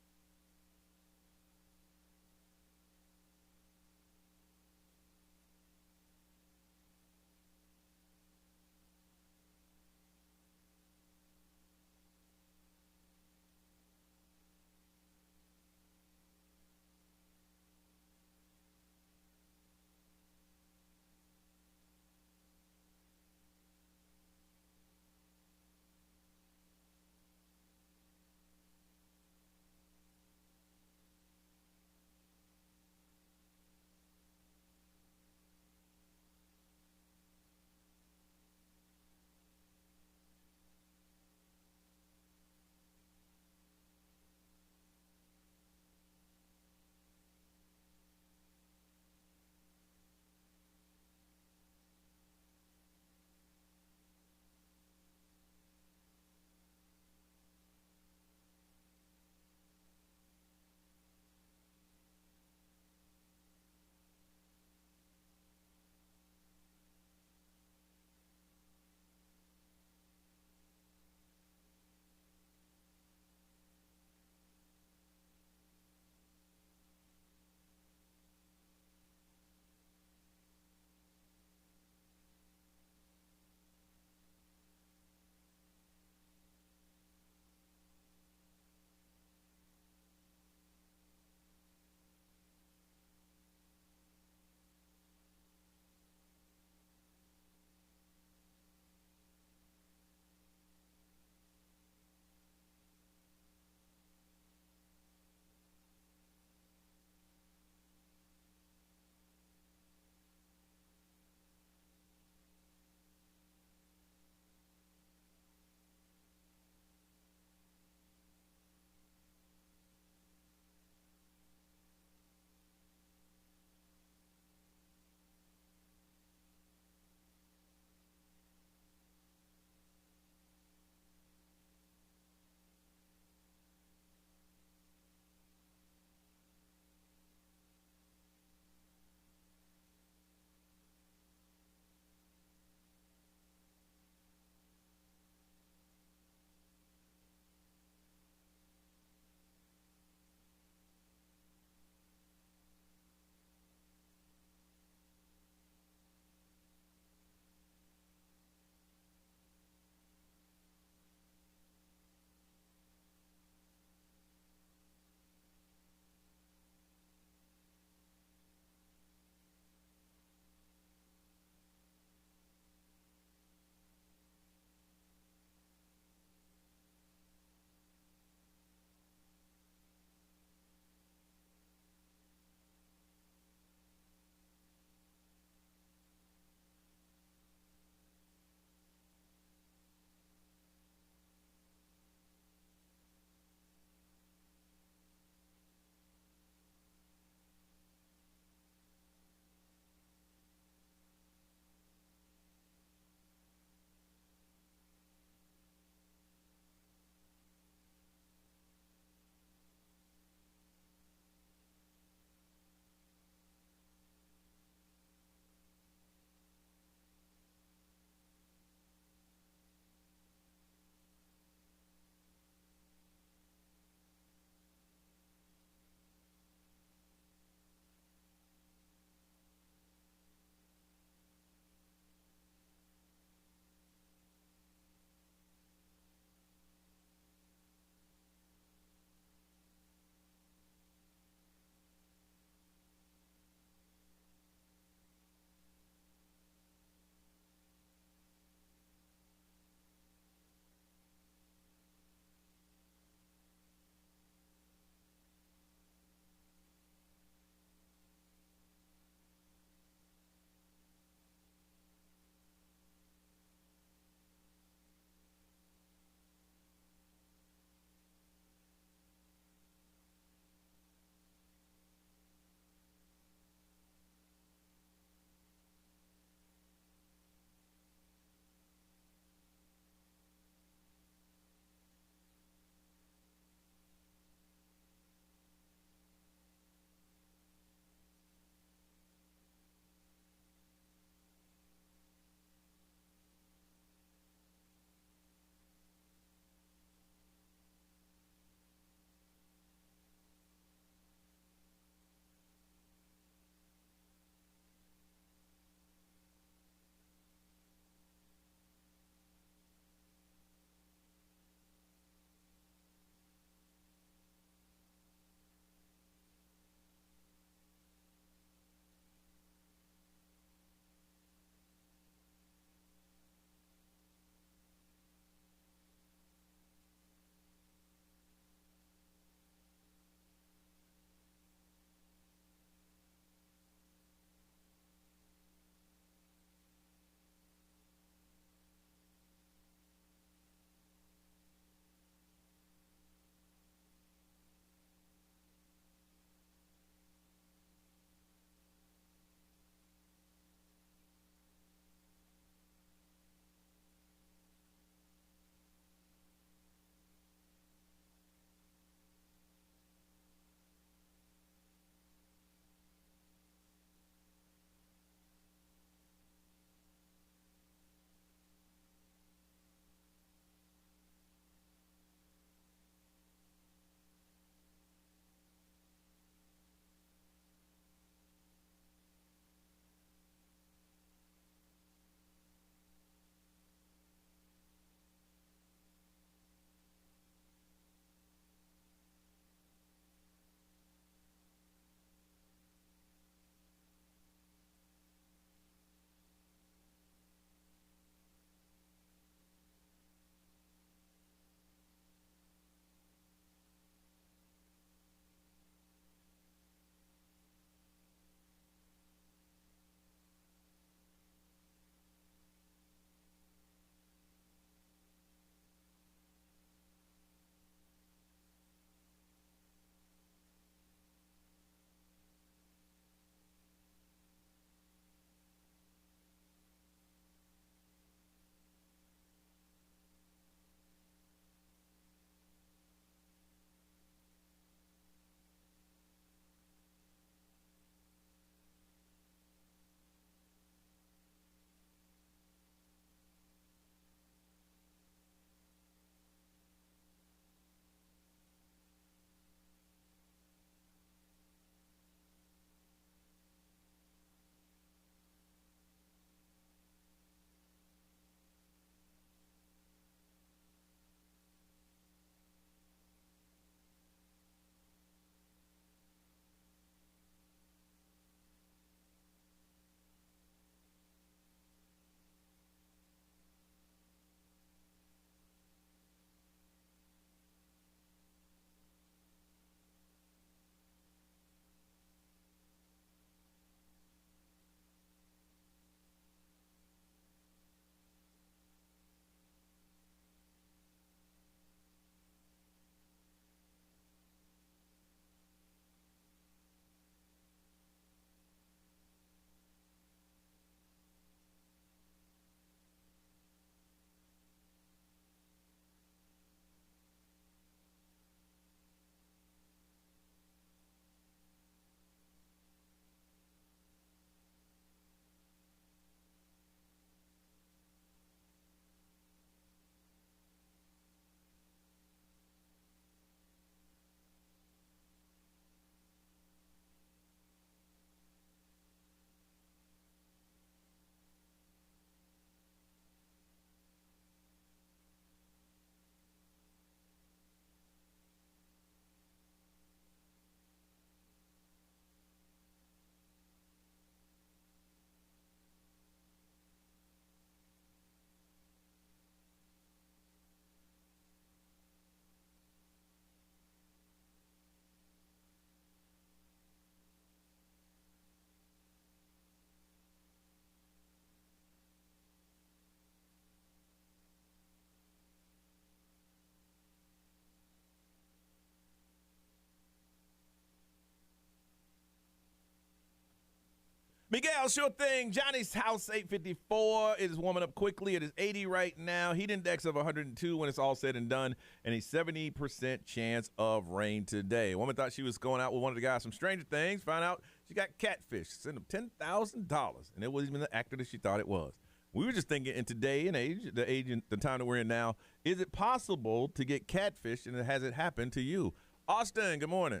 Miguel, sure thing. Johnny's house, 854. It is warming up quickly. It is 80 right now. Heat index of 102 when it's all said and done, and a 70% chance of rain today. A woman thought she was going out with one of the guys from Stranger Things. Found out she got catfish. Sent him $10,000, and it wasn't even the actor that she thought it was. We were just thinking in today and the time that we're in now, is it possible to get catfish, and has it happened to you? Austin, good morning.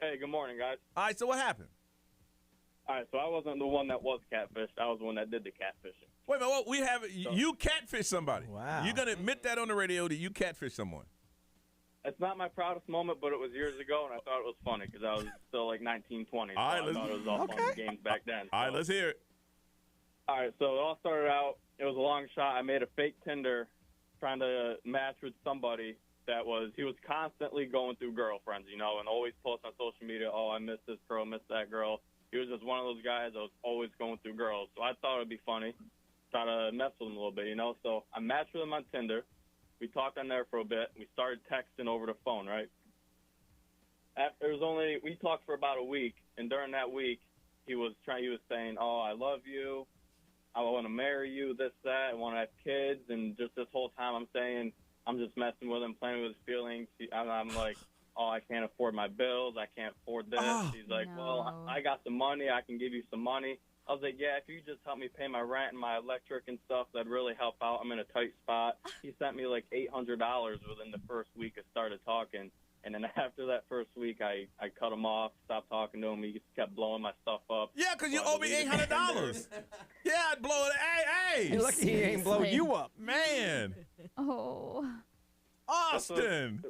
Hey, good morning, guys. All right, so what happened? All right, so I wasn't the one that was catfished. I was the one that did the catfishing. Wait a minute, we have you catfish somebody. Wow. You're gonna admit that on the radio that you catfish someone. It's not my proudest moment, but it was years ago, and I thought it was funny because I was still like 19, 20. So All right, I thought it was all fun and games back then. All right, let's hear it. All right, so it all started out, it was a long shot. I made a fake Tinder trying to match with somebody he was constantly going through girlfriends, and always post on social media, oh, I miss this girl, miss that girl. He was just one of those guys that was always going through girls. So I thought it would be funny, try to mess with him a little bit, So I matched with him on Tinder. We talked on there for a bit. We started texting over the phone, right? We talked for about a week, and during that week, he was saying, oh, I love you. I want to marry you, this, that. I want to have kids. And just this whole time I'm saying, I'm just messing with him, playing with his feelings. I'm like, oh, I can't afford my bills. I can't afford this. He's like, well, I got the money. I can give you some money. I was like, yeah, if you just help me pay my rent and my electric and stuff, that'd really help out. I'm in a tight spot. He sent me like $800 within the first week I started talking. And then after that first week, I cut him off, stopped talking to him. He just kept blowing my stuff up. Yeah, because you owe me $800. Yeah, I'd blow it. Hey. You're lucky he ain't blow you up. Man. Oh. Austin.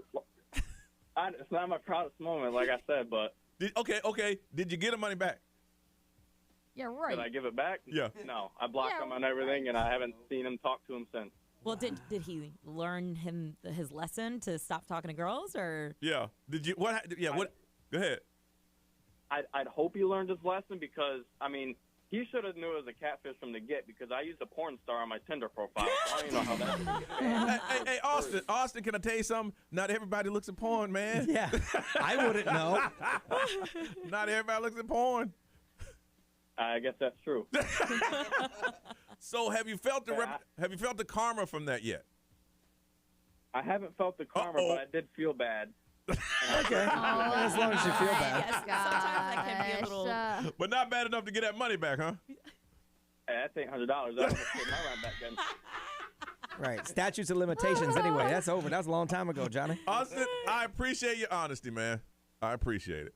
It's not my proudest moment, like I said, but... Okay. Did you get the money back? Yeah, right. Did I give it back? Yeah. No, I blocked him on everything, and I haven't seen him talk to him since. Well, did he learn his lesson to stop talking to girls, or? Yeah. Did you? What? Yeah. What? Go ahead. I'd hope he learned his lesson because he should have knew it was a catfish from the get because I used a porn star on my Tinder profile. So I don't even know how that. Hey, Austin, can I tell you something? Not everybody looks at porn, man. Yeah, I wouldn't know. Not everybody looks at porn. I guess that's true. So have you felt the karma from that yet? I haven't felt the karma, but I did feel bad. Okay. As long as you feel bad. Yes, sometimes that can be a little. But not bad enough to get that money back, huh? Hey, that's $800. I almost paid my rent back then. Right. Statutes of limitations. Anyway, that's over. That was a long time ago, Johnny. Austin, I appreciate your honesty, man. I appreciate it.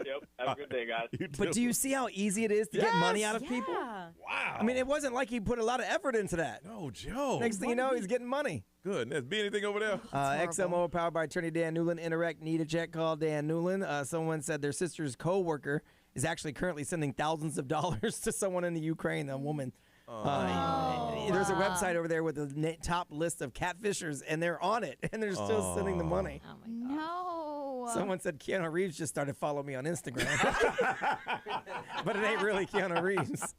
Yep. Have a good day, guys. But do you see how easy it is to get money out of people? Wow. I mean, it wasn't like he put a lot of effort into that. No, Joe. Next thing you know, he's getting money. Goodness. Be anything over there? XMO powered by attorney Dan Newland. Interact. Need a check? Call Dan Newland. Someone said their sister's co-worker is actually currently sending thousands of dollars to someone in the Ukraine, a woman. There's a website over there with the top list of catfishers, and they're on it, and they're still sending the money. Oh, my God. No. Someone said Keanu Reeves just started following me on Instagram. But it ain't really Keanu Reeves.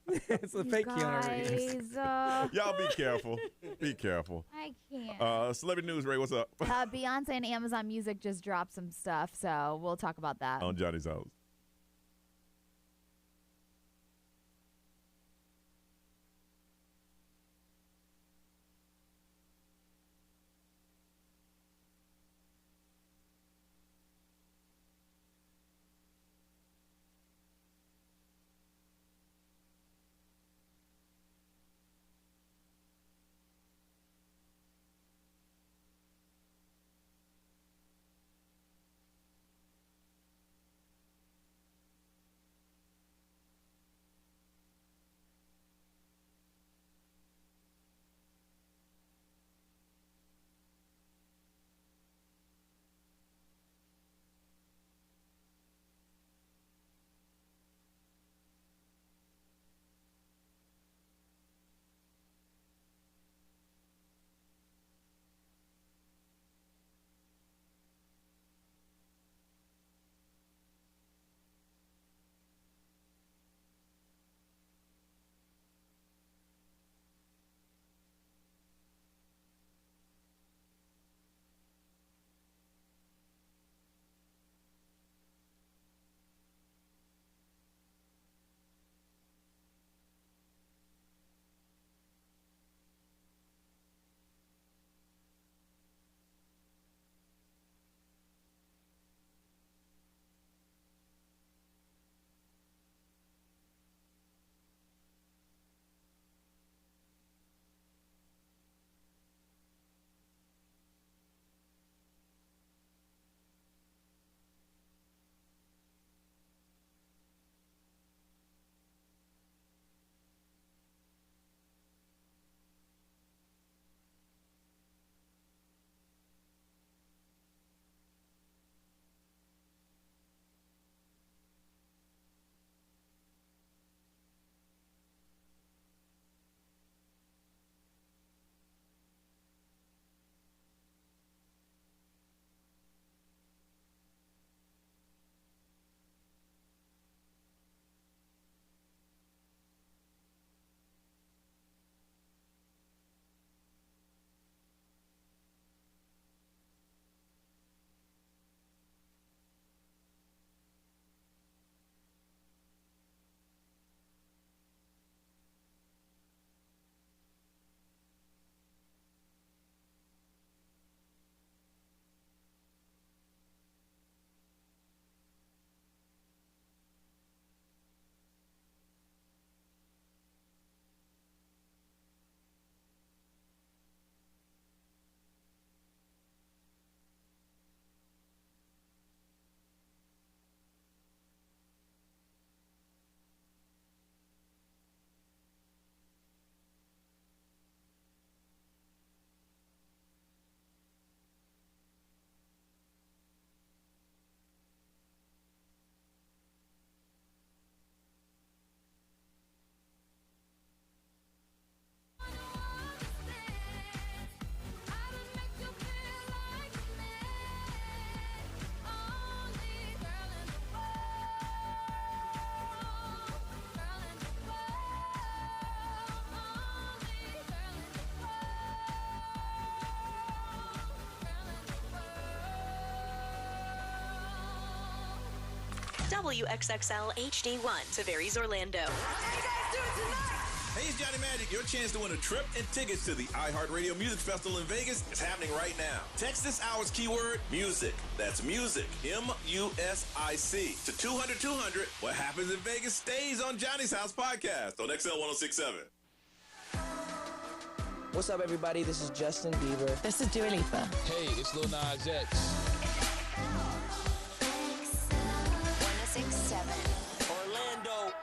It's a fake Keanu Reeves. Y'all be careful. Be careful. I can't. Celebrity News, Ray, what's up? Beyonce and Amazon Music just dropped some stuff, so we'll talk about that. On Johnny's house. WXXL HD1 to Tavares, Orlando. Hey, it's Johnny Magic. Your chance to win a trip and tickets to the iHeartRadio Music Festival in Vegas is happening right now. Text this hour's keyword, music. That's music, M-U-S-I-C, to 200-200. What happens in Vegas stays on Johnny's House podcast on XL 1067. What's up, everybody? This is Justin Bieber. This is Dua Lipa. Hey, it's Lil Nas X. 1067. Orlando.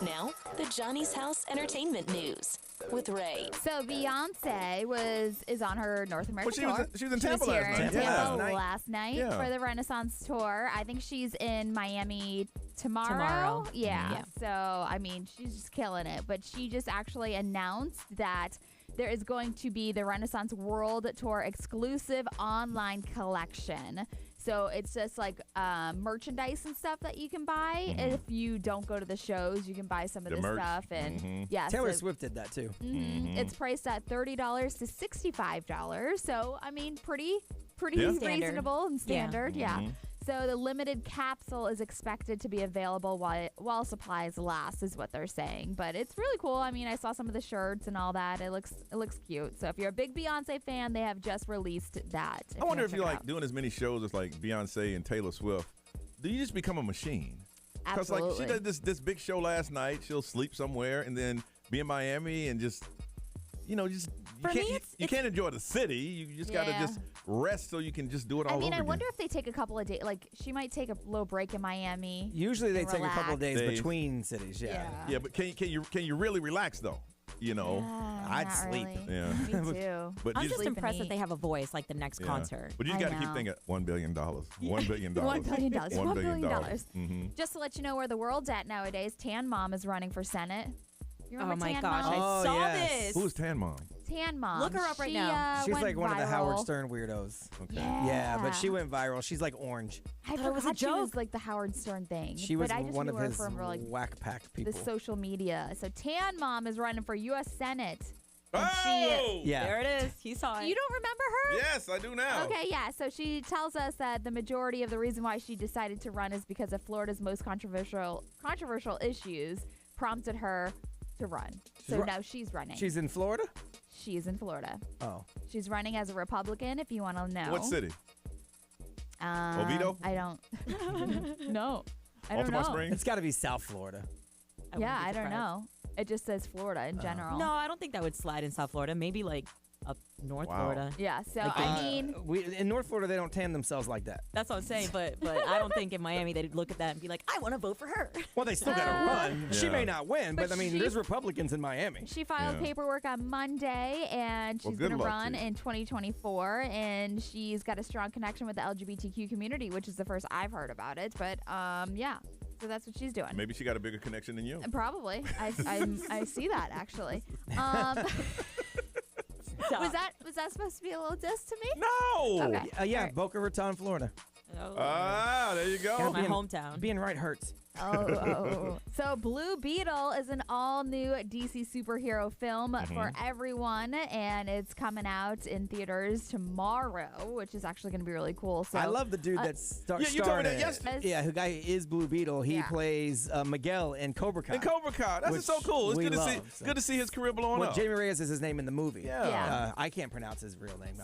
Now, the Johnny's House Entertainment News with Ray. So Beyoncé is on her North American tour. She was in Tampa last night. Last night for the Renaissance tour. I think she's in Miami tomorrow. Yeah. So, I mean, she's just killing it. But she just actually announced that there is going to be the Renaissance World Tour exclusive online collection. So it's just like merchandise and stuff that you can buy. If you don't go to the shows, you can buy some of this stuff. And Taylor Swift did that too. It's priced at $30 to $65. So I mean, pretty reasonable and standard. Yeah. So the limited capsule is expected to be available while supplies last, is what they're saying. But it's really cool. I mean, I saw some of the shirts and all that. It looks cute. So if you're a big Beyonce fan, they have just released that. I wonder if you like doing as many shows as like Beyonce and Taylor Swift. Do you just become a machine? Because like she did this big show last night. She'll sleep somewhere and then be in Miami and just you can't enjoy the city. You just got to just rest so you can just do it all over again. I wonder if they take a couple of days. Like, she might take a little break in Miami. Usually they take a couple of days between cities, Yeah, but can you really relax, though? You know? I'd sleep. Really. Yeah. Me too. But I'm just impressed that they have a voice like the next concert. But you got to keep thinking $1 billion. $1 billion. $1 billion. $1 billion. Mm-hmm. Just to let you know where the world's at nowadays, Tan Mom is running for Senate. You remember Tan gosh, Mom? I saw this. Who's Tan Mom? Tan Mom. Look her up right now. She's went like one of the viral. Howard Stern weirdos. Okay. Yeah, but she went viral. She's like orange. I thought it was a joke. She was like the Howard Stern thing. She was but I just one knew of her his from like whack-packed people. the social media. So Tan Mom is running for U.S. Senate. Yeah. There it is. He saw it. You don't remember her? Yes, I do now. Okay, yeah. So she tells us that the majority of the reason why she decided to run is because of Florida's most controversial issues prompted her to run. So now she's running. She's in Florida? She's in Florida. Oh. She's running as a Republican, if you want to know. What city? Oviedo? I don't. No. I don't Baltimore know. Springs? It's got to be South Florida. I don't know. It just says Florida in general. No, I don't think that would slide in South Florida. Maybe like up North Florida. Yeah, so I mean, in North Florida they don't tan themselves like that. That's what I'm saying. But I don't think in Miami they'd look at that and be like, I want to vote for her. Well, they still got to run. Yeah. She may not win, but I mean, she- there's Republicans in Miami. she filed paperwork on Monday, and she's good going to luck run to you. in 2024. And she's got a strong connection with the LGBTQ community, which is the first I've heard about it. But yeah, so that's what she's doing. Maybe she got a bigger connection than you. Probably. I see that actually. Was that supposed to be a little diss to me? No. Okay. Yeah, Boca Raton, Florida. There you go. My hometown. Being right hurts. So Blue Beetle is an all-new DC superhero film for everyone, and it's coming out in theaters tomorrow, which is actually going to be really cool. So I love the dude that's starring you told me that in it. yesterday. Yeah, who guy is Blue Beetle. He plays Miguel in Cobra Kai. In Cobra Kai. That's which so cool. It's we good to see. love, so. Good to see his career blowing Well, up. Jamie Reyes is his name in the movie. Yeah. I can't pronounce his real name.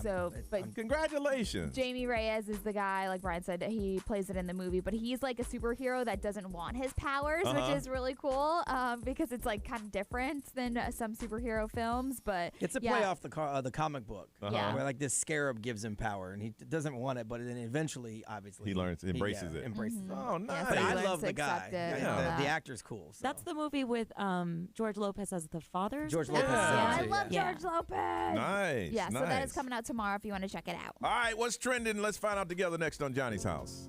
But congratulations. Jamie Reyes is the guy, like Brian said, he plays it in the movie, but he's like a superhero that doesn't want his powers, which is really cool because it's like kind of different than some superhero films. But it's a play off the comic book, Yeah. where like this scarab gives him power, and he doesn't want it, but then eventually, obviously, He learns, embraces it. Embraces it. Oh, nice. But he I learns love to the guy. accept it and all The that. actor's cool. So. That's the movie with George Lopez as the father. George Lopez. Lopez. I Yeah. love George Lopez. Nice. Yeah, so that nice. is coming out tomorrow if you want to check it out. All right, what's trending? Let's find out together next on Johnny's House.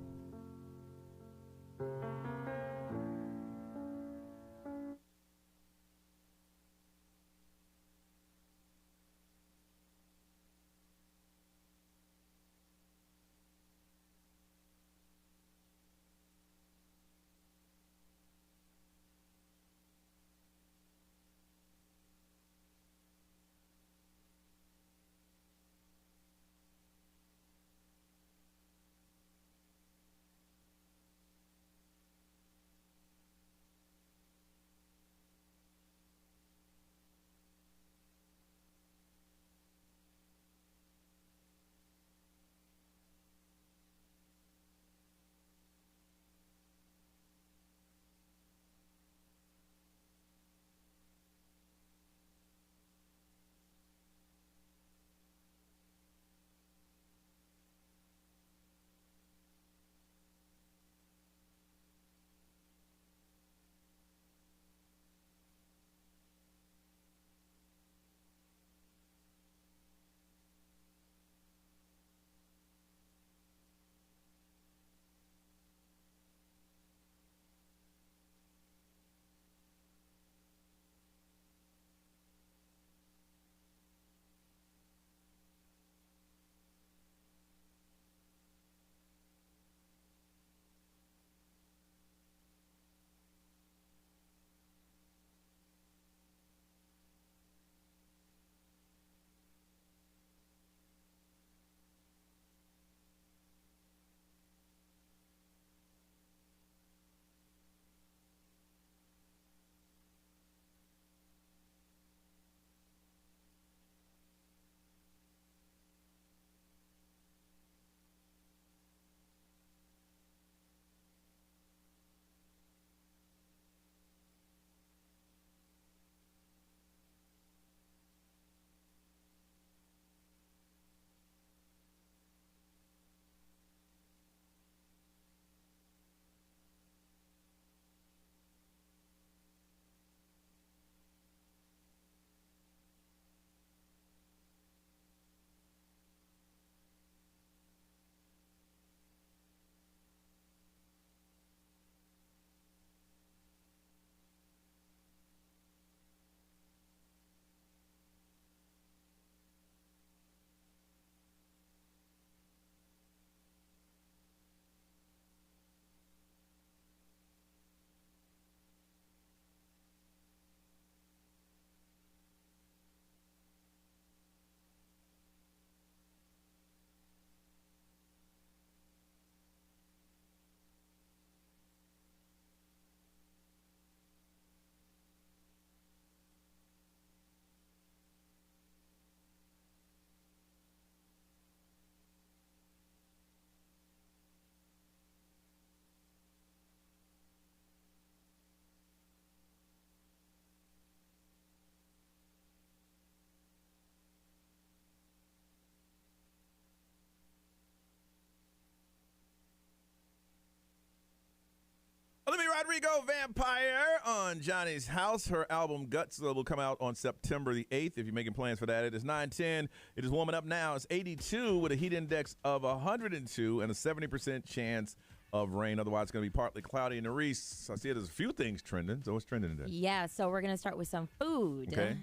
Olivia Rodrigo, Vampire, on Johnny's House. Her album Guts will come out on September the 8th. If you're making plans for that, it is 9:10. It is warming up now. It's 82 with a heat index of 102 and a 70% chance of rain. Otherwise, it's going to be partly cloudy in the Reese. I see there's a few things trending. So what's trending today? Yeah, so we're going to start with some food. Okay.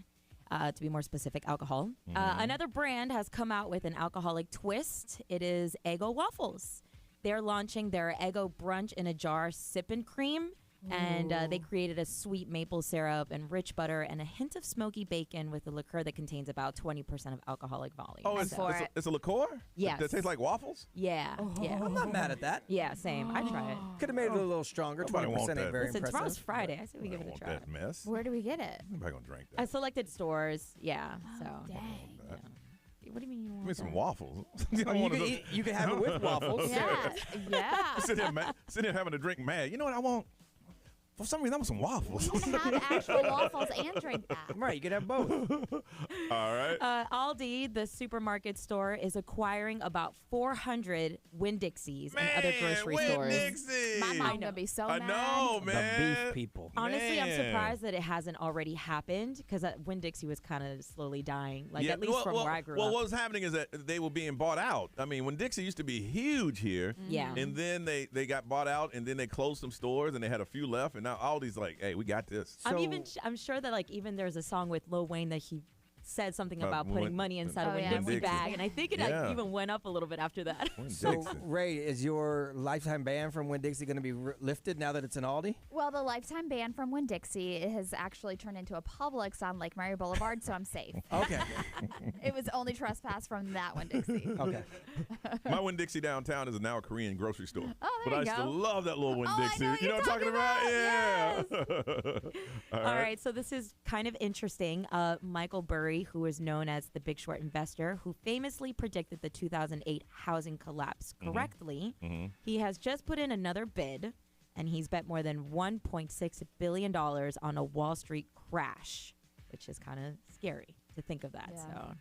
To be more specific, alcohol. Another brand has come out with an alcoholic twist. It is Eggo Waffles. They're launching their Eggo Brunch in a Jar Sippin' Cream. And they created a sweet maple syrup and rich butter and a hint of smoky bacon with a liqueur that contains about 20% of alcoholic volume. Oh, it's a liqueur? Yes. That tastes like waffles? Yeah. Yeah. I'm not mad at that. Yeah, same. I'd try it. Could have made it a little stronger. Nobody 20% want ain't that. very Listen, impressive. tomorrow's Friday. I say we give it a Want try. that mess? Where do we get it? Nobody going to drink that. At selected stores. Yeah. So. Dang. What do you mean you Give want me some that? waffles. You can have it with waffles. Yeah. Sitting here having a drink mad. You know what I want? For some reason, I want some waffles. You can have actual waffles and drink that. Right, you can have both. All right. Aldi, the supermarket store, is acquiring about 400 Winn-Dixies and other grocery stores. Winn-Dixie. My mom's gonna be so mad. I know, man. The beef people. Honestly, I'm Man. surprised that it hasn't already happened because Winn-Dixie was kind of slowly dying, at least from where I grew well, up. what was happening is that they were being bought out. I mean, when Dixie used to be huge here, Yeah. and then they got bought out, and then they closed some stores, and they had a few left, and now Aldi's like, hey, we got this. I'm sure that even there's a song with Lil Wayne that he said something about putting Winn- money inside a Oh, Winn-Dixie yeah. bag, and I think it even went up a little bit after that. So, Ray, is your lifetime ban from Winn-Dixie going to be lifted now that it's an Aldi? Well, the lifetime ban from Winn-Dixie has actually turned into a Publix on Lake Mary Boulevard, so I'm safe. Okay. It was only trespass from that Winn-Dixie. Okay. My Winn-Dixie downtown is now a Korean grocery store. Oh, but there I you still go. love that little Winn-Dixie. I know You know what I'm talking about? Yes. Yeah. All right, so this is kind of interesting. Michael Burry, who is known as the Big Short investor, who famously predicted the 2008 housing collapse correctly, he has just put in another bid, and he's bet more than $1.6 billion on a Wall Street crash, which is kind of scary to think of that. Yeah. So.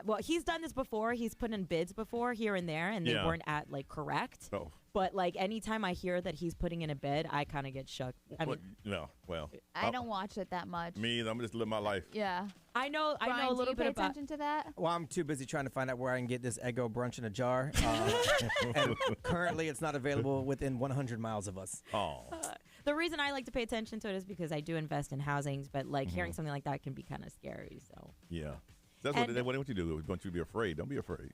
Well, he's done this before. He's put in bids before here and there, and they weren't at correct. Oh. But anytime I hear that he's putting in a bid, I kind of get shook. I mean, No, well. I don't watch it that much. Me either. I'm just living my life. Yeah. I know Brian, a little do you bit pay about. attention to that? Well, I'm too busy trying to find out where I can get this Eggo Brunch in a jar. And currently, it's not available within 100 miles of us. Oh. The reason I like to pay attention to it is because I do invest in housings, but hearing something like that can be kind of scary. So. Yeah. That's what you do. They want you to be afraid. Don't be afraid.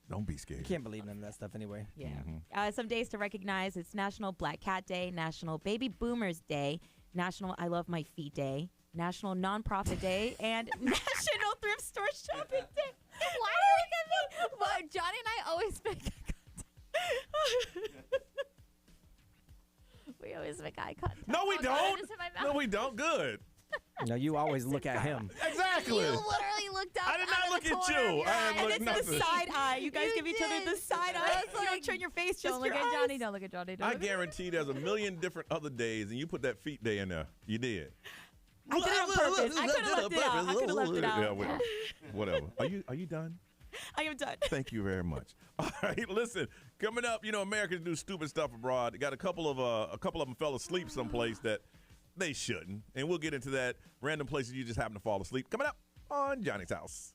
Don't be scared. You can't believe none of that stuff anyway. Yeah. Some days to recognize: it's National Black Cat Day, National Baby Boomers Day, National I Love My Feet Day, National Nonprofit Day, and National Thrift Store Shopping Day. Why do you look at me? Well, Johnny and I always make we always make eye contact. No, we Oh, God, don't. it's in my No, mouth. we don't. Good. No, you always look at him. Exactly. You literally looked up. I did not out of look the at corner you. of your I eye. didn't look It's nothing. the side eye. You guys You give each other the did. side I eye. was You don't like, turn your face. Just Don't look your at eyes. Johnny. Don't look at Johnny. Don't I look at guarantee there's a million different other days, and you put that feet day in there. You did. I did it on purpose. I could have left it out. I could have left it Yeah, out. whatever. Are you done? I am done. Thank you very much. All right, listen. Coming up, Americans do stupid stuff abroad. They got a couple of them fell asleep someplace that they shouldn't, and we'll get into that. Random places you just happen to fall asleep. Coming up on Johnny's House.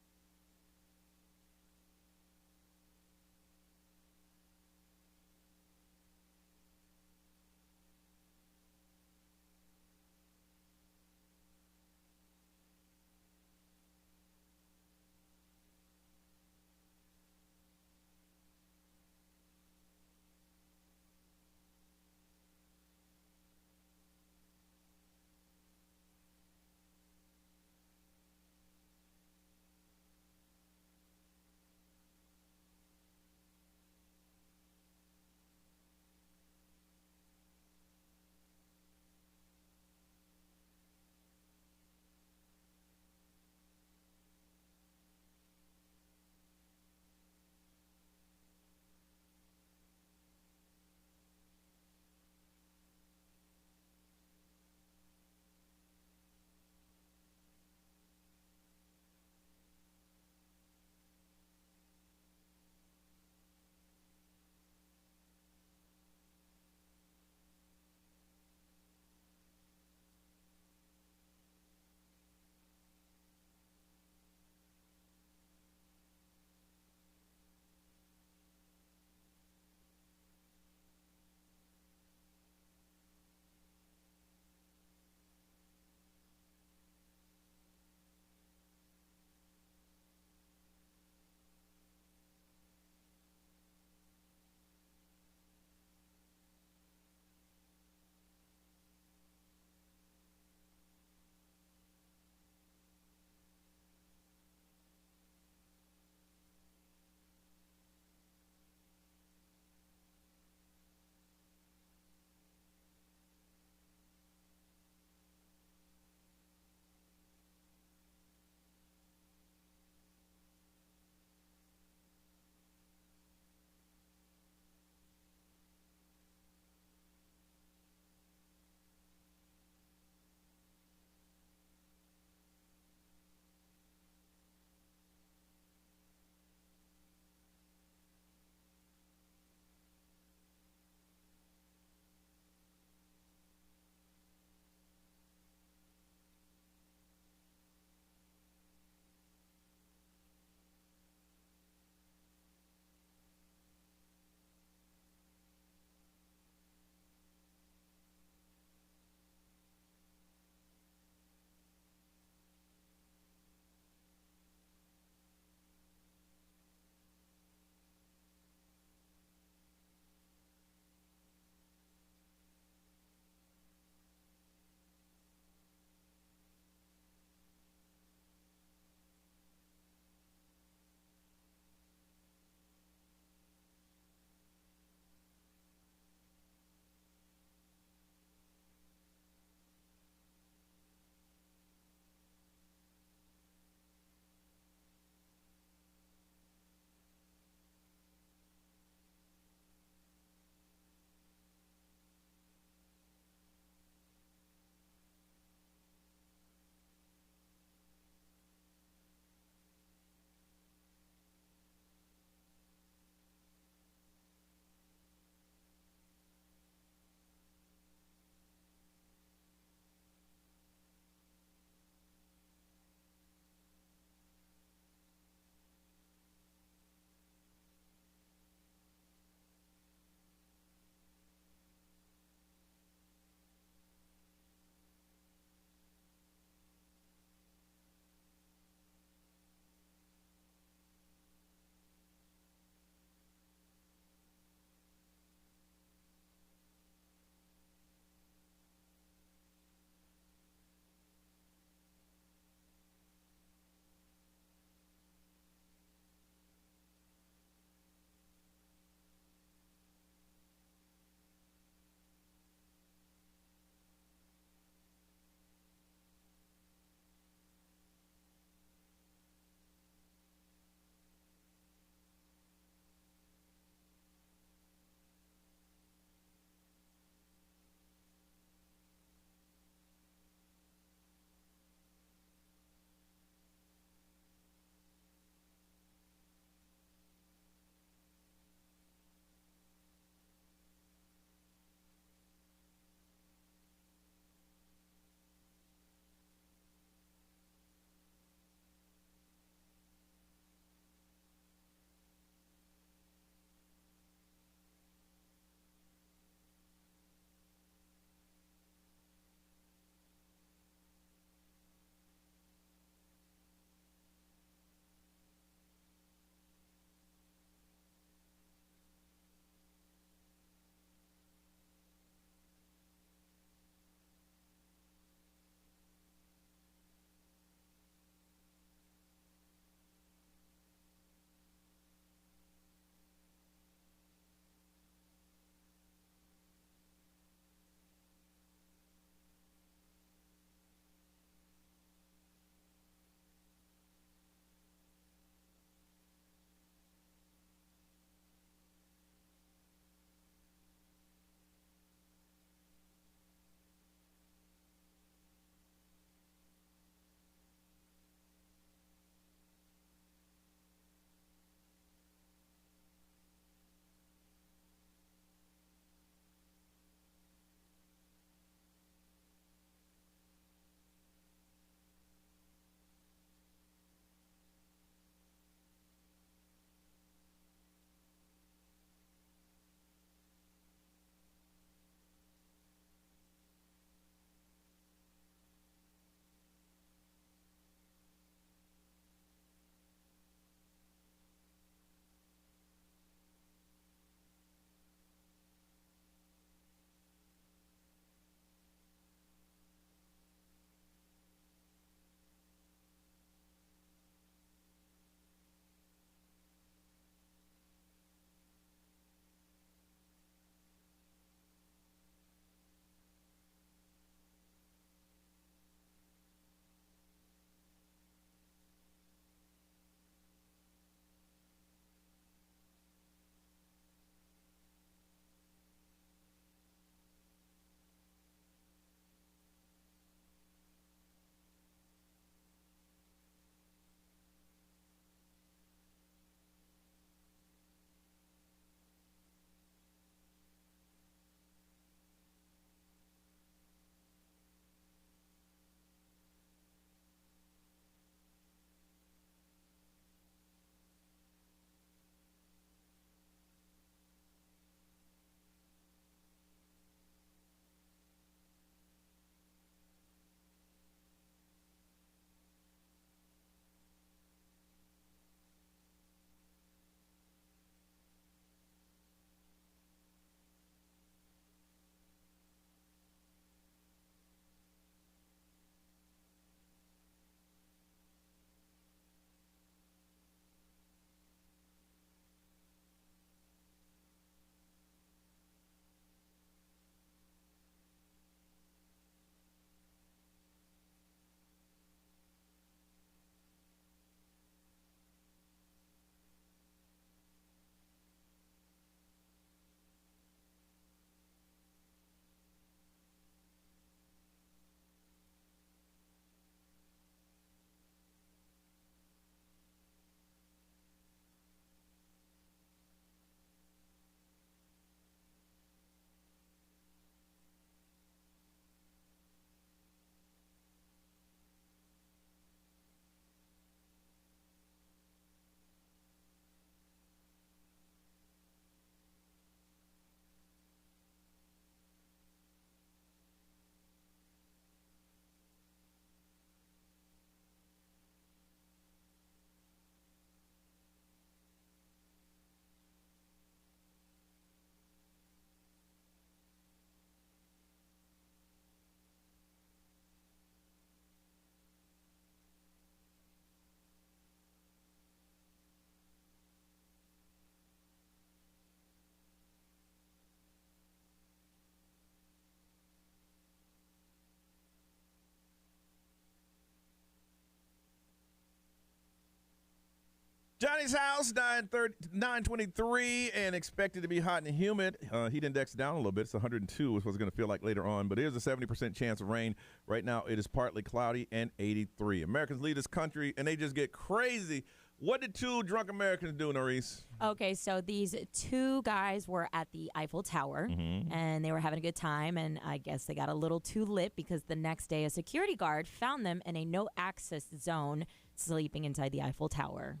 Johnny's house, 923, and expected to be hot and humid. Heat index down a little bit. It's 102 is what it's going to feel like later on. But there's a 70% chance of rain. Right now, it is partly cloudy and 83. Americans lead this country, and they just get crazy. What did two drunk Americans do, Norris? Okay, so these two guys were at the Eiffel Tower, and they were having a good time, and I guess they got a little too lit because the next day a security guard found them in a no-access zone sleeping inside the Eiffel Tower.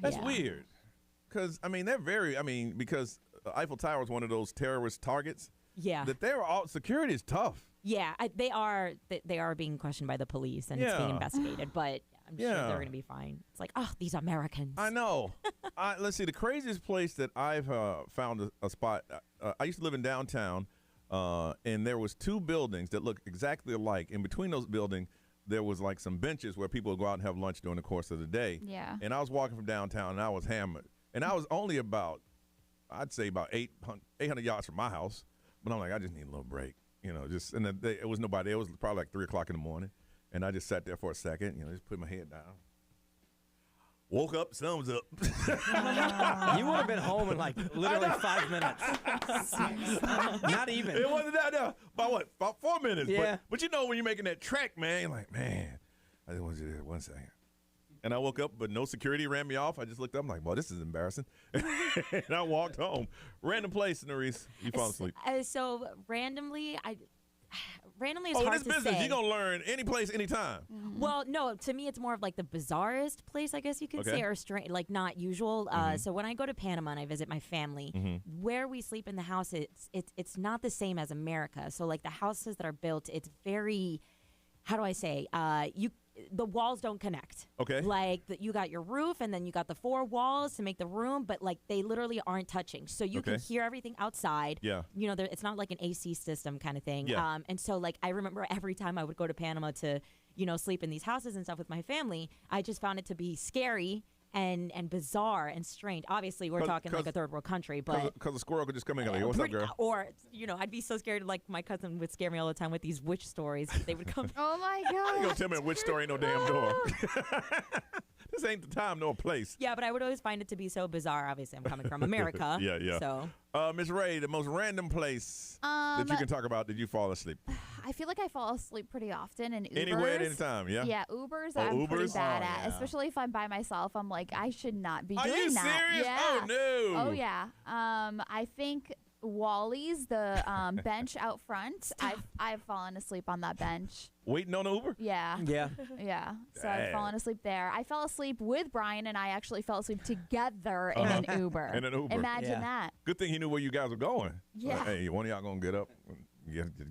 That's weird. Because, because the Eiffel Tower is one of those terrorist targets. Yeah. That they were all, security is tough. Yeah, they are being questioned by the police, and it's being investigated, but I'm sure they're going to be fine. It's like, oh, these Americans. I know. Let's see, the craziest place that I've found a spot, I used to live in downtown, and there was two buildings that looked exactly alike. In between those buildings, there was like some benches where people would go out and have lunch during the course of the day. Yeah. And I was walking from downtown, and I was hammered. And I was only about, I'd say about 800 yards from my house. But I'm like, I just need a little break. And it was nobody. It was probably like 3 o'clock in the morning. And I just sat there for a second, just put my head down. Woke up, sun was up. You would have been home in like literally 5 minutes. Not even. It wasn't that. About what? About 4 minutes. Yeah. But when you're making that trek, man, you're like, man, I just want you to do that 1 second. And I woke up, but no security ran me off. I just looked up. I'm like, well, this is embarrassing. And I walked home. Random place, Norris. You fall asleep. So randomly is hard in this to business, say. you're going to learn any place, anytime. Well, no, to me, it's more of like the bizarrest place, I guess you could say, or strange, like not usual. So when I go to Panama and I visit my family, where we sleep in the house, it's not the same as America. So like the houses that are built, it's very, how do I say, the walls don't connect. Okay. Like you got your roof and then you got the 4 walls to make the room, but like they literally aren't touching. So you can hear everything outside. Yeah. It's not like an AC system kind of thing. Yeah. And so like I remember every time I would go to Panama to, sleep in these houses and stuff with my family, I just found it to be scary and bizarre and strange. Obviously, we're talking like a third world country, but because a squirrel could just come in and go, what's up, girl? Or I'd be so scared. Like my cousin would scare me all the time with these witch stories. They would come. Oh my god! You gonna tell me a witch story ain't no damn door? This ain't the time nor place. Yeah, but I would always find it to be so bizarre. Obviously, I'm coming from America. Yeah. So, Ms. Ray, the most random place that you can talk about that you fall asleep. I feel like I fall asleep pretty often in Ubers. Anywhere at any time, yeah? Yeah, Ubers I'm pretty Ubers? bad at, especially if I'm by myself. I'm like, I should not be doing that. Are you serious? Yeah. Oh, no. Oh, yeah. I think Wally's, the bench out front, I've fallen asleep on that bench. Waiting on Uber? Yeah. Yeah. Yeah. So I've fallen asleep there. I fell asleep with Brian, and I actually fell asleep together in an Uber. In an Uber. Imagine that. Good thing he knew where you guys were going. Yeah. Like, hey, one of y'all going to get up and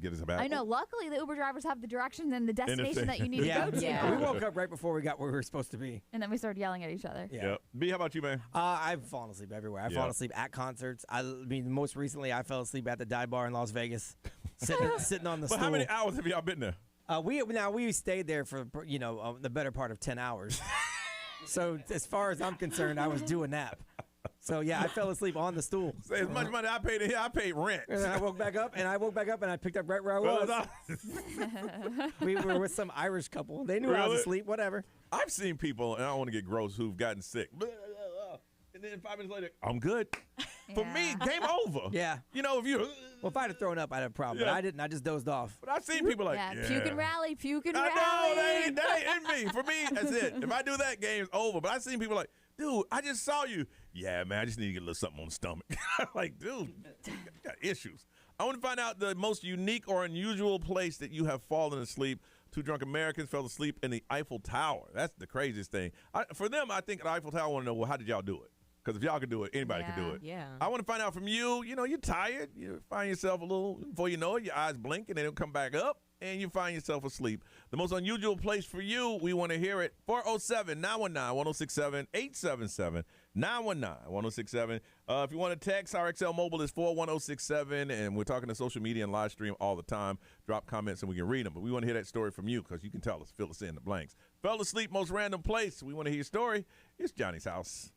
get us back. I know. Luckily, the Uber drivers have the directions and the destination that you need to go to. Yeah. We woke up right before we got where we were supposed to be. And then we started yelling at each other. Yeah. B, how about you, man? I've fallen asleep everywhere. I've fallen asleep at concerts. Most recently, I fell asleep at the dive bar in Las Vegas, sitting on the stool. But how many hours have y'all been there? We stayed there for the better part of 10 hours. So as far as I'm concerned, I was due a nap. So yeah, I fell asleep on the stool. So as much money I paid in here, I paid rent. And I woke back up, and I picked up right where I was. We were with some Irish couple. They knew I was asleep. Whatever. I've seen people, and I don't want to get gross, who've gotten sick. And then 5 minutes later, I'm good. For me, game over. Yeah. If you... Well, if I had thrown up, I'd have a problem. But I didn't. I just dozed off. But I've seen people like, puke and rally, puke and rally. I know, that ain't me. For me, that's it. If I do that, game's over. But I've seen people like, dude, I just saw you. Yeah, man, I just need to get a little something on the stomach. Like, dude, you got issues. I want to find out the most unique or unusual place that you have fallen asleep. Two drunk Americans fell asleep in the Eiffel Tower. That's the craziest thing. For them, I think the Eiffel Tower, I want to know, well, how did y'all do it? Because if y'all can do it, anybody can do it. Yeah. I want to find out from you. You're tired. You find yourself a little, before you know it, your eyes blink and they don't come back up, and you find yourself asleep. The most unusual place for you, we want to hear it. 407-919-1067, 877-919-1067. If you want to text, our XL Mobile is 41067, and we're talking to social media and live stream all the time. Drop comments and we can read them. But we want to hear that story from you because you can tell us, fill us in the blanks. Fell asleep, most random place. We want to hear your story. It's Johnny's house.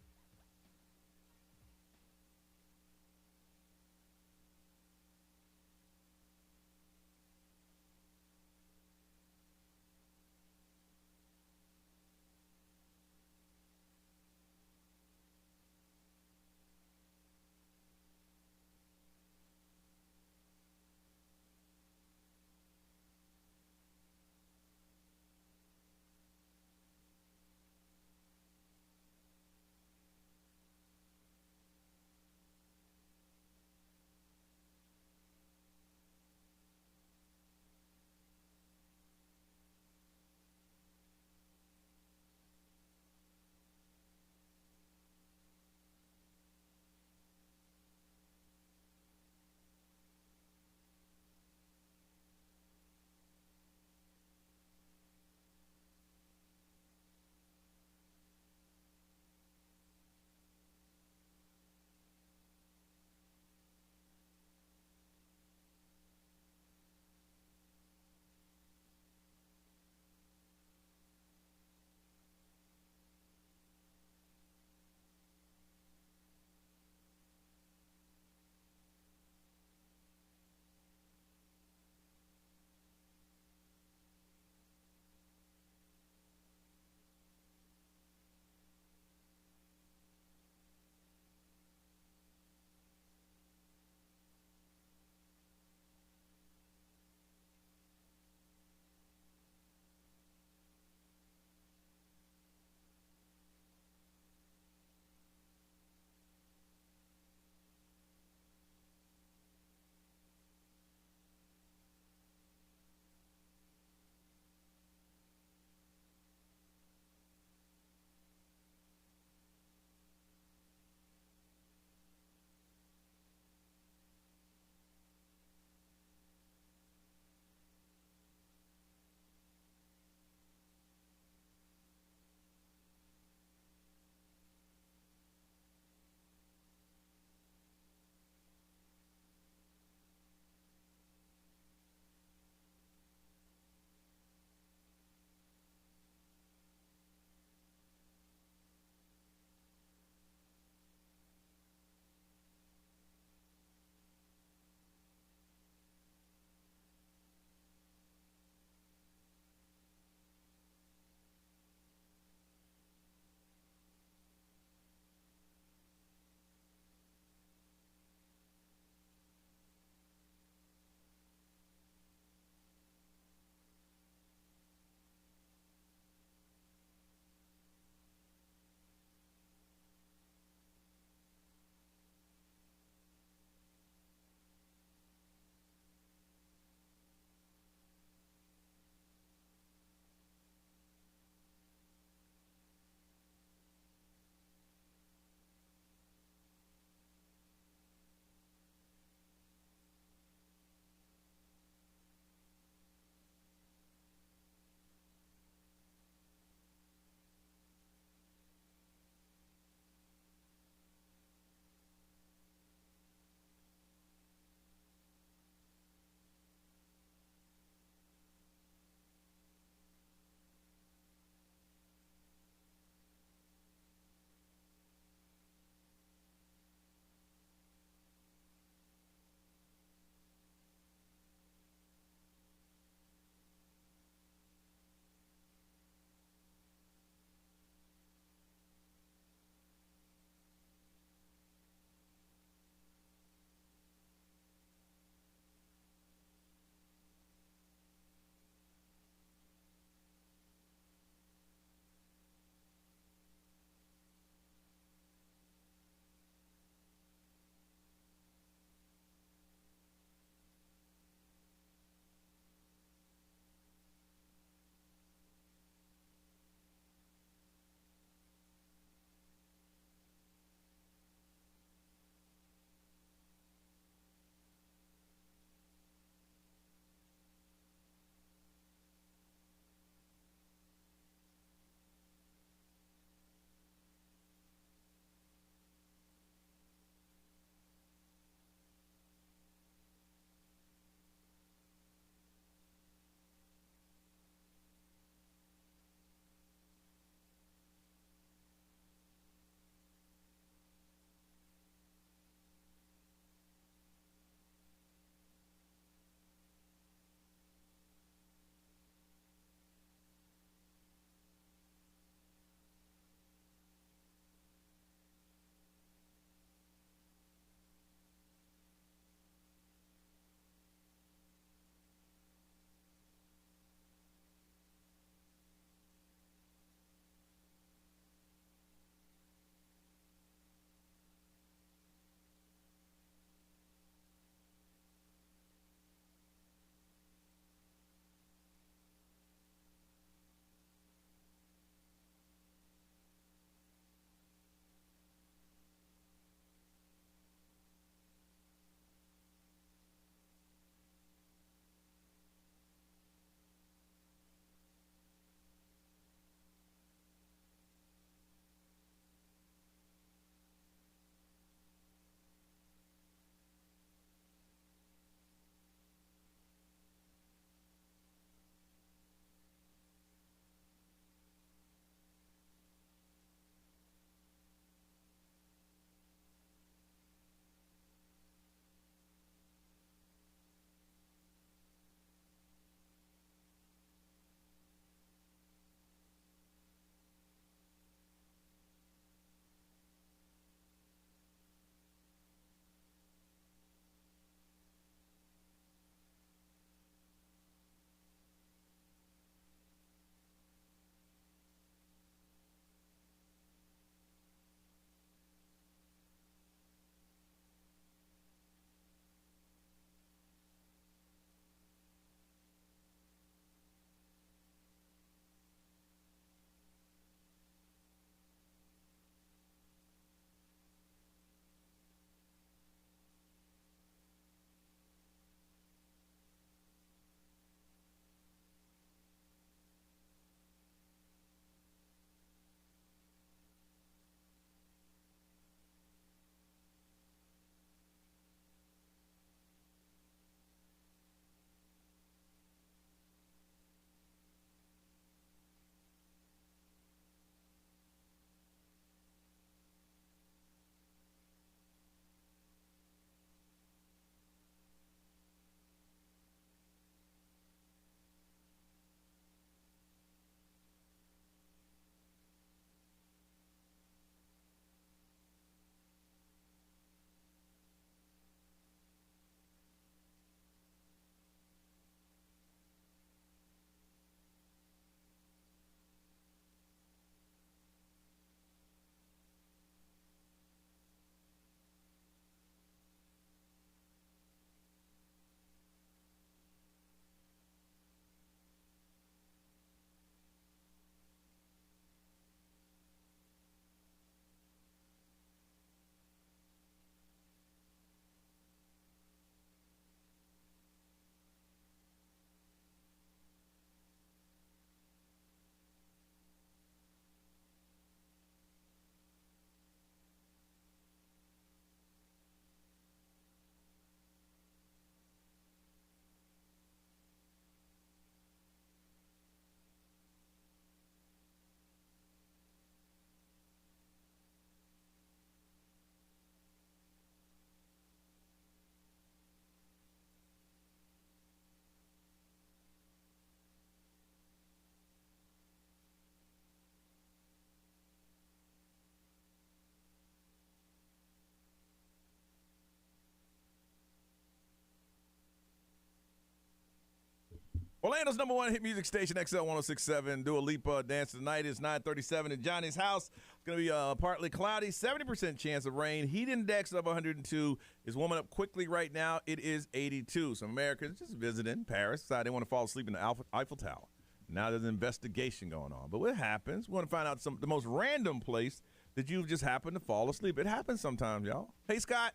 Orlando's number one hit music station, XL 1067. Dua Lipa dance tonight is 9:37 in Johnny's house. It's going to be partly cloudy, 70% chance of rain. Heat index of 102 is warming up quickly right now. It is 82. Some Americans just visiting Paris decided they want to fall asleep in the Eiffel Tower. Now there's an investigation going on. But what happens? We want to find out the most random place that you've just happened to fall asleep. It happens sometimes, y'all. Hey, Scott.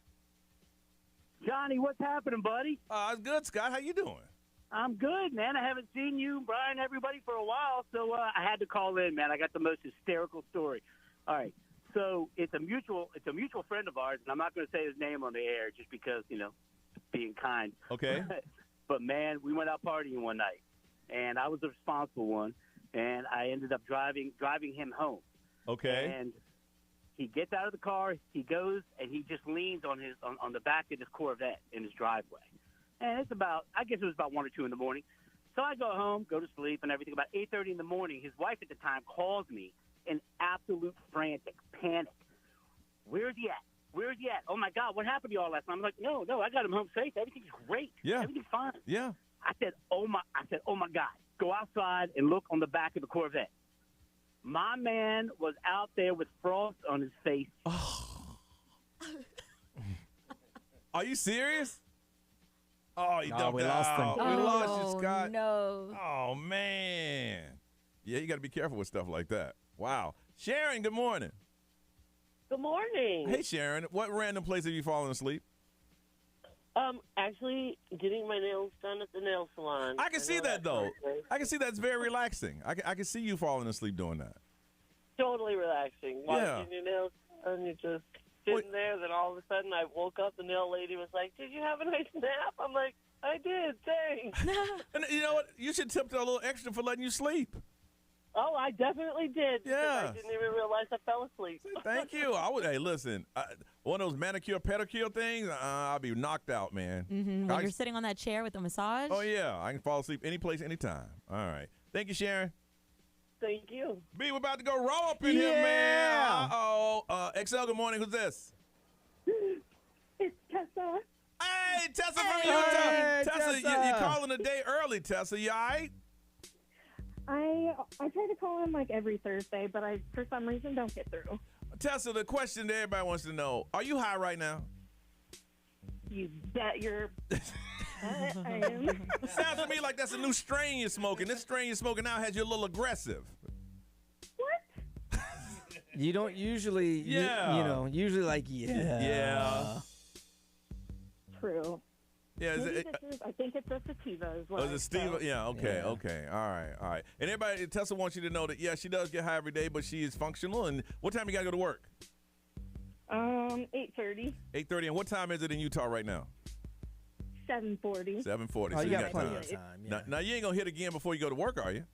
Johnny, what's happening, buddy? It's good, Scott. How you doing? I'm good, man. I haven't seen you, Brian, everybody for a while, so I had to call in, man. I got the most hysterical story. All right, so it's a mutual friend of ours, and I'm not going to say his name on the air just because, being kind. Okay. But man, we went out partying one night, and I was the responsible one, and I ended up driving him home. Okay. And he gets out of the car, he goes, and he just leans on the back of his Corvette in his driveway. And I guess it was about 1 or 2 in the morning. So I go home, go to sleep and everything. About 8:30 in the morning, his wife at the time calls me in absolute frantic panic. Where's he at? Where's he at? Oh, my God, what happened to you all last night? I'm like, no, I got him home safe. Everything's great. Yeah. Everything's fine. Yeah. I said, oh, my God. Go outside and look on the back of the Corvette. My man was out there with frost on his face. Are you serious? Oh, you dumped we out. lost him. We lost you, Scott. No. Oh, man. Yeah, you got to be careful with stuff like that. Wow. Sharon, good morning. Good morning. Hey, Sharon. What random place have you fallen asleep? Actually, getting my nails done at the nail salon. I can see that, though. I can see that's very relaxing. I can see you falling asleep doing that. Totally relaxing. Watching your nails done, you're just sitting there. Then all of a sudden, I woke up. The nail lady was like, "Did you have a nice nap?" I'm like, "I did. Thanks." And you know what? You should tip a little extra for letting you sleep. Oh, I definitely did. Yeah. I didn't even realize I fell asleep. Thank you. Hey, listen, one of those manicure, pedicure things, I'll be knocked out, man. Mm-hmm. When you're sitting on that chair with the massage? Oh, yeah. I can fall asleep any place, anytime. All right. Thank you, Sharon. Thank you. B, we're about to go roll up in here, man. Uh-oh. XL, good morning. Who's this? It's Tessa. Hey, Tessa from Utah. Tessa, you're calling a day early, Tessa. You all right? I try to call him like every Thursday, but I for some reason don't get through. Tessa, the question that everybody wants to know, are you high right now? You bet you're... I am. Sounds to me like that's a new strain you're smoking. This strain you're smoking now has you a little aggressive. What? You don't usually, usually like, Yeah. True. Yeah, I think it's a sativa as well. Oh, is it sativa? Yeah, okay. All right. And everybody, Tessa wants you to know that, she does get high every day, but she is functional. And what time you got to go to work? 8:30. 8:30. And what time is it in Utah right now? 7:40. 7:40. Oh, so you got plenty of time. Yeah. Now, you ain't going to hit again before you go to work, are you?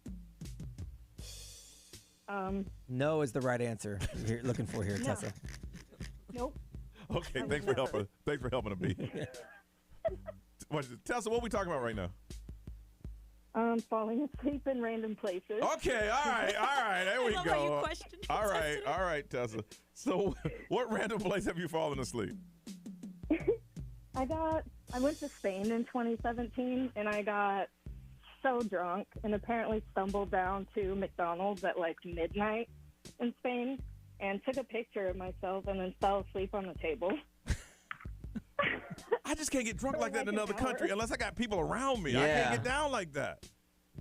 No is the right answer you're looking for here, Tessa. Nope. Okay, thanks for helping. Thanks for helping me. Tessa, what are we talking about right now? Falling asleep in random places. Okay, all right. There we go. All right, Tessa. So, what random place have you fallen asleep? I went to Spain in 2017, and I got so drunk and apparently stumbled down to McDonald's at like midnight in Spain and took a picture of myself and then fell asleep on the table. I just can't get drunk like that in another country unless I got people around me. I can't get down like that.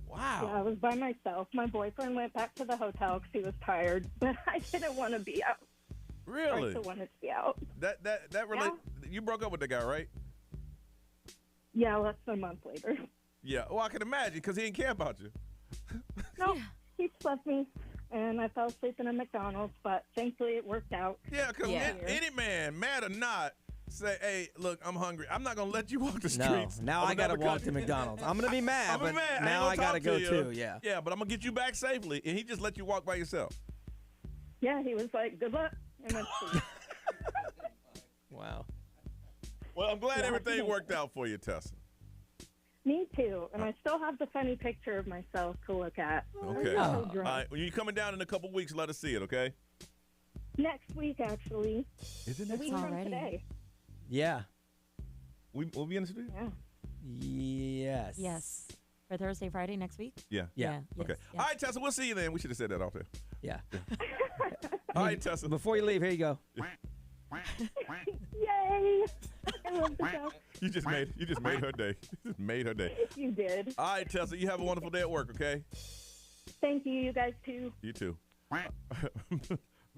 Wow. Yeah, I was by myself. My boyfriend went back to the hotel because he was tired, but I didn't want to be out. Really? I still wanted to be out. You broke up with the guy, right? Yeah, less than a month later. Yeah. Well, I can imagine because he didn't care about you. No, he just left me, and I fell asleep in a McDonald's, but thankfully it worked out. Yeah, because any man, mad or not, say, hey, look, I'm hungry. I'm not going to let you walk the streets. No, now I got to walk to McDonald's. I'm going to be mad, but now I got to go too, yeah. Yeah, but I'm going to get you back safely, and he just let you walk by yourself. Yeah, he was like, good luck, and went to sleep. Wow. Well, I'm glad everything worked out for you, Tessa. Me too, and I still have the funny picture of myself to look at. Okay. All right, when you're coming down in a couple weeks, let us see it, okay? Next week, actually. Is it next week from today? Yeah. We'll be in the studio? Yeah. Yes. Yes. For Thursday, Friday next week? Yeah. Yeah. Okay. Yes. All right, Tessa, we'll see you then. We should have said that off there. Yeah. All right, Tessa. Before you leave, here you go. Yay! I love the show. You just made her day. You just made her day. You did. All right, Tessa, you have a wonderful day at work, okay? Thank you. You guys too. You too.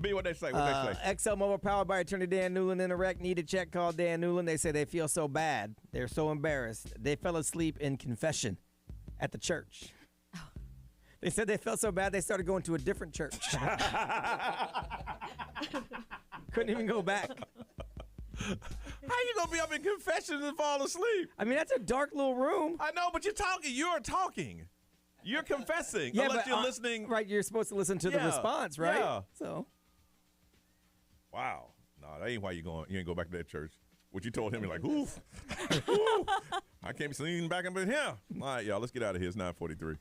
B, what they say? What they say? XL Mobile powered by attorney Dan Newland in a wreck. Need a check, call Dan Newland. They say they feel so bad. They're so embarrassed. They fell asleep in confession at the church. They said they felt so bad they started going to a different church. Couldn't even go back. How you gonna be up in confession and fall asleep? I mean, that's a dark little room. I know, but you're talking. You're confessing. Yeah, unless but, you're listening. Right, you're supposed to listen to the response, right? Yeah. So. Wow. No, that ain't why you ain't go back to that church. What you told him, you're like, oof. Oof. I can't be seen back up in here. All right, y'all, let's get out of here. It's 9:43.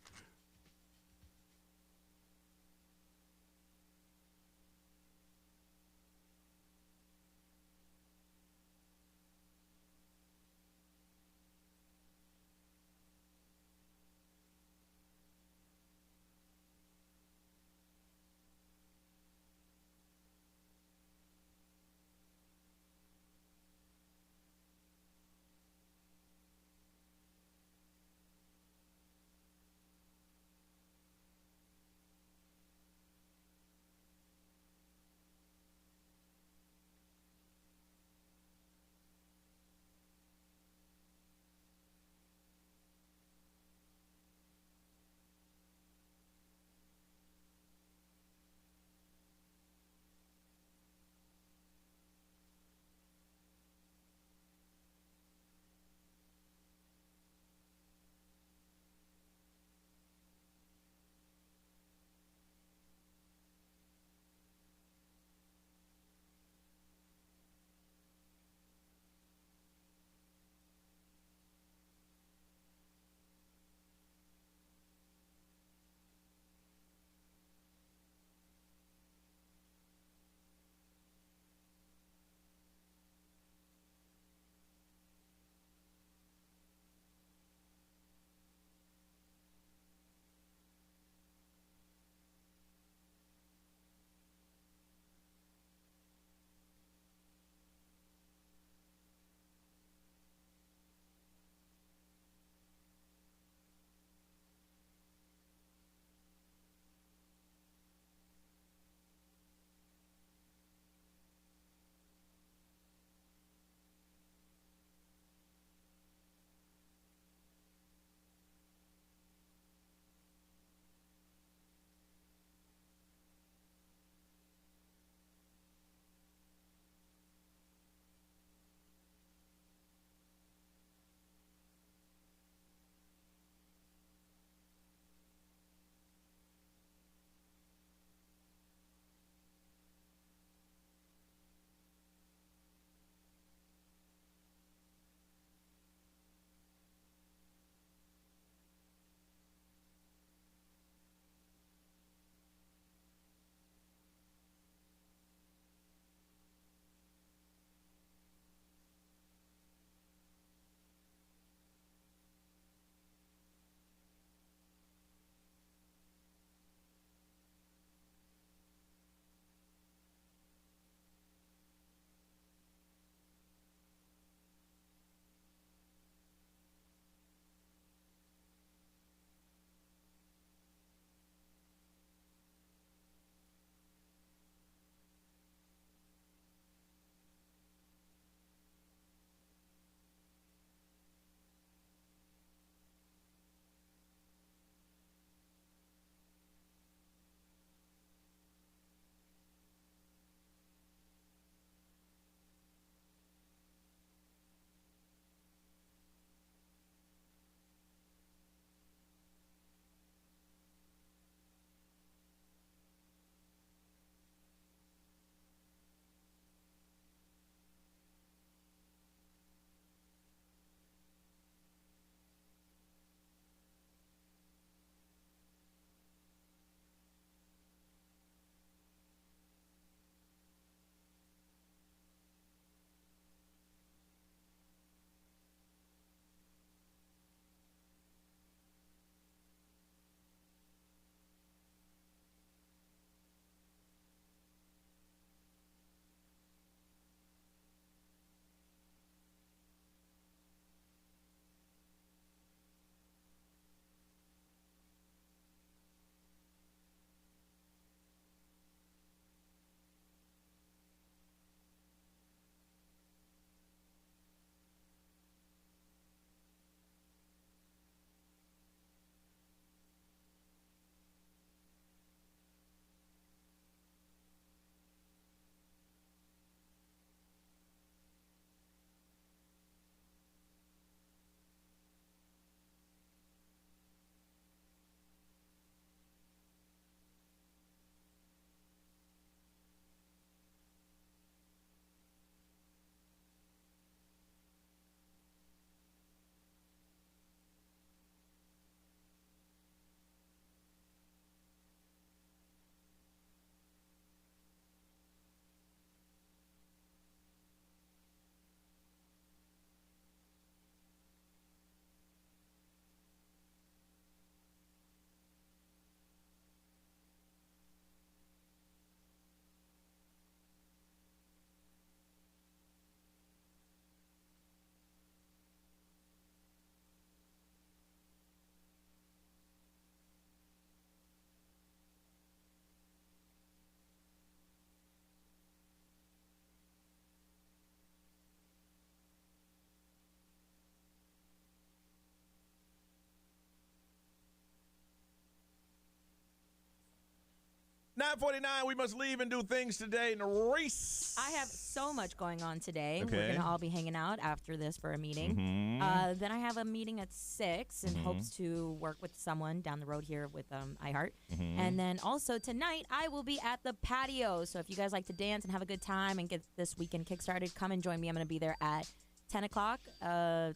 5:49, we must leave and do things today. Reese. I have so much going on today. Okay. We're going to all be hanging out after this for a meeting. Then I have a meeting at 6 and hopes to work with someone down the road here with iHeart. And then also tonight, I will be at the patio. So if you guys like to dance and have a good time and get this weekend kickstarted, come and join me. I'm going to be there at 10 o'clock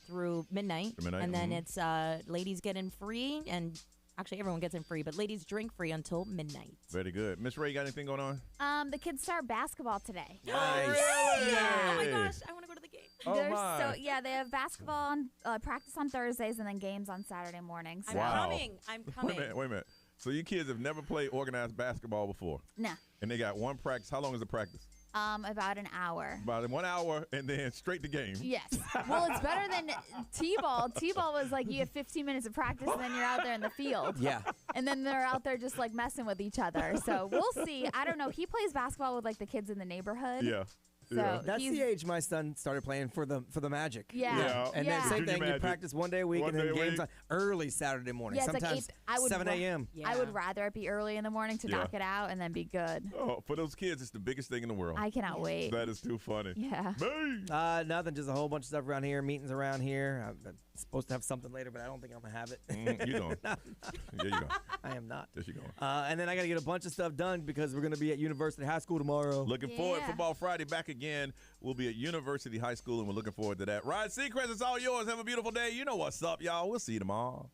through midnight. And then it's ladies get in free, and actually everyone gets in free, but ladies drink free until midnight. Very good. Miss Ray, you got anything going on? The kids start basketball today. Nice. Oh, really? Yeah. Oh my gosh, I want to go to the game. Oh, my. So they have basketball on practice on Thursdays and then games on Saturday mornings. I'm coming. Wait a minute. So you kids have never played organized basketball before? No. And they got one practice. How long is the practice? About an hour. About 1 hour, and then straight to game. Yes. Well, it's better than T-ball. T-ball was like you have 15 minutes of practice, and then you're out there in the field. Yeah. And then they're out there just like messing with each other. So we'll see. I don't know. He plays basketball with like the kids in the neighborhood. Yeah. So that's the age my son started playing for the Magic. Yeah. And then same thing, you practice one day a week, and then games on early Saturday morning. Yeah, sometimes like 7 a.m. Yeah. I would rather it be early in the morning to knock it out and then be good. Oh, for those kids, it's the biggest thing in the world. I cannot wait. That is too funny. Yeah. Nothing, just a whole bunch of stuff around here, meetings around here. I'm supposed to have something later, but I don't think I'm going to have it. You don't. Yeah, you don't. I am not. Yes, you going. And then I got to get a bunch of stuff done because we're going to be at University High School tomorrow. Looking forward. Football Friday back again. We'll be at University High School, and we're looking forward to that. Ryan Seacrest, it's all yours. Have a beautiful day. You know what's up, y'all. We'll see you tomorrow.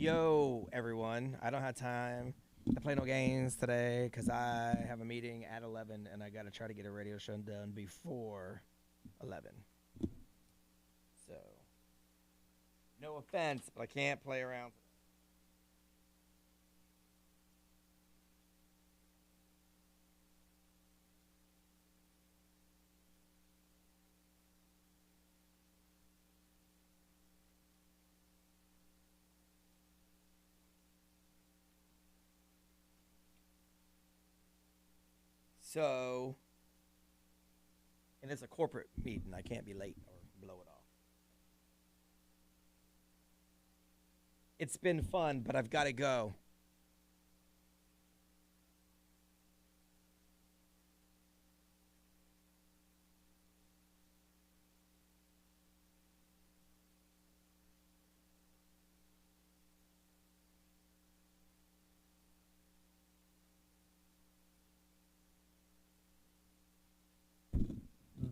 Yo, everyone. I don't have time to play no games today because I have a meeting at 11 and I got to try to get a radio show done before 11. So, no offense, but I can't play around. So, and it's a corporate meeting. I can't be late or blow it off. It's been fun, but I've got to go.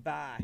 Bye.